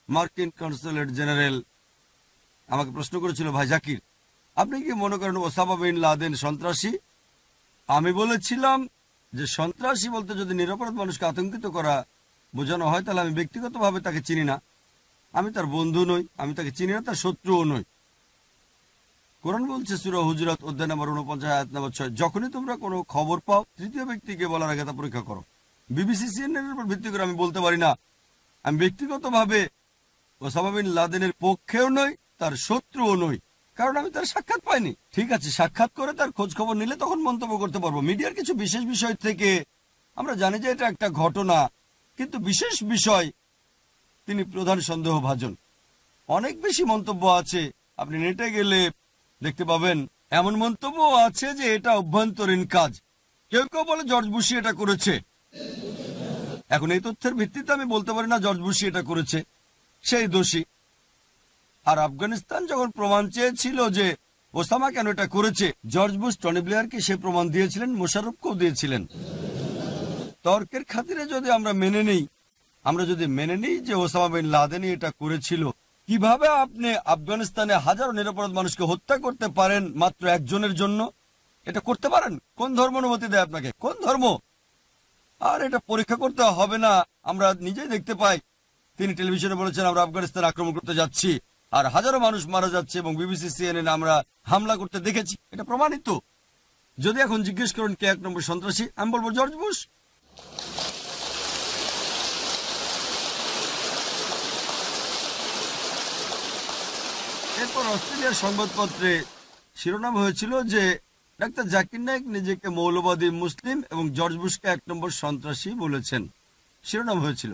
মার্কিন কনসুলেট জেনারেল আমাকে প্রশ্ন করেছিল, ভাই জাকির, আপনি কি মনে করেন ওসামা বিন লাদেন সন্ত্রাসী? আমি বলেছিলাম যে সন্ত্রাসী বলতে যদি নিরপরাধ মানুষকে আতঙ্কিত করা বোঝানো হয়, তাহলে আমি ব্যক্তিগতভাবে তাকে চিনি না। আমি তার বন্ধু নই, আমি তাকে চিনি না, তার শত্রুও নই। কোরআন বলছে সূরা হুজুরাত অধ্যায় নম্বর 49 আয়াত নম্বর 6, যখনই তোমরা কোনো খবর পাও তৃতীয় ব্যক্তিকে বলার আগে তা পরীক্ষা করো। বিবিসি, CNN এর উপর ভিত্তি করে আমি বলতে পারি না। আমি ব্যক্তিগতভাবে ওসামা বিন লাদেনের পক্ষেও নই, তার শত্রুও নই, কারণ আমি তার সাক্ষাৎ পাইনি। ঠিক আছে, সাক্ষাৎ করে তার খোঁজ খবর নিলে তখন মন্তব্য করতে পারবো। মিডিয়ার কিছু বিশেষ বিষয় থেকে আমরা জানি যে এটা একটা ঘটনা, কিন্তু বিশেষ বিষয় তিনি প্রধান সন্দেহভাজন। অনেক বেশি মন্তব্য আছে, আপনি নেটে গেলে দেখতে পাবেন। এমন মন্তব্য আছে যে এটা অভ্যন্তরীণ কাজ। কেউ কেউ বলে জর্জ বুশি এটা করেছে। এখন এই তথ্যের ভিত্তিতে আমি বলতে পারি না জর্জ বুশি এটা করেছে, সেই দোষী। আর আফগানিস্তান যখন প্রমাণ চেয়েছিল যে ওসামা কেন এটা করেছে, জর্জ বুশ টনি ব্লেয়ারকে সে প্রমাণ দিয়েছিলেন, মোশাররফকেও দিয়েছিলেন। তর্কের খাতিরে যদি আমরা মেনে নিই যে ওসামা বিন লাদেনই এটা করেছিল, কিভাবে আপনি আফগানিস্তানে হাজারো নিরপরাধ মানুষকে হত্যা করতে পারেন মাত্র একজনের জন্য? এটা করতে পারেন? কোন ধর্ম অনুমতি দেয় আপনাকে? কোন ধর্ম? আর এটা পরীক্ষা করতে হবে না, আমরা নিজেই দেখতে পাই। তিনি টেলিভিশনে বলেছেন আমরা আফগানিস্তান আক্রমণ করতে যাচ্ছি, আর হাজারো মানুষ মারা যাচ্ছে, এবং বিবিসি CNN আমরা হামলা করতে দেখেছি, এটা প্রমাণিত। যদি এখন জিজ্ঞেস করেন কে 1 নম্বর সন্ত্রাসী, আমি বলবো জর্জ বুশ। এরপর অস্ট্রেলিয়ার সংবাদপত্রে শিরোনাম হয়েছিল যে ডাক্তার জাকির নায়েক নিজেকে মৌলবাদী মুসলিম এবং জর্জ বুশকে 1 নম্বর সন্ত্রাসী বলেছেন, শিরোনাম হয়েছিল।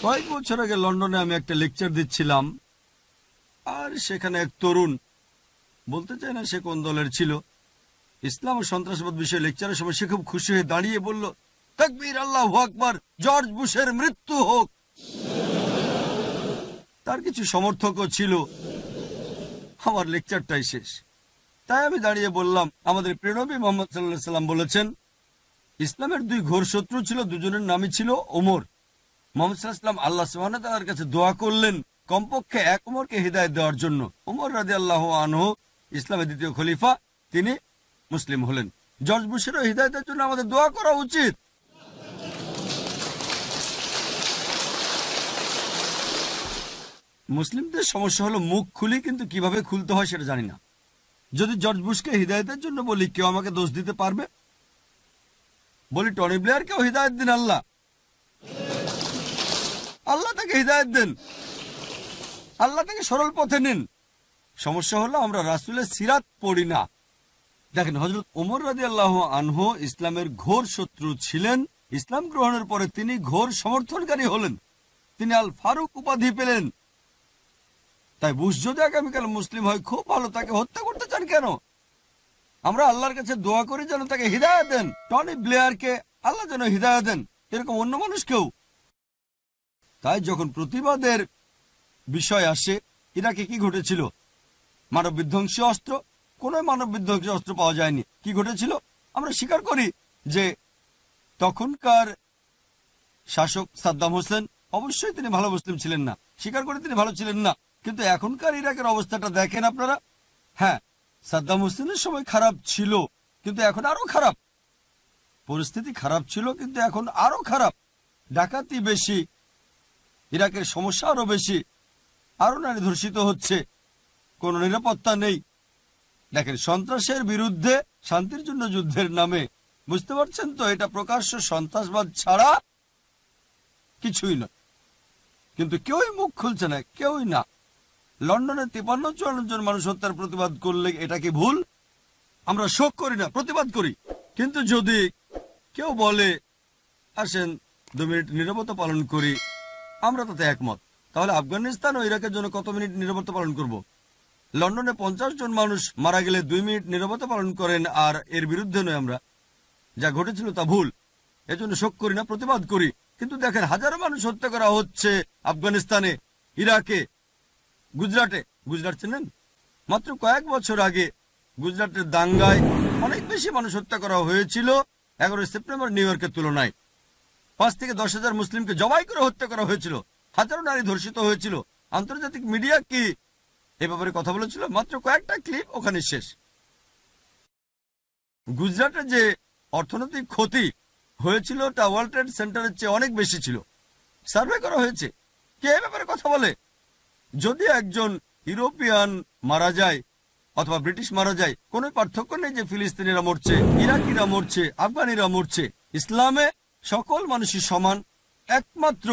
কয়েক বছর আগে লন্ডনে আমি একটা লেকচার দিচ্ছিলাম, আর সেখানে এক তরুণ, বলতে চাই না সে কোন দলের ছিল, ইসলাম ও সন্ত্রাসবাদ বিষয়ে লেকচারের সময় সে খুব খুশি হয়ে দাঁড়িয়ে বলল, তাকবীর, আল্লাহু আকবার, জর্জ বুশের মৃত্যু হোক। তার কিছু সমর্থকও ছিল। আমার লেকচারটাই শেষ। তাই আমি দাঁড়িয়ে বললাম, আমাদের প্রিয় নবী মুহাম্মদ সাল্লাল্লাহু আলাইহি ওয়াসাল্লাম বলেছেন ইসলামের 2 ঘোর শত্রু ছিল, দুজনের নামই ছিল ওমর। মুহাম্মদ সাল্লাল্লাহু আলাইহি ওয়াসাল্লাম আল্লাহ সুবহানাহু ওয়া তাআলার কাছে দোয়া করলেন কমপক্ষে এক ওমরকে হিদায়াত দেওয়ার জন্য। ওমর রাদিয়াল্লাহু আনহু ইসলামের 2য় খলিফা, তিনি মুসলিম হলেন। জর্জ বুশেরও হিদায়াতের জন্য আমাদের দোয়া করা উচিত। মুসলিমদের সমস্যা হলো মুখ খুলি, কিন্তু কিভাবে খুলতে হয় সেটা জানি না। যদি জর্জ বুশকে হিদায়াতের জন্য বলি, কেউ আমাকে দোষ দিতে পারবে? বলি টনি ব্লেয়ারকেও হিদায়াত দিন, আল্লাহ তাকে হিদায়াত দেন, আল্লাহ তাকে সরল পথে নিন। সমস্যা হলো আমরা রাসূলের সিরাত পড়ি না। দেখেন, হযরত ওমর রাদিয়াল্লাহু আনহু ইসলামের ঘোর শত্রু ছিলেন। ইসলাম গ্রহণের পরে তিনি ঘোর সমর্থনকারী হলেন, তিনি আল ফারুক উপাধি পেলেন। তাই বুশ যদি আগামীকাল মুসলিম হয় খুব ভালো, তাকে হত্যা করতে চান কেন? আমরা আল্লাহর কাছে দোয়া করি যেন তাকে হিদায়াত দেন। টনি ব্লেয়ারকে আল্লাহ যেন হিদায়াত দেন, এরকম অন্য মানুষকেও। তাই যখন প্রতিবাদের বিষয় আসে, ইরাকে কি ঘটেছিল? মানব বিধ্বংসী অস্ত্র, কোনো মানব বিধ্বংসী অস্ত্র পাওয়া যায়নি। কি ঘটেছিল? আমরা স্বীকার করি যে তখনকার শাসক সাদ্দাম হোসেন, অবশ্যই তিনি ভালো মুসলিম ছিলেন না, স্বীকার করে তিনি ভালো ছিলেন না, কিন্তু এখনকার ইরাকের অবস্থাটা দেখেন আপনারা। হ্যাঁ, সাদ্দাম হোসেনের সময় খারাপ ছিল, কিন্তু এখন আরো খারাপ। পরিস্থিতি খারাপ ছিল, কিন্তু এখন আরো খারাপ। ডাকাতি বেশি, ইরাকের সমস্যা আরো বেশি, আরো নারী ধর্ষিত হচ্ছে, কোনো নিরাপত্তা নেই। দেখেন, সন্ত্রাসের বিরুদ্ধে শান্তির জন্য যুদ্ধের নামে, বুঝতে পারছেন তো, এটা প্রকাশ্য সন্ত্রাসবাদ ছাড়া কিছুই নয়। কিন্তু কেউই মুখ খুলছে না, কেউই না। লন্ডনে 53-54 জন মানুষ হত্যার প্রতিবাদ করলে এটা কি ভুল? আমরা শোক করি না, প্রতিবাদ করি। কিন্তু যদি কেউ বলে আসেন 2 মিনিট নীরবতা পালন করি, আমরা তাতে একমত। তাহলে আফগানিস্তান ও ইরাকের জন্য কত মিনিট নীরবতা পালন করব? লন্ডনে 50 জন মানুষ মারা গেলে 2 মিনিট নীরবতা পালন করেন, আর এর বিরুদ্ধে নয় আমরা। যা ঘটেছিল তা ভুল, এজন্য শোক করি না, প্রতিবাদ করি। কিন্তু দেখেন, হাজারো মানুষ হত্যা করা হচ্ছে আফগানিস্তানে, ইরাকে, গুজরাটে। গুজরাট চেনেন? মাত্র কয়েক বছর আগে গুজরাটের দাঙ্গায় অনেক বেশি মানুষ হত্যা করা হয়েছিল 11 সেপ্টেম্বর নিউ ইয়র্কের তুলনায়। 5 থেকে 10 হাজার মুসলিমকে জবাই করে হত্যা করা হয়েছিল, হাজারো নারী ধর্ষিত হয়েছিল। আন্তর্জাতিক মিডিয়া কি এ ব্যাপারে কথা বলেছিল? মাত্র কয়েকটা ক্লিপ, ওখানে শেষ। গুজরাটের যে অর্থনৈতিক ক্ষতি হয়েছিল তা ওয়ার্ল্ড ট্রেড সেন্টারের চেয়ে অনেক বেশি ছিল। সার্ভে করা হয়েছে। কে এ ব্যাপারে কথা বলে? যদি একজন ইউরোপিয়ান মারা যায় অথবা ব্রিটিশ মারা যায়, কোনো পার্থক্য নেই যে ফিলিস্তিনিরা মরছে, ইরাকিরা মরছে, আফগানিরা মরছে। ইসলামে সকল মানুষই সমান, একমাত্র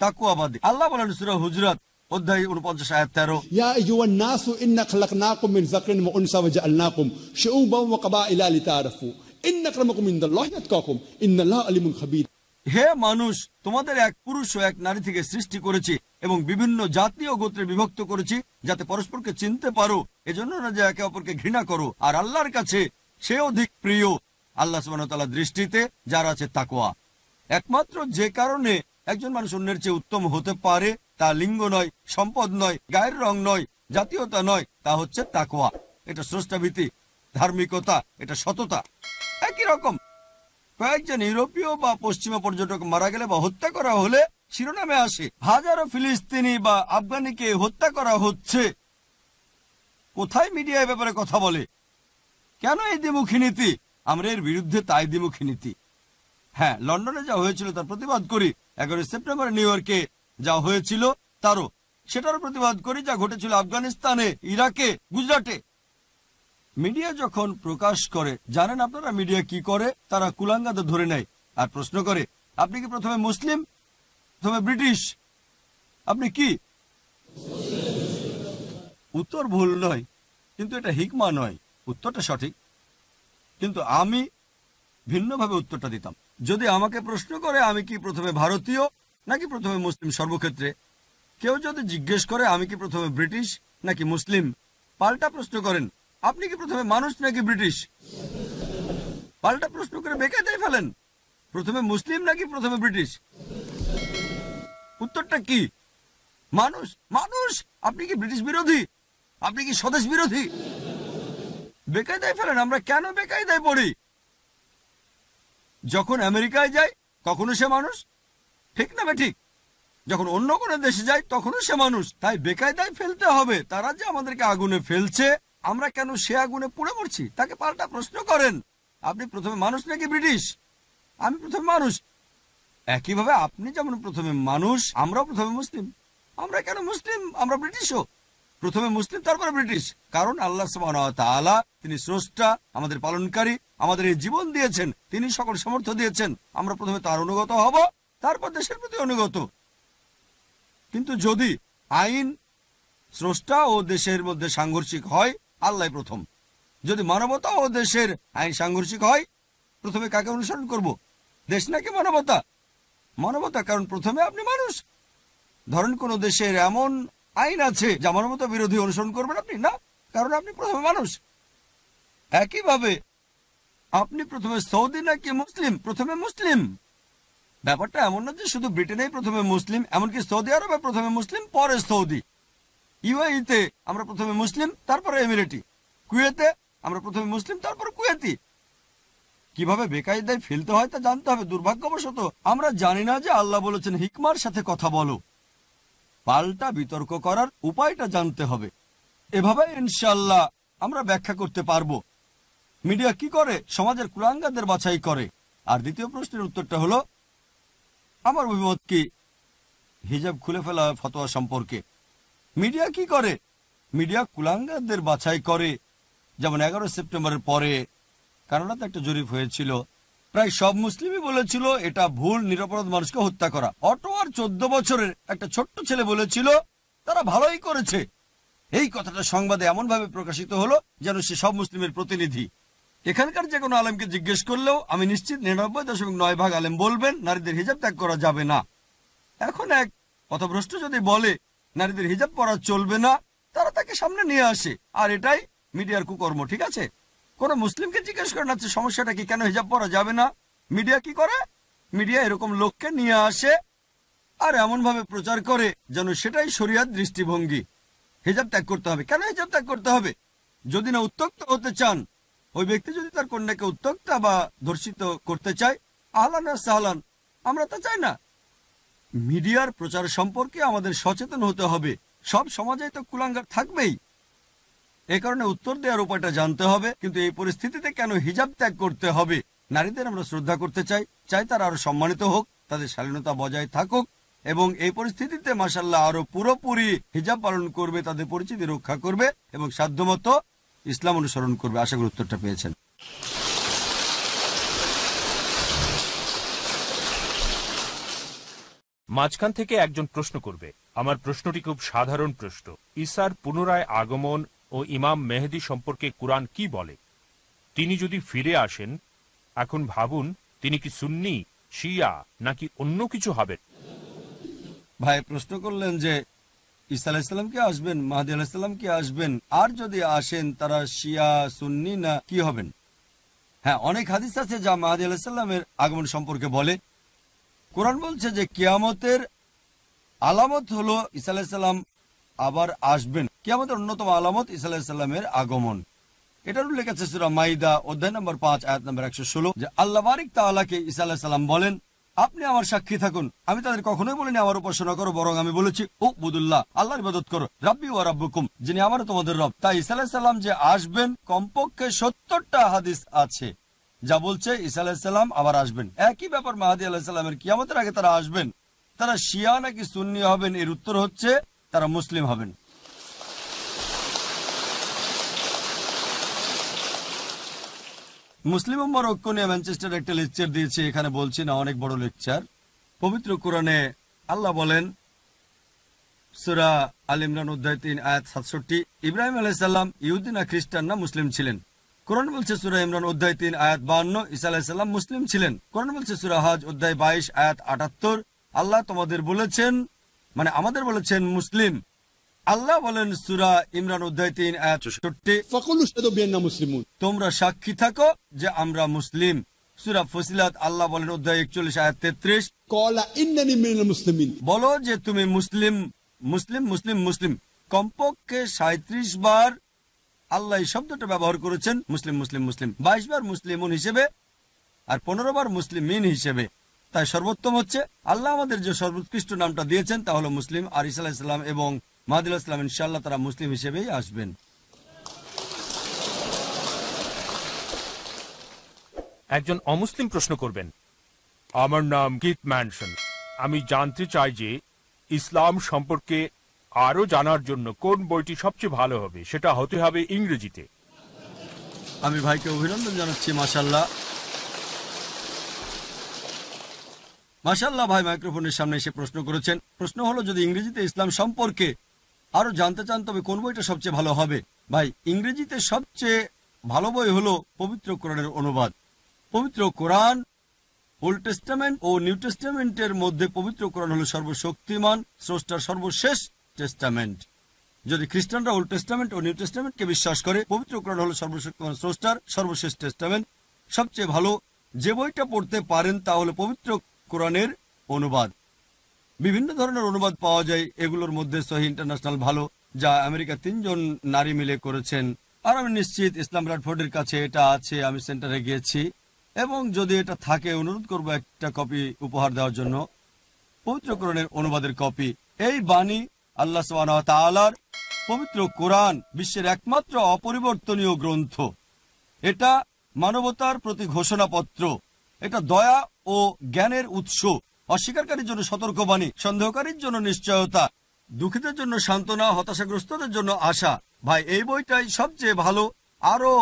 তাকওয়াবাদী। আল্লাহ বলেন সূরা হুজরাত অধ্যায় 49 আয়াত 13, ইয়া আইয়ুহান নাসু ইন্না খলাকনাকুম মিন যাকরিন ওয়া উনসা ওয়া জাআলনাকুম শুউবান ওয়া ক্বাবাইলা লিতাআরাফু ইন্না আক্রামাকুম ইনদাল্লাহি আতকাকুম ইন্নাল্লাহা আলিমুন খাবীর। হে মানুষ, তোমাদের এক পুরুষ ও এক নারী থেকে সৃষ্টি করেছি এবং বিভিন্ন জাতি ও গোত্রে বিভক্ত করেছি, যাতে পরস্পরকে চিনতে পারো, এজন্য না যে একে অপরকে ঘৃণা করো। আর আল্লাহর কাছে সে অধিক প্রিয়, আল্লাহ সুবহানাহু ওয়া তাআলার দৃষ্টিতে যারা আছে তাকওয়া। একমাত্র যে কারণে একজন মানুষ অন্যের চেয়ে উত্তম হতে পারে তা লিঙ্গ নয়, সম্পদ নয়, গায়ের রং নয়, জাতীয়তা নয়, তা হচ্ছে তাকওয়া। এটা স্রষ্টাভীতি, ধার্মিকতা, এটা সততা। একই রকম কয়েকজন ইউরোপীয় বা পশ্চিমা পর্যটক মারা গেলে বা হত্যা করা হলে শিরোনামে আসে। হাজারো ফিলিস্তিনি বা আফগানিকে হত্যা করা হচ্ছে। কোথায় মিডিয়া এ ব্যাপারে কথা বলে? কেন এই দ্বিমুখী নীতি? আমরা এর বিরুদ্ধে তাই দ্বিমুখী নীতি। হ্যাঁ, লন্ডনে যা হয়েছিল তার প্রতিবাদ করি। 11 সেপ্টেম্বর নিউ ইয়র্কে যা হয়েছিল তারও, সেটারও প্রতিবাদ করি। যা ঘটেছিল আফগানিস্তানে, ইরাকে, গুজরাটে। মিডিয়া যখন প্রকাশ করে, জানেন আপনারা মিডিয়া কি করে? তারা কুলাঙ্গাদের ধরে নেয় আর প্রশ্ন করে, আপনি কি প্রথমে মুসলিম, প্রথমে ব্রিটিশ, আপনি কি? উত্তর ভুল নয়, কিন্তু এটা হিকমা নয়। উত্তরটা সঠিক, কিন্তু আমি ভিন্নভাবে উত্তরটা দিতাম। যদি আমাকে প্রশ্ন করে আমি কি প্রথমে ভারতীয় নাকি প্রথমে মুসলিম, সর্বক্ষেত্রে কেউ যদি জিজ্ঞেস করে আমি কি প্রথমে ব্রিটিশ নাকি মুসলিম, পাল্টা প্রশ্ন করেন আপনি কি প্রথমে মানুষ নাকি ব্রিটিশ, পাল্টা প্রশ্ন করে বেকায়দায় ফেলেন প্রথমে মুসলিম নাকি প্রথমে ব্রিটিশ। উত্তরটা কি? মানুষ। মানুষ। আপনি কি ব্রিটিশ বিরোধী? আপনি কি স্বদেশ বিরোধী? বেকায়দায় ফেলেন। আমরা কেন বেকায়দায় পড়ি? যখন আমেরিকায় যাই কখনো সে মানুষ, ঠিক না ঠিক? যখন অন্য কোনো দেশে যাই তখনও সে মানুষ। তাই বেকায়দায় ফেলতে হবে। তারা যে আমাদেরকে আগুনে ফেলছে, আমরা কেন সে আগুনে পুড়ে মরছি? তাকে পাল্টা প্রশ্ন করেন, আপনি প্রথমে মানুষ নাকি ব্রিটিশ? আমি প্রথমে মানুষ। একইভাবে আপনি যেমন প্রথমে মানুষ, আমরাও প্রথমে মুসলিম। আমরা কেন মুসলিম? আমরা ব্রিটিশও। প্রথমে মুসলিম তারপরে ব্রিটিশ। কারণ আল্লাহ সুবহানাহু ওয়া তাআলা, তিনি স্রষ্টা, আমাদের পালনকারী, আমাদের এই জীবন দিয়েছেন, তিনি সকল সামর্থ্য দিয়েছেন। আমরা প্রথমে তার অনুগত হব, তারপর দেশের প্রতি অনুগত। কিন্তু যদি আইন স্রষ্টা ও দেশের মধ্যে সাংঘর্ষিক হয়, আল্লাহ প্রথম। যদি মানবতা ও দেশের আইন সাংঘর্ষিক হয়, প্রথমে কাকে অনুসরণ করব? দেশ নাকি মানবতা? মানবতা, কারণ প্রথমে আপনি মানুষ। ধরেন কোন দেশের এমন আইন আছে যা মানবতা বিরোধী, অনুসরণ করবেন আপনি না, কারণ আপনি প্রথমে মানুষ। একইভাবে আপনি প্রথমে সৌদি নাকি মুসলিম? প্রথমে মুসলিম। ব্যাপারটা এমন না যে শুধু ব্রিটেনেই প্রথমে মুসলিম, এমনকি সৌদি আরবে প্রথমে মুসলিম পরে সৌদি, ইউএইতে আমরা প্রথমে মুসলিম তারপরে এমিরেটি, কুয়েতে আমরা প্রথমে মুসলিম তারপরে কুয়েতি। কিভাবে বেকায়দায় ফেলতে হয় তা জানতে হবে। দুর্ভাগ্যবশত আমরা জানি না যে আল্লাহ বলেছেন হিকমার সাথে কথা বলো। পাল্টা বিতর্ক করার উপায়টা জানতে হবে। এভাবে ইনশাআল্লাহ আমরা ব্যাখ্যা করতে পারবো। মিডিয়া কি করে? সমাজের কুলাঙ্গাদের বাছাই করে। আর দ্বিতীয় প্রশ্নের উত্তরটা হলো, আমার অভিমত কি হিজাব খুলে ফেলা ফতোয়া সম্পর্কে? মিডিয়া কি করে? মিডিয়া কুলাঙ্গাদের বাছাই করে। যেমন 11 সেপ্টেম্বরের পরে কানাডাতে একটা জরিপ হয়েছিল, প্রায় সব মুসলিমই বলেছিল এটা ভুল, নিরপরাধ মানুষকে হত্যা করা। অটোয়ার 14 বছরের একটা ছোট্ট ছেলে বলেছিল তারা ভালোই করেছে। এই কথাটা সংবাদে এমন ভাবে প্রকাশিত হলো যেন সে সব মুসলিমের প্রতিনিধি। এখানকার যে কোনো আলেমকে জিজ্ঞেস করলেও আমি নিশ্চিত 99.9 ভাগ আলেম বলবেন নারীদের হিজাব ত্যাগ করা যাবে না। এখন এক পথভ্রষ্ট যদি বলে নারীদের হিজাব পরা চলবে না, তারা তাকে সামনে নিয়ে আসে, আর এটাই মিডিয়ার কুকর্ম। ঠিক আছে, কোন মুসলিমকে জিজ্ঞেস করেন আছে সমস্যাটা কি, কেন হিজাব পরা যাবে না? মিডিয়া কি করে? মিডিয়া এরকম লোককে নিয়ে আসে আর এমন ভাবে প্রচার করে যেন সেটাই শরিয়াত দৃষ্টিভঙ্গি। হিজাব ত্যাগ করতে হবে। কেন হিজাব ত্যাগ করতে হবে? যদি না উত্ত্যক্ত হতে চান, ওই ব্যক্তি যদি তার কন্যাকে উত্ত্যক্তা বা ধর্ষিত করতে চায়, আহলান ওয়া সাহলান, আমরা তা চাই না। মিডিয়ার প্রচার সম্পর্কে আমাদের সচেতন হতে হবে। সব সমাজে তো কুলাঙ্গার থাকবেই, এ কারণে উত্তর দেওয়ার উপায়টা জানতে হবে। কিন্তু এই পরিস্থিতিতে কেন হিজাব ত্যাগ করতে হবে? নারীদের আমরা শ্রদ্ধা করতে চাই, চাই তারা আরো সম্মানিত হোক, তাদের শালীনতা বজায় থাকুক, এবং এই পরিস্থিতিতে মাশাআল্লাহ আরো পুরোপুরি হিজাব পালন করবে, তাদের পরিচিতি রক্ষা করবে এবং সাধ্যমতো ইসলাম অনুসরণ করবে। আশা করি উত্তরটা পেয়েছেন। মাঝখান থেকে একজন প্রশ্ন করবে। আমার প্রশ্নটি খুব সাধারণ প্রশ্ন। ঈসার পুনরায় আগমন ও ইমাম মেহেদী সম্পর্কে কুরআন কি বলে? তিনি যদি ফিরে আসেন, এখন ভাবুন তিনি কি সুন্নি, শিয়া নাকি অন্য কিছু হবেন? ভাই প্রশ্ন করলেন যে ঈসা আলাইহিস সালাম কি আসবেন, মাহদী আলাইহিস সালাম কি আসবেন, আর যদি আসেন তারা শিয়া, সুন্নি না কি হবেন? হ্যাঁ, অনেক হাদিস আছে যা মাহদী আলাইহিস সালামের আগমন সম্পর্কে বলে। কোরআন বলছে যে কিয়ামতের আলামত হলো ঈসা আলাইহিস সালাম আবার আসবেন। কিয়ামতের অন্যতম আলামত ঈসা আলাইহিস সালামের আগমন। এটার উল্লেখ আছে সূরা মাইদা অধ্যায় নম্বর 5 আয়াত নম্বর 116, যে আল্লাহ বারিক তাআলাকে ঈসা আলাইহিস সালাম বলেন, আপনি আমার সাক্ষী থাকুন, আমি তাদের কখনোই বলিনি আমার উপাসনা করো, বরং আমি বলেছি ও বুদুল্লাহ, আল্লাহর ইবাদত করো, রাব্বি ওয়া রাব্বুকুম, যিনি আমার তোমাদের রব। তাই ঈসা আলাইহিস সালাম যে আসবেন, কমপক্ষে 70টা হাদিস আছে যা বলছে ঈসা আলাইহিস সালাম আবার আসবেন। একই ব্যাপার মাহদী আলাইহিস সালামের, কিয়ামতের আগে তারা আসবেন। তারা শিয়া নাকি সুন্নি হবেন, এর উত্তর হচ্ছে তারা মুসলিম হবেন। মুসলিম উম্মার ঐক্য নিয়ে ম্যানচেস্টারে একটা লেকচার দিয়েছে, এখানে বলছি না, অনেক বড় লেকচার। পবিত্র কোরআনে আল্লাহ বলেন সূরা আল ইমরান অধ্যায় 3 আয়াত 67, ইব্রাহিম আলাইহিস সালাম ইহুদি না খ্রিস্টান না মুসলিম ছিলেন। কোরআন বলছে সূরা ইমরান অধ্যায় 3 আয়াত 52, ঈসা আলাইহিস সালাম মুসলিম ছিলেন। কোরআন বলছে সূরা হজ অধ্যায় 22 আয়াত 78, আল্লাহ তোমাদের বলেছেন, মানে আমাদের বলেছেন মুসলিম। আল্লাহ বলেন সূরা ইমরান অধ্যায় 3 আয়াত 64, ফাকুলু শাহাদু বিআন্না মুসলিমুন, তোমরা সাক্ষী থাকো যে আমরা মুসলিম। সূরা ফসিলাত আল্লাহ বলেন অধ্যায় 41 আয়াত 33, ক্বালা ইন্নানি মিনাল মুসলিমিন, বলো যে তুমি মুসলিম। মুসলিম মুসলিম মুসলিম, কমপক্ষে 37 বার আল্লাহ এই শব্দটা ব্যবহার করেছেন, মুসলিম মুসলিম মুসলিম। 22 বার মুসলিমুন হিসেবে আর 15 বার মুসলিমিন হিসেবে। তাই সর্বোত্তম হচ্ছে আল্লাহ আমাদের যে সর্বোৎকৃষ্ট নামটা দিয়েছেন তা হলো মুসলিম। আর ঈসা আলাইহিস সালাম এবং মাহদী আলাইহিস সালাম ইনশাআল্লাহ তারা মুসলিম হিসেবেই আসবেন। একজন অমুসলিম প্রশ্ন করবেন, আমার নাম কিথ ম্যানসন, আমি জানতে চাই যে ইসলাম সম্পর্কে আরো জানার জন্য কোন বইটি সবচেয়ে ভালো হবে। সেটা হতে হবে ইংরেজিতে। আমি ভাইকে অভিনন্দন জানাচ্ছি। মাশাআল্লাহ মাশাআল্লাহ, ভাই মাইক্রোফোনের সামনে এসে প্রশ্ন করেছেন। প্রশ্ন হলো যদি ইংরেজিতে ইসলাম সম্পর্কে আরো জানতে চান তবে কোন বইটা সবচেয়ে ভালো হবে। ভাই, ইংরেজিতে সবচেয়ে ভালো বই হলো পবিত্র কোরআনের অনুবাদ। পবিত্র কোরআন, ওল্ড টেস্টামেন্ট ও নিউ টেস্টামেন্টের মধ্যে পবিত্র কোরআন হলো সর্বশক্তিমান, স্রষ্টার সর্বশেষ টেস্টামেন্ট। যদি খ্রিস্টানরা ওল্ড টেস্টামেন্ট ও নিউ টেস্টামেন্টকে বিশ্বাস করে, পবিত্র কোরআন হলো সর্বশক্তিমান স্রষ্টার সর্বশেষ টেস্টামেন্ট। সবচেয়ে ভালো যে বইটা পড়তে পারেন তা হলো পবিত্র কোরআনের অনুবাদ। বিভিন্ন ধরনের অনুবাদ পাওয়া যায়, এগুলোর মধ্যে সহিহ ইন্টারন্যাশনাল ভালো, যা আমেরিকা 3 জন নারী মিলে করেছেন। আর আমি নিশ্চিত ইসলাম ব্র্যাডফোর্ডের কাছে এটা আছে, আমি সেন্টারে গিয়েছি, এবং যদি এটা থাকে অনুরোধ করবো একটা কপি উপহার দেওয়ার জন্য, পবিত্র কোরআনের অনুবাদের কপি। এই বাণী আল্লাহ সুবহানাহু ওয়া তাআলার। পবিত্র কোরআন বিশ্বের একমাত্র অপরিবর্তনীয় গ্রন্থ। এটা মানবতার প্রতি ঘোষণাপত্র, এটা দয়া ও জ্ঞানের উৎস, অস্বীকারীর জন্য সতর্কবাণী, সন্দেহকারীর জন্য নিশ্চয়তা, দুঃখীদের জন্য সান্ত্বনা, হতাশাগ্রস্তদের জন্য আশা। ভাই, এই বইটাই সবচেয়ে ভালো। আরো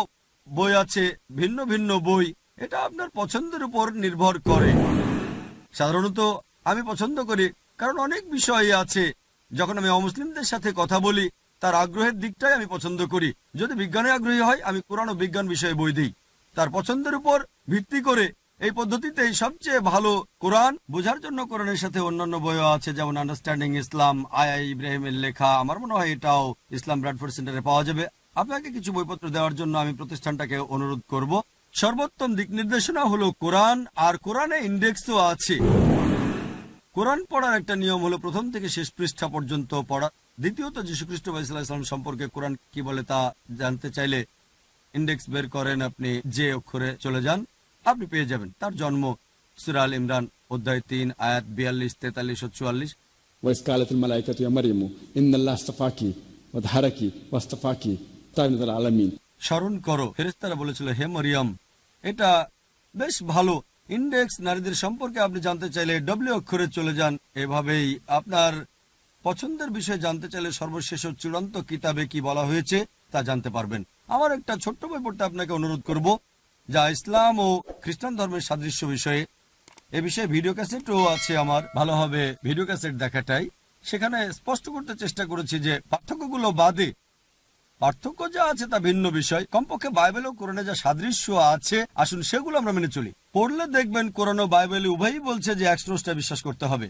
বই আছে, ভিন্ন ভিন্ন বই, এটা আপনার পছন্দের উপর নির্ভর করে। সাধারণত আমি পছন্দ করি, কারণ অনেক বিষয় আছে যখন আমি অমুসলিমদের সাথে কথা বলি তার আগ্রহের দিকটাই আমি পছন্দ করি। যদি বিজ্ঞানে আগ্রহী হয় আমি কোরআন ও বিজ্ঞান বিষয়ে বই দিই, তার পছন্দের উপর ভিত্তি করে। এই পদ্ধতিতেই সবচেয়ে ভালো কোরআন বোঝার জন্য কোরআনের সাথে অন্যান্য বইও আছে, যেমন আন্ডারস্ট্যান্ডিং ইসলাম, আই ইব্রাহিমের লেখা। আমার মনে হয় এটাও ইসলাম ব্র্যাডফোর্ড সেন্টারে পাওয়া যাবে। আপনাকে কিছু বইপত্র দেওয়ার জন্য আমি প্রতিষ্ঠানটাকে অনুরোধ করব। সর্বোত্তম দিক নির্দেশনা হলো কোরআন, আর কোরআনে ইন্ডেক্সও আছে। কোরআন পড়ার একটা নিয়ম হলো প্রথম থেকে শেষ পৃষ্ঠা পর্যন্ত পড়া। দ্বিতীয়ত, যীশুখ্রিস্ট সাল্লাল্লাহু আলাইহি ওয়াসাল্লাম সম্পর্কে কোরআন কি বলে তা জানতে চাইলে ইন্ডেক্স বের করেন, আপনি যে অক্ষরে চলে যান, আপনি পেয়ে যাবেন। তার জন্ম সূরা আল ইমরান অধ্যায় 3 আয়াত 42, 43 ও 44। ওয়া ইসকালাতুল মালাইকাতু ইয়া মারইয়ামু ইন্নাল্লাহা আস্তাফাকি ওয়া তাহারাকি ওয়াস্তাফাকি তাইনাল আলামিন। স্মরণ করো, ফেরেশতারা বলেছিল হে মরিয়ম। এটা বেশ ভালো ইন্ডেক্স। নারীদের সম্পর্কে আপনি জানতে চাইলে ডব্লিউ অক্ষরে চলে যান। এভাবেই আপনার পছন্দের বিষয়ে জানতে চাইলে সর্বশেষ ও চূড়ান্ত কিতাবে কি বলা হয়েছে তা জানতে পারবেন। আমার একটা ছোট্ট বই পড়তে আপনাকে অনুরোধ করব, যা ইসলাম ও খ্রিস্টান ধর্মের সাদৃশ্য বিষয়ে। এ বিষয়ে ভিডিও ক্যাসেটও আছে আমার, ভালো হবে ভিডিও ক্যাসেট দেখাটাই। সেখানে স্পষ্ট করতে চেষ্টা করেছি যে পার্থক্যগুলো বাদে পার্থক্য যা আছে তা ভিন্ন বিষয়। কমপক্ষে বাইবেল ও কোরআনে যা সাদৃশ্য আছে, আসুন সেগুলো আমরা মেনে চলি। পড়লে দেখবেন কোরআন ও বাইবেল উভয়ই বলছে যে এক স্রষ্টা বিশ্বাস করতে হবে।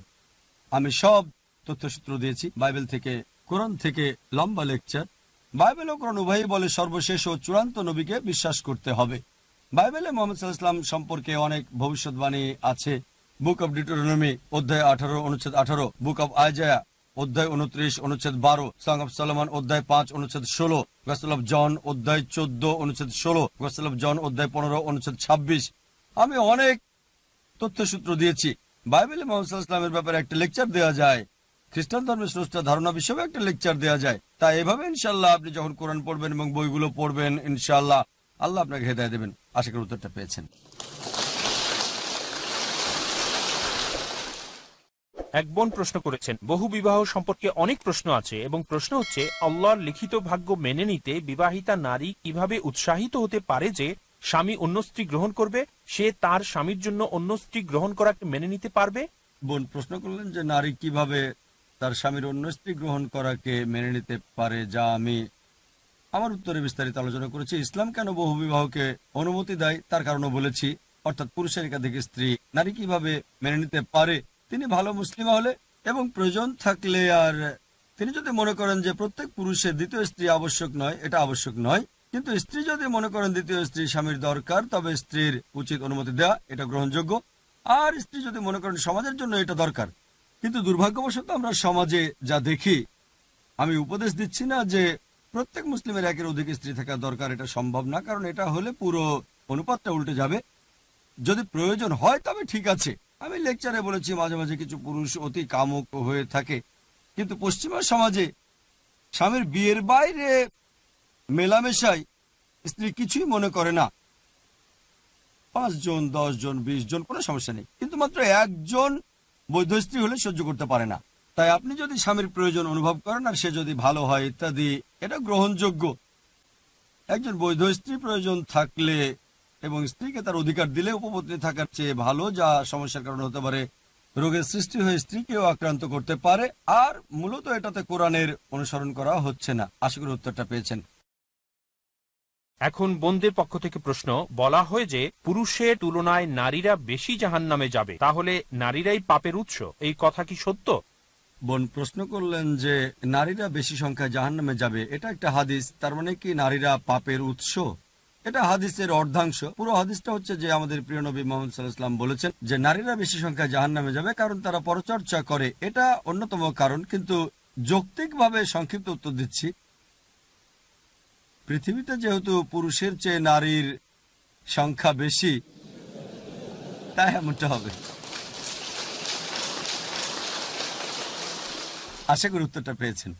আমি সব তথ্যসূত্র দিয়েছি বাইবেল থেকে, কোরআন থেকে, লম্বা লেকচার। বাইবেল ও কোরআন উভয়ই বলে সর্বশেষ ও চূড়ান্ত নবীকে বিশ্বাস করতে হবে। বাইবেলে মুহাম্মদ সাল্লাল্লাহু আলাইহি ওয়াসাল্লাম সম্পর্কে অনেক ভবিষ্যৎবাণী আছে। বুক অব ডিউটেরোনমি অধ্যায় 18 অনুচ্ছেদ 18, বুক অব আইজায়া অধ্যায় 29 অনুচ্ছেদ 12, সং অব সলোমন অধ্যায় 5 অনুচ্ছেদ 16, গসপেল অব জন অধ্যায় 14 অনুচ্ছেদ 16, গসপেল অব জন অধ্যায় 15 অনুচ্ছেদ 26। আমি অনেক তথ্যসূত্র দিয়েছি। বাইবেলে মুহাম্মদ সাল্লাল্লাহু আলাইহি ওয়াসাল্লামের ব্যাপারে একটা লেকচার দেওয়া যায়, খ্রিস্টান ধর্মের স্রষ্টা ধারণা বিষয়ে একটা লেকচার দেওয়া যায়। তাই এভাবে ইনশাআল্লাহ আপনি যখন কোরআন পড়বেন এবং বইগুলো পড়বেন, ইনশাআল্লাহ আল্লাহ আপনাকে হেদায়েত দেবেন। আশা করি উত্তরটা পেয়েছেন। এক বোন প্রশ্ন করেছেন, বহু বিবাহ সম্পর্কে অনেক প্রশ্ন আছে এবং প্রশ্ন হচ্ছে, আল্লাহর লিখিত ভাগ্য মেনে নিতে বিবাহিতা নারী কিভাবে উৎসাহিত হতে পারে যে স্বামী অন্য স্ত্রী গ্রহণ করবে, সে তার স্বামীর জন্য অন্য স্ত্রী গ্রহণ করাকে মেনে নিতে পারবে? বোন প্রশ্ন করলেন যে নারী কিভাবে তার স্বামীর অন্য স্ত্রী গ্রহণ করাকে মেনে নিতে পারে, যা আমি আমার উত্তরে বিস্তারিত আলোচনা করেছি। ইসলাম কেন বহু বিবাহকে অনুমতি দেয় তার কারণও বলেছি, অর্থাৎ পুরুষের একাধিক স্ত্রী নারী কিভাবে মেনে নিতে পারে। তিনি ভালো মুসলিমা হলে এবং প্রয়োজন থাকলে, আর তিনি যদি মনে করেন যে প্রত্যেক পুরুষের দ্বিতীয় স্ত্রী আবশ্যক নয়, এটা আবশ্যক নয়, কিন্তু স্ত্রী যদি মনে করেন দ্বিতীয় স্ত্রী স্বামীর দরকার, তবে স্ত্রীর উচিত অনুমতি দেওয়া, এটা গ্রহণযোগ্য। আর স্ত্রী যদি মনে করেন সমাজের জন্য এটা দরকার, কিন্তু দুর্ভাগ্যবশত আমরা সমাজে যা দেখি, আমি উপদেশ দিচ্ছি না যে প্রত্যেক মুসলিমের একের অধিক স্ত্রী থাকা দরকার, এটা সম্ভব না, কারণ এটা হলে পুরো অনুপাতটা উল্টে যাবে। যদি প্রয়োজন হয় তবে ঠিক আছে। আমি লেকচারে বলেছি মাঝে মাঝে কিছু পুরুষ অতি কামুক হয়ে থাকে, কিন্তু পশ্চিমা সমাজে স্বামীর বিয়ের বাইরে মেলামেশায় স্ত্রী কিছুই মনে করে না। 5 জন 10 জন 20 জন কোনো সমস্যা নেই, কিন্তু মাত্র একজন বৈধ স্ত্রী হলে সহ্য করতে পারে না। তাই আপনি যদি স্বামীর প্রয়োজন অনুভব করেন আর সে যদি ভালো হয় ইত্যাদি, এটা গ্রহণযোগ্য। একজন বৈধ স্ত্রী প্রয়োজন থাকলে এবং স্ত্রীকে তার অধিকার দিলে উপপত্নী থাকার চেয়ে ভালো, যা সমস্যার কারণ হতে পারে, রোগের সৃষ্টি হয়ে স্ত্রীকেও আক্রান্ত করতে পারে। আর মূলত এটাতে কোরআনের অনুসরণ করা হচ্ছে না। আশা করি উত্তরটা পেয়েছেন। এখন বোনদের পক্ষ থেকে প্রশ্ন, বলা হয় যে পুরুষের তুলনায় নারীরা বেশি জাহান্নামে যাবে, তাহলে নারীরাই পাপের উৎস, এই কথা কি সত্য? বোন প্রশ্ন করলেন যে নারীরা বেশি সংখ্যায় জাহান্নামে যাবে, এটা একটা হাদিস, তার মানে কি নারীরা পাপের উৎস? এটা হাদিসের অর্ধাংশ। পুরো হাদিসটা হচ্ছে যে আমাদের প্রিয় নবী মুহাম্মদ সাল্লাল্লাহু আলাইহি ওয়াসাল্লাম বলেছেন যে নারীরা বেশি সংখ্যায় জাহান্নামে যাবে কারণ তারা পরচর্চা করে, এটা অন্যতম কারণ। কিন্তু যৌক্তিকভাবে সংক্ষিপ্ত উত্তর দিচ্ছি, পৃথিবীতে যেহেতু পুরুষের চেয়ে নারীর সংখ্যা বেশি, তাই এমনটা হবে। আশা করি উত্তরটা পেয়েছেন।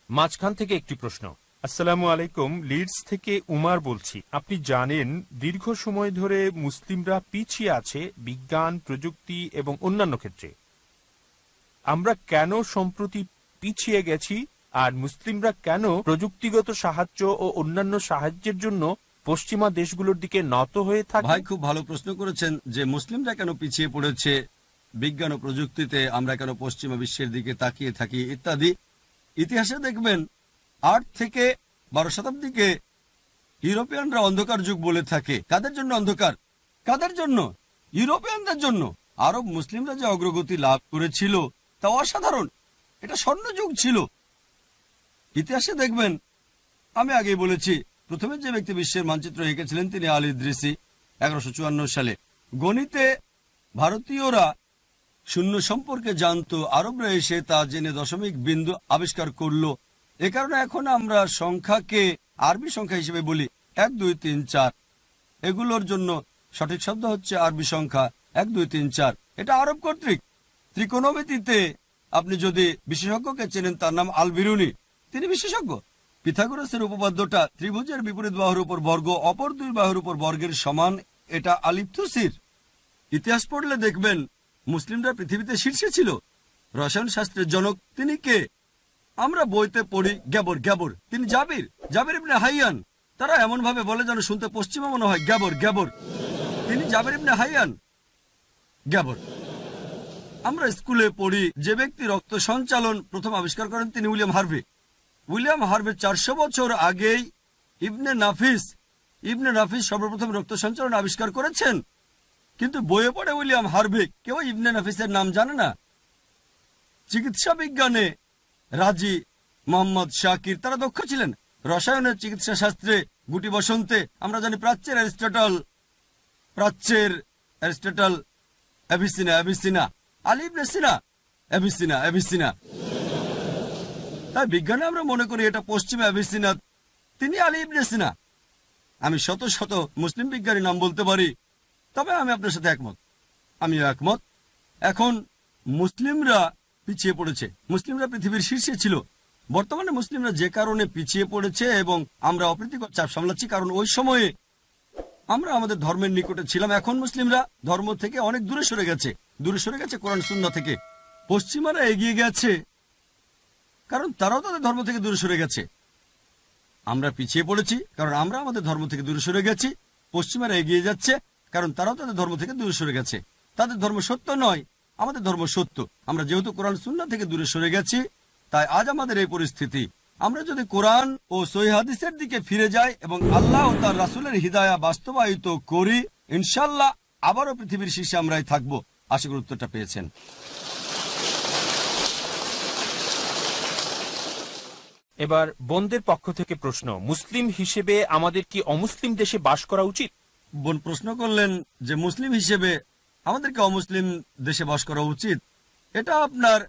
মাঝখান থেকে একটি প্রশ্ন। আসসালামু আলাইকুম, লিডস থেকে উমার বলছি। আপনি জানেন দীর্ঘ সময় ধরে মুসলিমরা পিছিয়ে আছে বিজ্ঞান, প্রযুক্তি এবং অন্যান্য ক্ষেত্রে। আমরা কেন সম্প্রতি পিছিয়ে গেছি, আর মুসলিমরা কেন প্রযুক্তিগত সাহায্য ও অন্যান্য সাহায্যের জন্য পশ্চিমা দেশগুলোর দিকে নত হয়ে থাকে? ভাই খুব ভালো প্রশ্ন করেছেন যে মুসলিমরা কেন পিছিয়ে পড়েছে বিজ্ঞান ও প্রযুক্তিতে, আমরা কেন পশ্চিমা বিশ্বের দিকে তাকিয়ে থাকি ইত্যাদি। ইতিহাসে দেখবেন 8 থেকে 12 শতাব্দীকে ইউরোপিয়ানরা অন্ধকার যুগ বলে থাকে। কাদের জন্য অন্ধকার? কাদের জন্য? ইউরোপিয়ানদের জন্য। আরব মুসলিমরা যে অগ্রগতি লাভ করেছিল তা অসাধারণ, এটা স্বর্ণযুগ ছিল। ইতিহাসে দেখবেন, আমি আগেই বলেছি, প্রথমে যে ব্যক্তি বিশ্বের মানচিত্র এঁকেছিলেন তিনি আল ইদ্রিসি 1154 সালে। গণিতে ভারতীয়রা শূন্য সম্পর্কে জানতো, আরবরা এসে তা জেনে দশমিক বিন্দু আবিষ্কার করলো। এ কারণে এখন আমরা সংখ্যাকে আরবি সংখ্যা হিসেবে বলি 1 2 3 4। এগুলোর জন্য সঠিক শব্দ হচ্ছে আরবি সংখ্যা 1 2 3 4। এটা আরব কর্তৃক। ত্রিকোণমিতিতে আপনি যদি বিশেষজ্ঞকে চেনেন, তার নাম আল বিরুনি, তিনি বিশেষজ্ঞ। পিথাগোরাসের উপপাদ্যটা ত্রিভুজের বিপরীত বাহুর উপর বর্গ অপর 2 বাহুর উপর বর্গের সমান, এটা আলিপ্তুসির। ইতিহাস পড়লে দেখবেন মুসলিমরা পৃথিবীতে শীর্ষে ছিল। রসায়ন শাস্ত্রের জনক তিনি কে? আমরা বইতে পড়ি গ্যাবর গ্যাবর, তিনি জাবির ইবনে হাইয়ান। তারা এমন ভাবে বলে যেন শুনতে পশ্চিমা মনে হয়, গ্যাবর গ্যাবর, তিনি জাবির ইবনে হাইয়ান গ্যাবর। আমরা স্কুলে পড়ি যে ব্যক্তি রক্ত সঞ্চালন প্রথম আবিষ্কার করেন তিনি উইলিয়াম হার্ভে 400 বছর আগেই ইবনে নাফিস সর্বপ্রথম রক্ত সঞ্চালন আবিষ্কার করেছেন। কিন্তু বইয়ে পড়ে উইলিয়াম হার্ভে, কেউ ইবনে নাফিসের নাম জানে না। চিকিৎসা বিজ্ঞানে রাজি, মোহাম্মদ শাকির, তারা দক্ষ ছিলেন। রসায়নের চিকিৎসা শাস্ত্রে গুটি বসন্তে আমরা জানি প্রাচ্যের অ্যারিস্টটল অ্যাভিসিনা, আলী ইবনে সিনা অ্যাভিসিনা। তাই বিজ্ঞানে আমরা মনে করি এটা পশ্চিমে অ্যাভিসিনা, তিনি আলী ইবনে সিনা। আমি শত শত মুসলিম বিজ্ঞানী নাম বলতে পারি, তবে আমি আপনার সাথে একমত। আমিও একমত। এখন মুসলিমরা পিছিয়ে পড়েছে, মুসলিমরা পৃথিবীর শীর্ষে ছিল। বর্তমানে মুসলিমরা যে কারণে পিছিয়ে পড়েছে এবং আমরা অপ্রীতিকর চাপ সামলাচ্ছি, কারণ ওই সময়ে আমরা আমাদের ধর্মের নিকটে ছিলাম। এখন মুসলিমরা ধর্ম থেকে অনেক দূরে সরে গেছে কোরআন সুন্নাহ থেকে। পশ্চিমারা এগিয়ে গেছে কারণ তারাও তাদের ধর্ম থেকে দূরে সরে গেছে। আমরা পিছিয়ে পড়েছি কারণ আমরা আমাদের ধর্ম থেকে দূরে সরে গেছি। পশ্চিমারা এগিয়ে যাচ্ছে কারণ তারাও তাদের ধর্ম থেকে দূরে সরে গেছে। তাদের ধর্ম সত্য নয়, আমাদের ধর্ম সত্য। আমরা যেহেতু কোরআন সুন্নাহ থেকে দূরে সরে গেছি, তাই আজ আমাদের এই পরিস্থিতি। আমরা যদি কোরআন ও সহিহ হাদিসের দিকে ফিরে যাই এবং আল্লাহ ও তার রাসূলের হিদায়া বাস্তবায়িত করি, ইনশাআল্লাহ আবারও পৃথিবীর শীর্ষে আমরাই থাকবো। আশা করি উত্তরটা পেয়েছেন। এবার বোনদের পক্ষ থেকে প্রশ্ন, মুসলিম হিসেবে আমাদের কি অমুসলিম দেশে বাস করা উচিত? বোন প্রশ্ন করলেন যে মুসলিম হিসেবে আমাদেরকে অমুসলিম দেশে বাস করা উচিত। এটা আপনার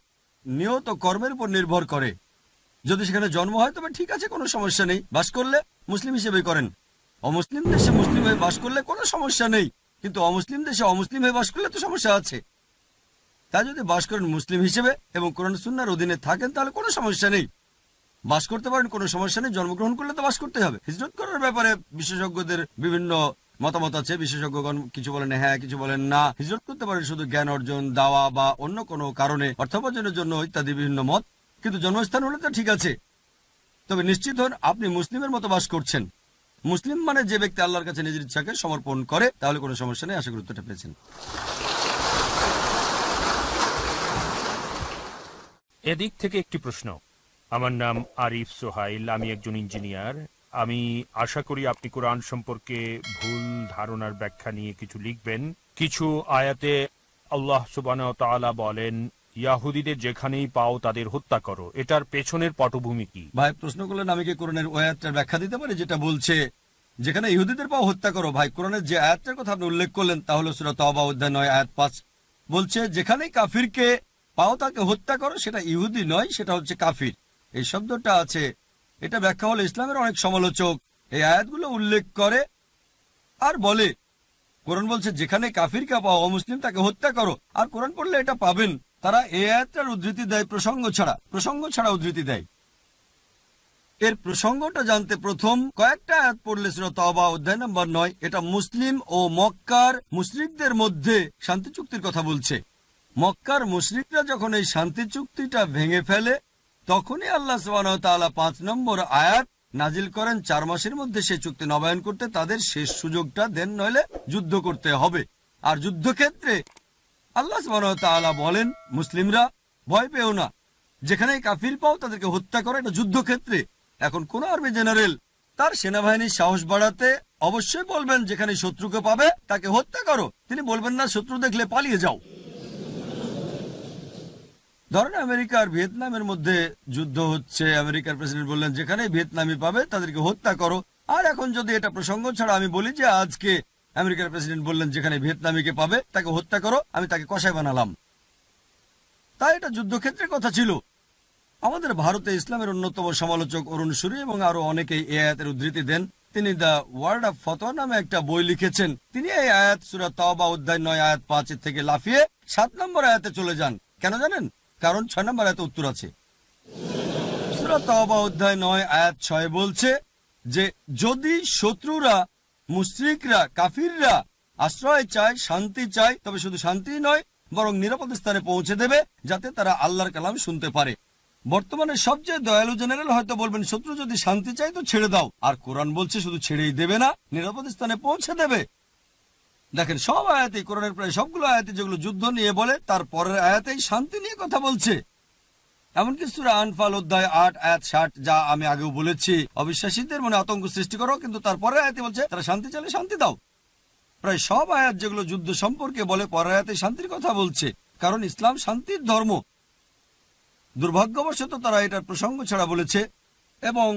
নিয়ত কর্মের উপর নির্ভর করে। যদি সেখানে জন্ম হয় তবে ঠিক আছে, কোনো সমস্যা নেই, বাস করলে মুসলিম হিসেবেই করেন। অমুসলিম দেশে মুসলিম হয়ে বাস করলে কোনো সমস্যা নেই, কিন্তু অমুসলিম দেশে অমুসলিম হয়ে বাস করলে তো সমস্যা আছে। তাই যদি বাস করেন মুসলিম হিসেবে এবং কোরআন সুন্নাহর অধীনে থাকেন তাহলে কোনো সমস্যা নেই, বাস করতে পারেন, কোনো সমস্যা নেই। জন্মগ্রহণ করলে তো বাস করতে হবে। হিজরত করার ব্যাপারে বিশেষজ্ঞদের বিভিন্ন মতামত আছে। বিশেষজ্ঞগণ কিছু বলেন হ্যাঁ, কিছু বলেন না। হিজরত করতে পারেন শুধু জ্ঞান অর্জন, দাওয়া বা অন্য কোনো কারণে, অর্থোপার্জনের জন্য ইত্যাদি বিভিন্ন মত। কিন্তু জন্মস্থান হলে তো ঠিক আছে। তবে নিশ্চিত হন আপনি মুসলিমের মতো বাস করছেন। মুসলিম মানে যে ব্যক্তি আল্লাহর কাছে নিজের ইচ্ছাকে সমর্পণ করে, তাহলে কোনো সমস্যা নেই। আশা করি উত্তরটা পেয়েছেন। এদিক থেকে একটি প্রশ্ন। আমার নাম আরিফ সোহাইল, আমি একজন ইঞ্জিনিয়ার। আমি আশা করি আপনি কোরআন সম্পর্কে ভুল ধারণার ব্যাখ্যা নিয়ে কিছু লিখবেন। কিছু আয়াতে আল্লাহ সুবহানাহু ওয়া তাআলা বলেন, ইয়াহুদীদের যেখানেই পাও তাদের হত্যা করো। এটার পেছনের পটভূমি কি? ভাই প্রশ্ন করলেন আমি কি কোরআনের ওই আয়াতটার ব্যাখ্যা দিতে পারি যেটা বলছে যেখানে ইহুদিদের পাও হত্যা করো। ভাই কোরআনের যে আয়াতটার কথা আপনি উল্লেখ করলেন তা হলো সূরা তাওবা অধ্যায় 9 আয়াত 5। বলছে যেখানেই কাফিরকে পাও তাকে হত্যা করো। সেটা ইহুদি নয়, সেটা হচ্ছে কাফির। এই শব্দটা আছে, এটা ব্যাখ্যা হলো ইসলামের অনেক সমালোচক এই আয়াতগুলো উল্লেখ করে আর বলে কোরআন বলছে যেখানে কাফিরকে পাও অমুসলিম তাকে হত্যা করো। আর কোরআন পড়লে এটা পাবেন তারা এই আয়াতটার উদ্ধৃতি দেয় প্রসঙ্গ ছাড়া উদ্ধৃতি দেয়। এর প্রসঙ্গটা জানতে প্রথম কয়েকটা আয়াত পড়লে সূরা তাওবা অধ্যায় নম্বর 9। এটা মুসলিম ও মক্কার মুশরিকদের মধ্যে শান্তি চুক্তির কথা বলছে। মক্কার মুশরিকরা যখন এই শান্তি চুক্তিটা ভেঙে ফেলে তখনই আল্লাহ সুবহানাহু ওয়া তাআলা 5 নম্বর আয়াত নাজিল করেন 4 মাসের মধ্যে সেই চুক্তি নবায়ন করতে তাদের শেষ সুযোগটা দেন, নইলে যুদ্ধ করতে হবে। আর যুদ্ধক্ষেত্রে আল্লাহ সুবহানাহু ওয়া তাআলা বলেন মুসলিমরা ভয় পেও না, যেখানেই কাফির পাও তাদেরকে হত্যা করো। এটা যুদ্ধক্ষেত্রে। এখন কোন আর্মি জেনারেল তার সেনাবাহিনীর সাহস বাড়াতে অবশ্যই বলবেন যেখানে শত্রুকে পাবে তাকে হত্যা করো। তিনি বলবেন না শত্রু দেখলে পালিয়ে যাও। ধরেন আমেরিকা আর ভিয়েতনামের মধ্যে যুদ্ধ হচ্ছে, আমেরিকার প্রেসিডেন্ট বললেন যেখানে ভিয়েতনামি পাবে তাদেরকে হত্যা করো। আর এখন যদি এটা প্রসঙ্গ ছাড়া আমি বলি যে আজকে আমেরিকার প্রেসিডেন্ট বললেন যেখানে ভিয়েতনামিকে পাবে তাকে হত্যা করো, আমি তাকে কসাই বানালাম। তাই এটা যুদ্ধক্ষেত্রের কথা ছিল। আমাদের ভারতে ইসলামের অন্যতম সমালোচক অরুণ সুরি এবং আরো অনেকেই এই আয়াতের উদ্ধৃতি দেন। তিনি দ্য ওয়ার্ল্ড অফ ফতোয়া নামে একটা বই লিখেছেন। তিনি এই আয়াত সূরা তাওবা অধ্যায় 9 আয়াত 5 থেকে লাফিয়ে 7 নম্বর আয়াতে চলে যান। কেন জানেন? কারণ 6 নম্বর আয়াতে উত্তর আছে। সূরা তাওবা অধ্যায় 9 আয়াত 6 বলছে যে যদি শত্রুরা, মুশরিকরা, কাফিররা আশ্রয় চায়, শান্তি চায়, তবে শুধু শান্তি নয় বরং নিরাপদ স্থানে পৌঁছে দেবে যাতে তারা আল্লাহর কালাম শুনতে পারে। বর্তমানে সবচেয়ে দয়ালু জেনারেল হয়তো বলবেন শত্রু যদি শান্তি চায় তো ছেড়ে দাও। আর কোরআন বলছে শুধু ছেড়েই দেবে না, নিরাপদ স্থানে পৌঁছে দেবে। দেখেন সব আয়াতেই, কোরআনের প্রায় সবগুলো আয়াতে যেগুলো যুদ্ধ নিয়ে বলে তার পরের আয়াতেই শান্তি নিয়ে কথা বলছে। এমনকি সূরা আনফাল অধ্যায় 8 আয়াত 60, যা আমি আগেও বলেছি, অবিশ্বাসীদের মনে আতঙ্ক সৃষ্টি করো, কিন্তু তারপরের আয়াতে বলছে তারা শান্তি চাইলে শান্তি দাও। প্রায় সব আয়াত যেগুলো যুদ্ধ সম্পর্কে বলে পরের আয়াতে শান্তির কথা বলছে, কারণ ইসলাম শান্তির ধর্ম। দুর্ভাগ্যবশত তারা এটার প্রসঙ্গ ছাড়া বলেছে এবং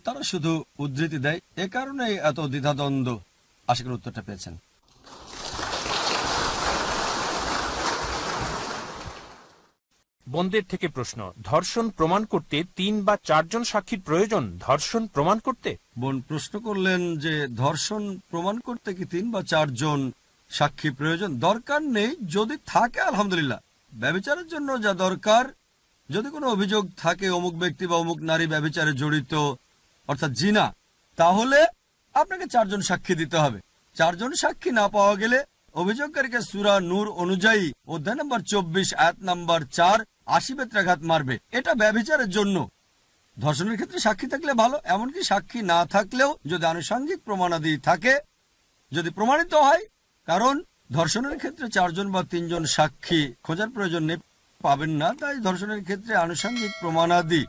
তারা শুধু উদ্ধৃতি দেয়। এ কারণে এত দ্বিধাদ্বন্দ্ব। আশা করি উত্তরটা পেয়েছেন। বোনদের থেকে প্রশ্ন, ধর্ষণ প্রমাণ করতে 3 বা 4 জন সাক্ষীর প্রয়োজন ধর্ষণ প্রমাণ করতে? বোন প্রশ্ন করলেন যে ধর্ষণ প্রমাণ করতে কি 3 বা 4 জন সাক্ষী প্রয়োজন দরকার নেই, যদি থাকে আলহামদুলিল্লাহ। ব্যভিচারের জন্য যা দরকার, যদি কোনো অভিযোগ থাকে অমুক ব্যক্তি বা অমুক নারী ব্যভিচারে জড়িত অর্থাৎ জিনা, তাহলে আপনাকে 4 জন সাক্ষী দিতে হবে। 4 জন সাক্ষী না পাওয়া গেলে অভিযোগকারীকে সূরা নূর অনুযায়ী অধ্যায় নম্বর 24 আয়াত নম্বর 4 80 বেত্রাঘাত মারবে। এটা ব্যভিচারের জন্য। ধর্ষণের ক্ষেত্রে সাক্ষী থাকলে ভালো, এমনকি সাক্ষী না থাকলেও যদি আনুষঙ্গিক প্রমাণাদি থাকে, যদি প্রমাণিত হয়, কারণ ধর্ষণের ক্ষেত্রে 4 জন বা 3 জন সাক্ষী খোঁজার প্রয়োজন নেই, পাবেন না। তাই ধর্ষণের ক্ষেত্রে আনুষঙ্গিক প্রমাণাদি,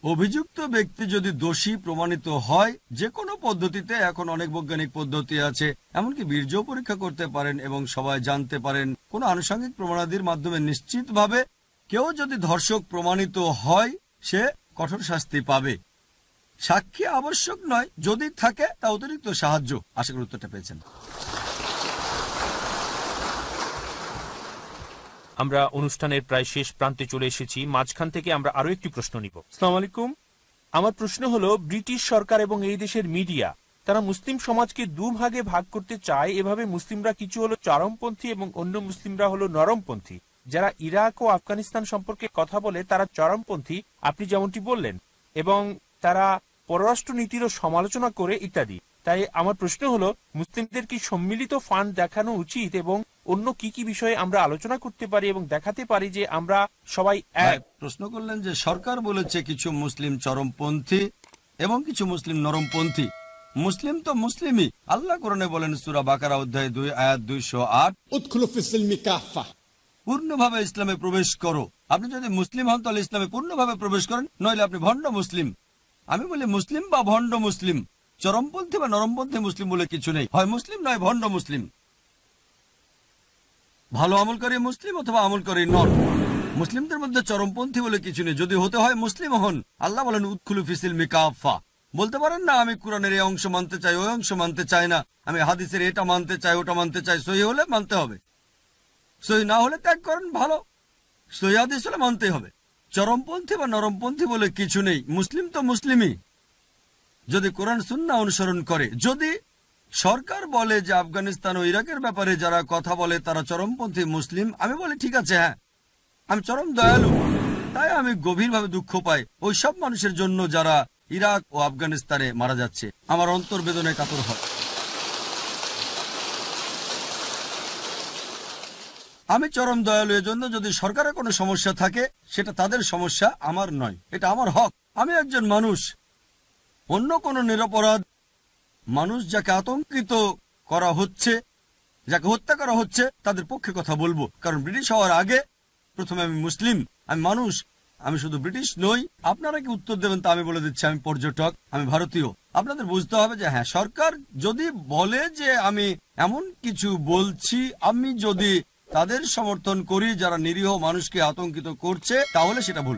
অভিযুক্ত ব্যক্তি যদি দোষী প্রমাণিত হয় যে কোনো পদ্ধতিতে, এখন অনেক বৈজ্ঞানিক পদ্ধতি আছে, এমনকি বীর্য পরীক্ষা করতে পারেন এবং সবাই জানতে পারেন কোনো আনুষঙ্গিক প্রমাণাদির মাধ্যমে নিশ্চিতভাবে কেউ যদি ধর্ষক প্রমাণিত হয় সে কঠোর শাস্তি পাবে। সাক্ষী আবশ্যক নয়, যদি থাকে তা অতিরিক্ত সাহায্য। আশা করি উত্তরটা পেয়েছেন। আমরা অনুষ্ঠানের প্রায় শেষ প্রান্তে চলে এসেছি। মাঝখান থেকে আমরা আরো একটি প্রশ্ন নিব। আসসালামু আলাইকুম। আমার প্রশ্ন হলো, ব্রিটিশ সরকার এবং এই দেশের মিডিয়া তারা মুসলিম সমাজকে দুভাগে ভাগ করতে চায়। এভাবে মুসলিমরা কিছু হলো চরমপন্থী এবং অন্য মুসলিমরা হলো নরমপন্থী। যারা ইরাক ও আফগানিস্তান সম্পর্কে কথা বলে তারা চরমপন্থী, আপনি যেমনটি বললেন, এবং তারা পররাষ্ট্র নীতিরও সমালোচনা করে ইত্যাদি। তাই আমার প্রশ্ন হলো, মুসলিমদের কি সম্মিলিত ফান্ড দেখানো উচিত এবং অন্য কি কি বিষয়ে আমরা আলোচনা করতে পারি এবং দেখাতে পারি যে আমরা সবাই এক? প্রশ্ন করলেন যে সরকার বলেছে কিছু মুসলিম চরমপন্থী এবং কিছু মুসলিম নরমপন্থী। মুসলিম তো মুসলিমই। আল্লাহ কোরআনে বলেন সূরা বাকারা অধ্যায় 2 আয়াত 208, উদখুলু ফিস-সিলমি কাফা, পূর্ণভাবে ইসলামে প্রবেশ করো। আপনি যদি মুসলিম হন তাহলে ইসলামে পূর্ণভাবে প্রবেশ করেন, নইলে আপনি ভণ্ড মুসলিম। আমি বলি মুসলিম বা ভণ্ড মুসলিম, চরমপন্থী বা নরমপন্থী মুসলিম বলে কিছু নেই। হয় মুসলিম নয় ভণ্ড মুসলিম। ভালো আমলকারী মুসলিম অথবা আমলকারী নন। মুসলিমদের মধ্যে চরমপন্থী বলে কিছু নেই। যদি হতে হয় মুসলিম হন। আল্লাহ বলেন উদখুলু ফিস-সিলমি কাফা। বলতে পারেন না আমি কোরআনের এই অংশ মানতে চাই, ওই অংশ মানতে চাই না, আমি হাদিসের এটা মানতে চাই, ওটা মানতে চাই। সহি হলে মানতে হবে, সহি না হলে ত্যাগ করেন। ভালো সহি হাদিস হলে মানতেই হবে। চরমপন্থী বা নরমপন্থী বলে কিছু নেই। মুসলিম তো মুসলিমই, যদি কোরআন সুন্নাহ অনুসরণ করে। যদি সরকার বলে যে আফগানিস্তান ও ইরাকের ব্যাপারে যারা কথা বলে তারা চরমপন্থী মুসলিম, আমি বলি ঠিক আছে, হ্যাঁ আমি চরম দয়ালু। তাই আমি গভীরভাবে দুঃখ পাই ওই সব মানুষের জন্য যারা ইরাক ও আফগানিস্তানে মারা যাচ্ছে। আমার অন্তর বেদনায় কাতর হয়। আমি চরম দয়ালু এজন্য, যদি সরকারের কোনো সমস্যা থাকে সেটা তাদের সমস্যা, আমার নয়। এটা আমার হক। আমি একজন মানুষ। অন্য কোনো নিরপরাধ মানুষ যাকে আতঙ্কিত করা হচ্ছে, যাকে হত্যা করা হচ্ছে, তাদের পক্ষে কথা বলবো। কারণ ব্রিটিশ হওয়ার আগে প্রথমে আমি মুসলিম, আমি মানুষ। আমি শুধু ব্রিটিশ নই। আপনারা কি উত্তর দেবেন তা আমি বলে দিচ্ছি, আমি পর্যটক, আমি ভারতীয়। আপনাদের বুঝতে হবে যে হ্যাঁ, সরকার যদি বলে যে আমি এমন কিছু বলছি, আমি যদি তাদের সমর্থন করি যারা নিরীহ মানুষকে আতঙ্কিত করছে, তাহলে সেটা ভুল।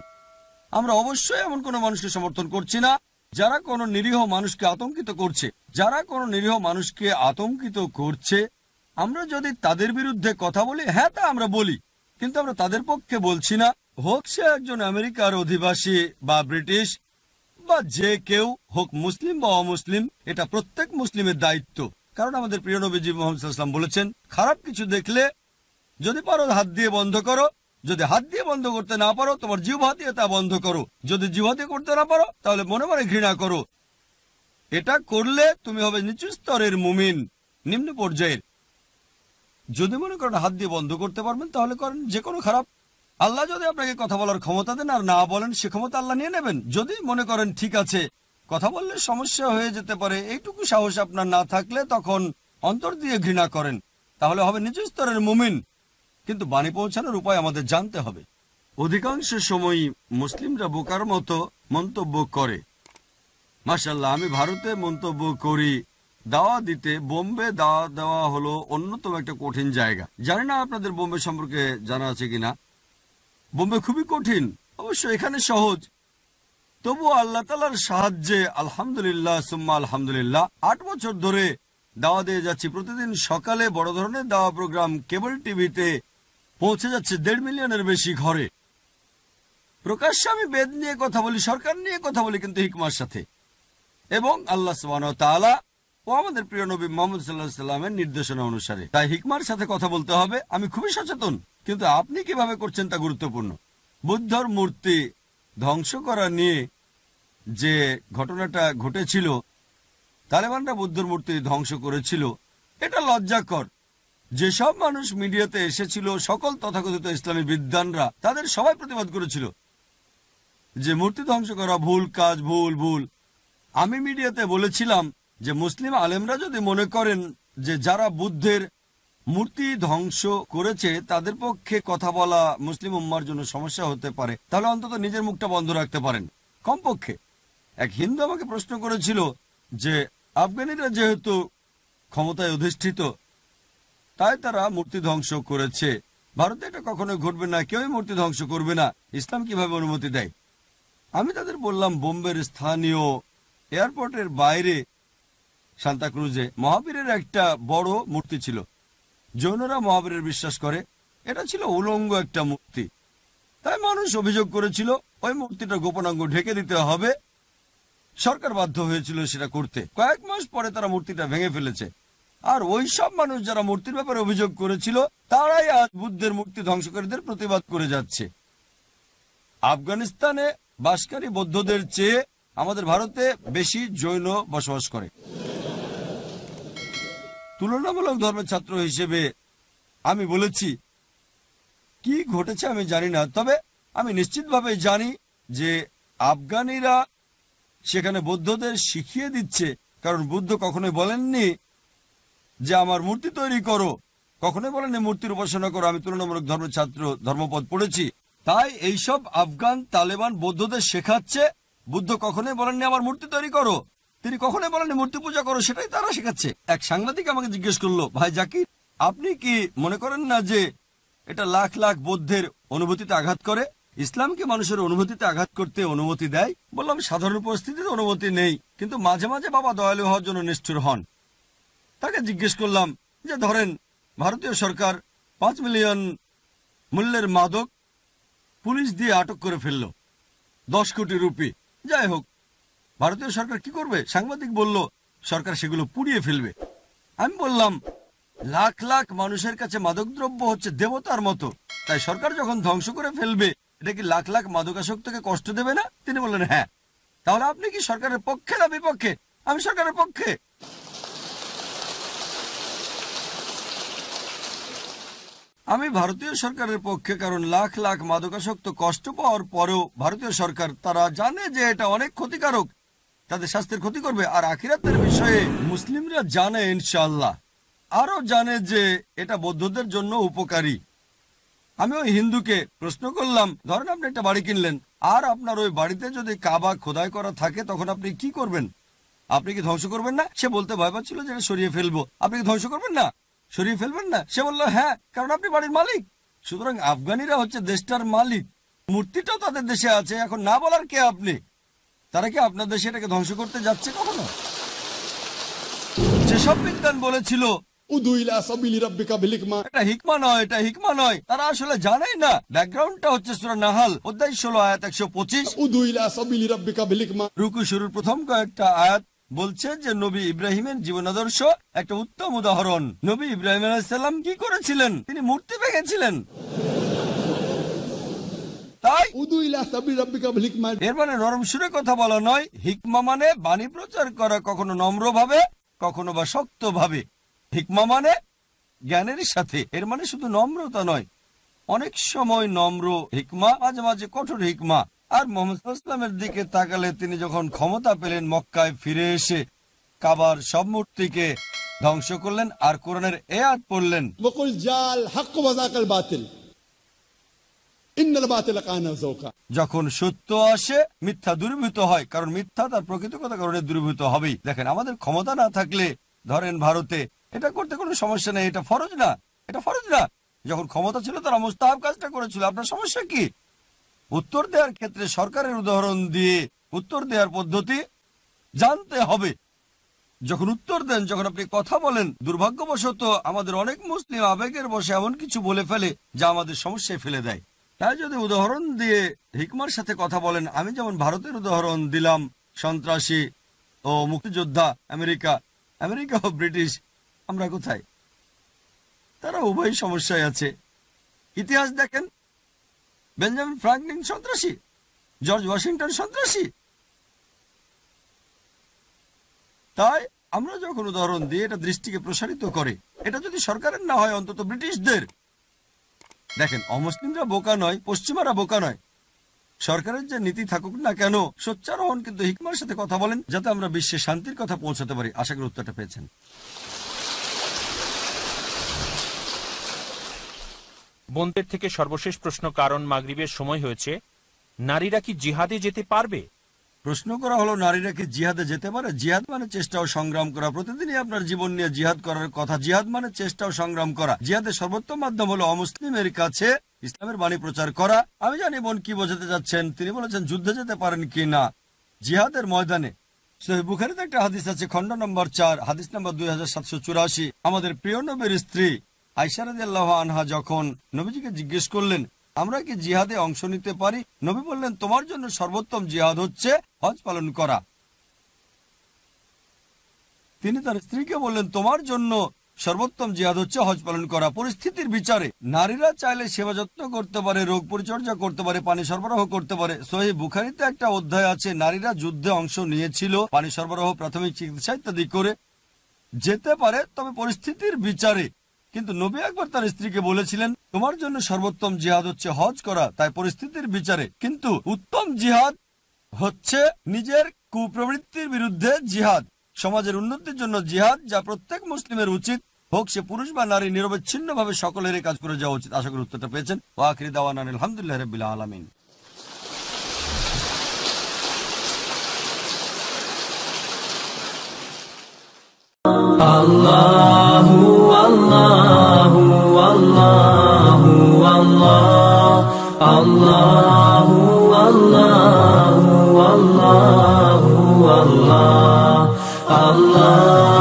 আমরা অবশ্যই এমন কোনো মানুষকে সমর্থন করছি না যারা কোনো নিরীহ মানুষকে আতঙ্কিত করছে। যারা কোনো নিরীহ মানুষকে আতঙ্কিত করছে, আমরা যদি তাদের বিরুদ্ধে কথা বলি, হ্যাঁ তা আমরা বলি, কিন্তু আমরা তাদের পক্ষে বলছি না। হোক সে একজন আমেরিকার অধিবাসী বা ব্রিটিশ বা যে কেউ হোক, মুসলিম বা অমুসলিম, এটা প্রত্যেক মুসলিমের দায়িত্ব। কারণ আমাদের প্রিয় নবীজি মুহাম্মদ সাল্লাল্লাহু আলাইহি ওয়াসাল্লাম বলেছেন, খারাপ কিছু দেখলে যদি পারো হাত দিয়ে বন্ধ করো, যদি হাত দিয়ে বন্ধ করতে না পারো তোমার জিহ্বা দিয়ে তা বন্ধ করো, যদি জিহ্বা দিয়ে করতে না পারো তাহলে মনে মনে ঘৃণা করো। এটা করলে তুমি হবে নিচু স্তরের মুমিন, নিম্ন পর্যায়ের। যদি মনে করেন হাত দিয়ে বন্ধ করতে পারবেন তাহলে করেন। যে কোনো খারাপ, আল্লাহ যদি আপনাকে কথা বলার ক্ষমতা দেন আর না বলেন, সে ক্ষমতা আল্লাহ নিয়ে নেবেন। যদি মনে করেন ঠিক আছে কথা বললে সমস্যা হয়ে যেতে পারে, এইটুকু সাহস আপনার না থাকলে তখন অন্তর দিয়ে ঘৃণা করেন, তাহলে হবে নিচু স্তরের মুমিন। কিন্তু বাণী পৌঁছানোর উপায় আমাদের জানতে হবে। অধিকাংশ সময়ই মুসলিমরা বোকার মতো মন্তব্য করে। মাশাআল্লাহ, আমি ভারতে মন্তব্য করি দাওয়া দিতে। বোম্বে দাওয়া দেওয়া হলো অন্যতম একটা কঠিন জায়গা। জানি না আপনাদের বোম্বে সম্পর্কে জানা আছে কিনা। বোম্বে খুবই কঠিন, অবশ্য এখানে সহজ। তবু আল্লাহ তাআলার সাহায্যে আলহামদুলিল্লাহ সুম্মা আলহামদুলিল্লাহ 8 বছর ধরে দাওয়া দিয়ে যাচ্ছি। প্রতিদিন সকালে বড় ধরনের দাওয়া প্রোগ্রাম কেবল টিভিতে পৌঁছে যাচ্ছে 1.5 মিলিয়নের বেশি ঘরে। প্রকাশ্যে আমি বেদ নিয়ে কথা বলি, সরকার নিয়ে কথা বলি, কিন্তু হিকমার সাথে। এবং আল্লাহ সুবহানাহু ওয়া তাআলা ও আমাদের প্রিয় নবী মুহাম্মদ সাল্লাল্লাহু আলাইহি সাল্লামের নির্দেশনা অনুসারে। তাই হিকমার সাথে কথা বলতে হবে। আমি খুবই সচেতন, কিন্তু আপনি কিভাবে করছেন তা গুরুত্বপূর্ণ। বুদ্ধর মূর্তি ধ্বংস করা নিয়ে যে ঘটনাটা ঘটেছিল, তালেবানরা বুদ্ধর মূর্তি ধ্বংস করেছিল, এটা লজ্জাকর। যেসব মানুষ মিডিয়াতে এসেছিল, সকল তথাকথিত ইসলামী বিদ্বানরা, তাদের সবাই প্রতিবাদ করেছিল যে মূর্তি ধ্বংস করা ভুল কাজ, ভুল ভুল। আমি মিডিয়াতে বলেছিলাম যে মুসলিম আলেমরা যদি মনে করেন যে যারা বুদ্ধের মূর্তি ধ্বংস করেছে তাদের পক্ষে কথা বলা মুসলিম উম্মার জন্য সমস্যা হতে পারে, তাহলে অন্তত নিজের মুখটা বন্ধ রাখতে পারেন কমপক্ষে। এক হিন্দু আমাকে প্রশ্ন করেছিল যে আফগানিরা যেহেতু ক্ষমতায় অধিষ্ঠিত, তাই তারা মূর্তি ধ্বংস করেছে, ভারতে এটা কখনোই ঘটবে না, কেউই মূর্তি ধ্বংস করবে না, ইসলাম কিভাবে অনুমতি দেয়? আমি তাদের বললাম, বোম্বের স্থানীয় এয়ারপোর্টের বাইরে সান্তাক্রুজে মহাবীরের একটা বড় মূর্তি ছিল। জৈনরা মহাবীরের বিশ্বাস করে, এটা ছিল উলঙ্গ একটা মূর্তি। তাই মানুষ অভিযোগ করেছিল ওই মূর্তিটা গোপনাঙ্গ ঢেকে দিতে হবে। সরকার বাধ্য হয়েছিল সেটা করতে। কয়েক মাস পরে তারা মূর্তিটা ভেঙে ফেলেছে। আর ওই সব মানুষ যারা মূর্তির ব্যাপারে অভিযোগ করেছিল, তারাই আজ বুদ্ধের মূর্তি ধ্বংসকারীদের প্রতিবাদ করে যাচ্ছে। আফগানিস্তানে বাসকারী বৌদ্ধদের চেয়ে আমাদের ভারতে বেশি জৈন বসবাস করে। তুলনামূলক ধর্মের ছাত্র হিসেবে আমি বলেছি, কি ঘটেছে আমি জানি না, তবে আমি নিশ্চিতভাবে জানি যে আফগানিরা সেখানে বৌদ্ধদের শিখিয়ে দিচ্ছে। কারণ বুদ্ধ কখনোই বলেননি যে আমার মূর্তি তৈরি করো, কখনোই বলেননি মূর্তির উপাসনা করো। আমি তুলনামূলক ধর্মের ছাত্র, ধর্মপদ পড়েছি। তাই এইসব আফগান তালেবান বৌদ্ধদের শেখাচ্ছে, বুদ্ধ কখনোই বলেননি আমার মূর্তি তৈরি করো, তিনি কখনোই বলেননি মূর্তি পূজা করো, সেটাই তারা শেখাচ্ছে। এক সাংবাদিক আমাকে জিজ্ঞেস করলো, ভাই জাকির, আপনি কি মনে করেন না যে এটা লাখ লাখ বৌদ্ধের অনুভূতিতে আঘাত করে? ইসলাম কি মানুষের অনুভূতিতে আঘাত করতে অনুমতি দেয়? বললাম, সাধারণ পরিস্থিতিতে অনুমতি নেই, কিন্তু মাঝে মাঝে বাবা দয়ালু হওয়ার জন্য নিষ্ঠুর হন। তাকে জিজ্ঞেস করলাম যে ধরেন ভারতীয় সরকার 5 মিলিয়ন মূল্যের মাদক পুলিশ দিয়ে আটক করে ফেলল, 10 কোটি রুপি। যাই হোক, ভারতীয় সরকার কি করবে? সাংবাদিক বলল, সরকার সেগুলো পুড়িয়ে ফেলবে। আমি বললাম, লাখ লাখ মানুষের কাছে মাদকদ্রব্য হচ্ছে দেবতার মতো, তাই সরকার যখন ধ্বংস করে ফেলবে, এটা কি লাখ লাখ মাদকাসক্তকে কষ্ট দেবে না? তিনি বললেন, হ্যাঁ। তাহলে আপনি কি সরকারের পক্ষে না বিপক্ষে? আমি সরকারের পক্ষে। আমি ভারতীয় সরকারের পক্ষে, কারণ লাখ লাখ মাদকাসক্ত কষ্ট পাওয়ার পরেও ভারতীয় সরকার, তারা জানে যে এটা অনেক ক্ষতিকারক, তাদের স্বাস্থ্যের ক্ষতি করবে। আর আখিরাতের বিষয়ে মুসলিমরা জানে, ইনশাআল্লাহ আরো জানে যে এটা বৌদ্ধদের জন্য উপকারী। আমি ওই হিন্দুকে প্রশ্ন করলাম, ধরেন আপনি একটা বাড়ি কিনলেন, আর আপনার ওই বাড়িতে যদি কাবা খোদাই করা থাকে, তখন আপনি কি করবেন? আপনি কি ধ্বংস করবেন না? সে বলতে ভয় পাচ্ছিল যে এটা সরিয়ে ফেলবো। আপনি কি ধ্বংস করবেন না, সরিয়ে ফেলবেন না? সে বলল, হ্যাঁ, কারণ আপনি বাড়ির মালিক। সুতরাং আফগানিরা হচ্ছে দেশটার মালিক, মূর্তিটাও তাদের দেশে আছে। এখন না বলার কে আপনি? তারা কি আপনার দেশে এটাকে ধ্বংস করতে যাচ্ছে কখনো? যেসব বিজ্ঞান বলেছিল উদু ইলা সাবিলি রাব্বিকা বিল হিকমা, এটা হিকমা নয়, এটা হিকমা নয়, তারা আসলে জানেই না। ব্যাকগ্রাউন্ডটা হচ্ছে সূরা নাহাল অধ্যায় 16 আয়াত 125। উদু ইলা সাবিলি রাব্বিকা বিল হিকমা। রুকু শুরুর প্রথম কয়েকটা আয়াত বলছে যে নবী ইব্রাহিমের জীবন আদর্শ একটা উত্তম উদাহরণ। নবী ইব্রাহিম আলাইহিস সালাম কি করেছিলেন? তিনি মূর্তি ভেঙেছিলেন। তাই উদু ইলা সাবিলি রাব্বিকা বিল হিকমা, এর মানে নরম সুরে কথা বলা নয়। হিকমা মানে বাণী প্রচার করা, কখনো নম্রভাবে, কখনো বা শক্তভাবে। হিকমা মানে জ্ঞানের সাথে। এর মানে শুধু নম্রতা নয়, অনেক সময় নম্র হিকমা, মাঝে মাঝে কঠোর হিকমা। আর মুহাম্মদ সাল্লাল্লাহু আলাইহি ওয়াসাল্লামের দিকে তাকালে, তিনি যখন ক্ষমতা পেলেন, মক্কায় ফিরে এসে কাবার সব মূর্তিকে ধ্বংস করলেন আর কোরআনের আয়াত পড়লেন, ওয়াকুল জাল হক ওয়া যাকাল বাতিল ইন্নাল বাতিলা কানা যাওকা। যখন সত্য আসে, মিথ্যা দূরীভূত হয়, কারণ মিথ্যা তার প্রকৃত কথা কারণে দূরীভূত হবেই। দেখেন, আমাদের ক্ষমতা না থাকলে, ধরেন ভারতে এটা করতে কোনো সমস্যা নেই, এটা ফরজ না, এটা ফরজ না। যখন ক্ষমতা ছিল তারা মুস্তাহাব কাজটা করেছিল, আপনার সমস্যা কি? উত্তর দেওয়ার ক্ষেত্রে সরকারের উদাহরণ দিয়ে উত্তর দেওয়ার পদ্ধতি জানতে হবে। যখন উত্তর দেন, যখন আপনি কথা বলেন, দুর্ভাগ্যবশত আমাদের অনেক মুসলিম আবেগের বশে এমন কিছু বলে ফেলে যা আমাদের সমস্যায় ফেলে দেয়। তাই যদি উদাহরণ দিয়ে হিকমার সাথে কথা বলেন, আমি যেমন ভারতের উদাহরণ দিলাম, সন্ত্রাসী ও মুক্তিযোদ্ধা আমেরিকা, আমেরিকা ও ব্রিটিশ, আমরা কোথায়? তারা উভয় সমস্যায় আছে। ইতিহাস দেখেন, বেঞ্জামিন ফ্রাঙ্কলিন সন্ত্রাসী, জর্জ ওয়াশিংটন সন্ত্রাসী। তাই আমরা যখন উদাহরণ দিই, এটা দৃষ্টিকে প্রসারিত করে। এটা যদি সরকারের না হয়, অন্তত ব্রিটিশদের। দেখেন, অমুসলিমরা বোকা নয়, পশ্চিমারা বোকা নয়। সরকারের যে নীতি থাকুক না কেন, সোচ্চার হন, কিন্তু হিকমার সাথে কথা বলেন, যাতে আমরা বিশ্বে শান্তির কথা পৌঁছাতে পারি। আশা করি উত্তরটা পেয়েছেন। বোনদের থেকে সর্বশেষ প্রশ্ন, কারণ মাগরিবের সময় হয়েছে, নারীরা কি জিহাদে যেতে পারবে? প্রশ্ন করা হলো, নারীরা কি জিহাদে যেতে পারে? জিহাদ মানে চেষ্টা ও সংগ্রাম করা। প্রতিদিনই আপনার জীবন নিয়ে জিহাদ করার কথা। জিহাদ মানে চেষ্টা ও সংগ্রাম করা। জিহাদের সর্বোত্তম মাধ্যম হলো অমুসলিমের কাছে ইসলামের বাণী প্রচার করা। আমি জানি বোন কি বোঝাতে যাচ্ছেন। তিনি বলেছেন যুদ্ধে যেতে পারেন কি না। জিহাদের ময়দানে সহিহ বুখারীতে একটা হাদিস আছে, খণ্ড নম্বর 4, হাদিস নম্বর 2784। আমাদের প্রিয় নবীর স্ত্রী আয়েশা রাদিয়াল্লাহু আনহা যখন নবীজিকে জিজ্ঞেস করলেন, আমরা কি জিহাদে অংশ নিতে পারি? নবী বললেন, তোমার জন্য সর্বোত্তম জিহাদ হচ্ছে হজ পালন করা। তিনি তার স্ত্রীকে বললেন, তোমার জন্য সর্বোত্তম জিহাদ হচ্ছে হজ পালন করা। পরিস্থিতির বিচারে নারীরা চাইলে সেবা যত্ন করতে পারে, রোগ পরিচর্যা করতে পারে, পানি সরবরাহ করতে পারে। সহিহ বুখারীতে একটা অধ্যায় আছে, নারীরা যুদ্ধে অংশ নিয়েছিল, পানি সরবরাহ, প্রাথমিক চিকিৎসা ইত্যাদি করে। যেতে পারে, তবে পরিস্থিতির বিচারে। কিন্তু নবী একবার তার স্ত্রীকে বলেছিলেন, তোমার জন্য সর্বোত্তম জিহাদ হচ্ছে হজ করা। তাই পরিস্থিতির বিচারে। কিন্তু উত্তম জিহাদ হচ্ছে নিজের কুপ্রবৃত্তির বিরুদ্ধে জিহাদ, সমাজের উন্নতির জন্য জিহাদ, যা প্রত্যেক মুসলিমের উচিত, হোক সে পুরুষ বা নারী, নিরবচ্ছিন্নভাবে সকলেরই কাজ করে যাওয়া উচিত। আশা করি উত্তরটা পেয়েছেন। ওয়া আখিরি দাওয়ানা আলহামদুলিল্লাহি রাব্বিল আলামিন। Allahu Allahu Allahu Allahu Allahu Allahu Allahu Allah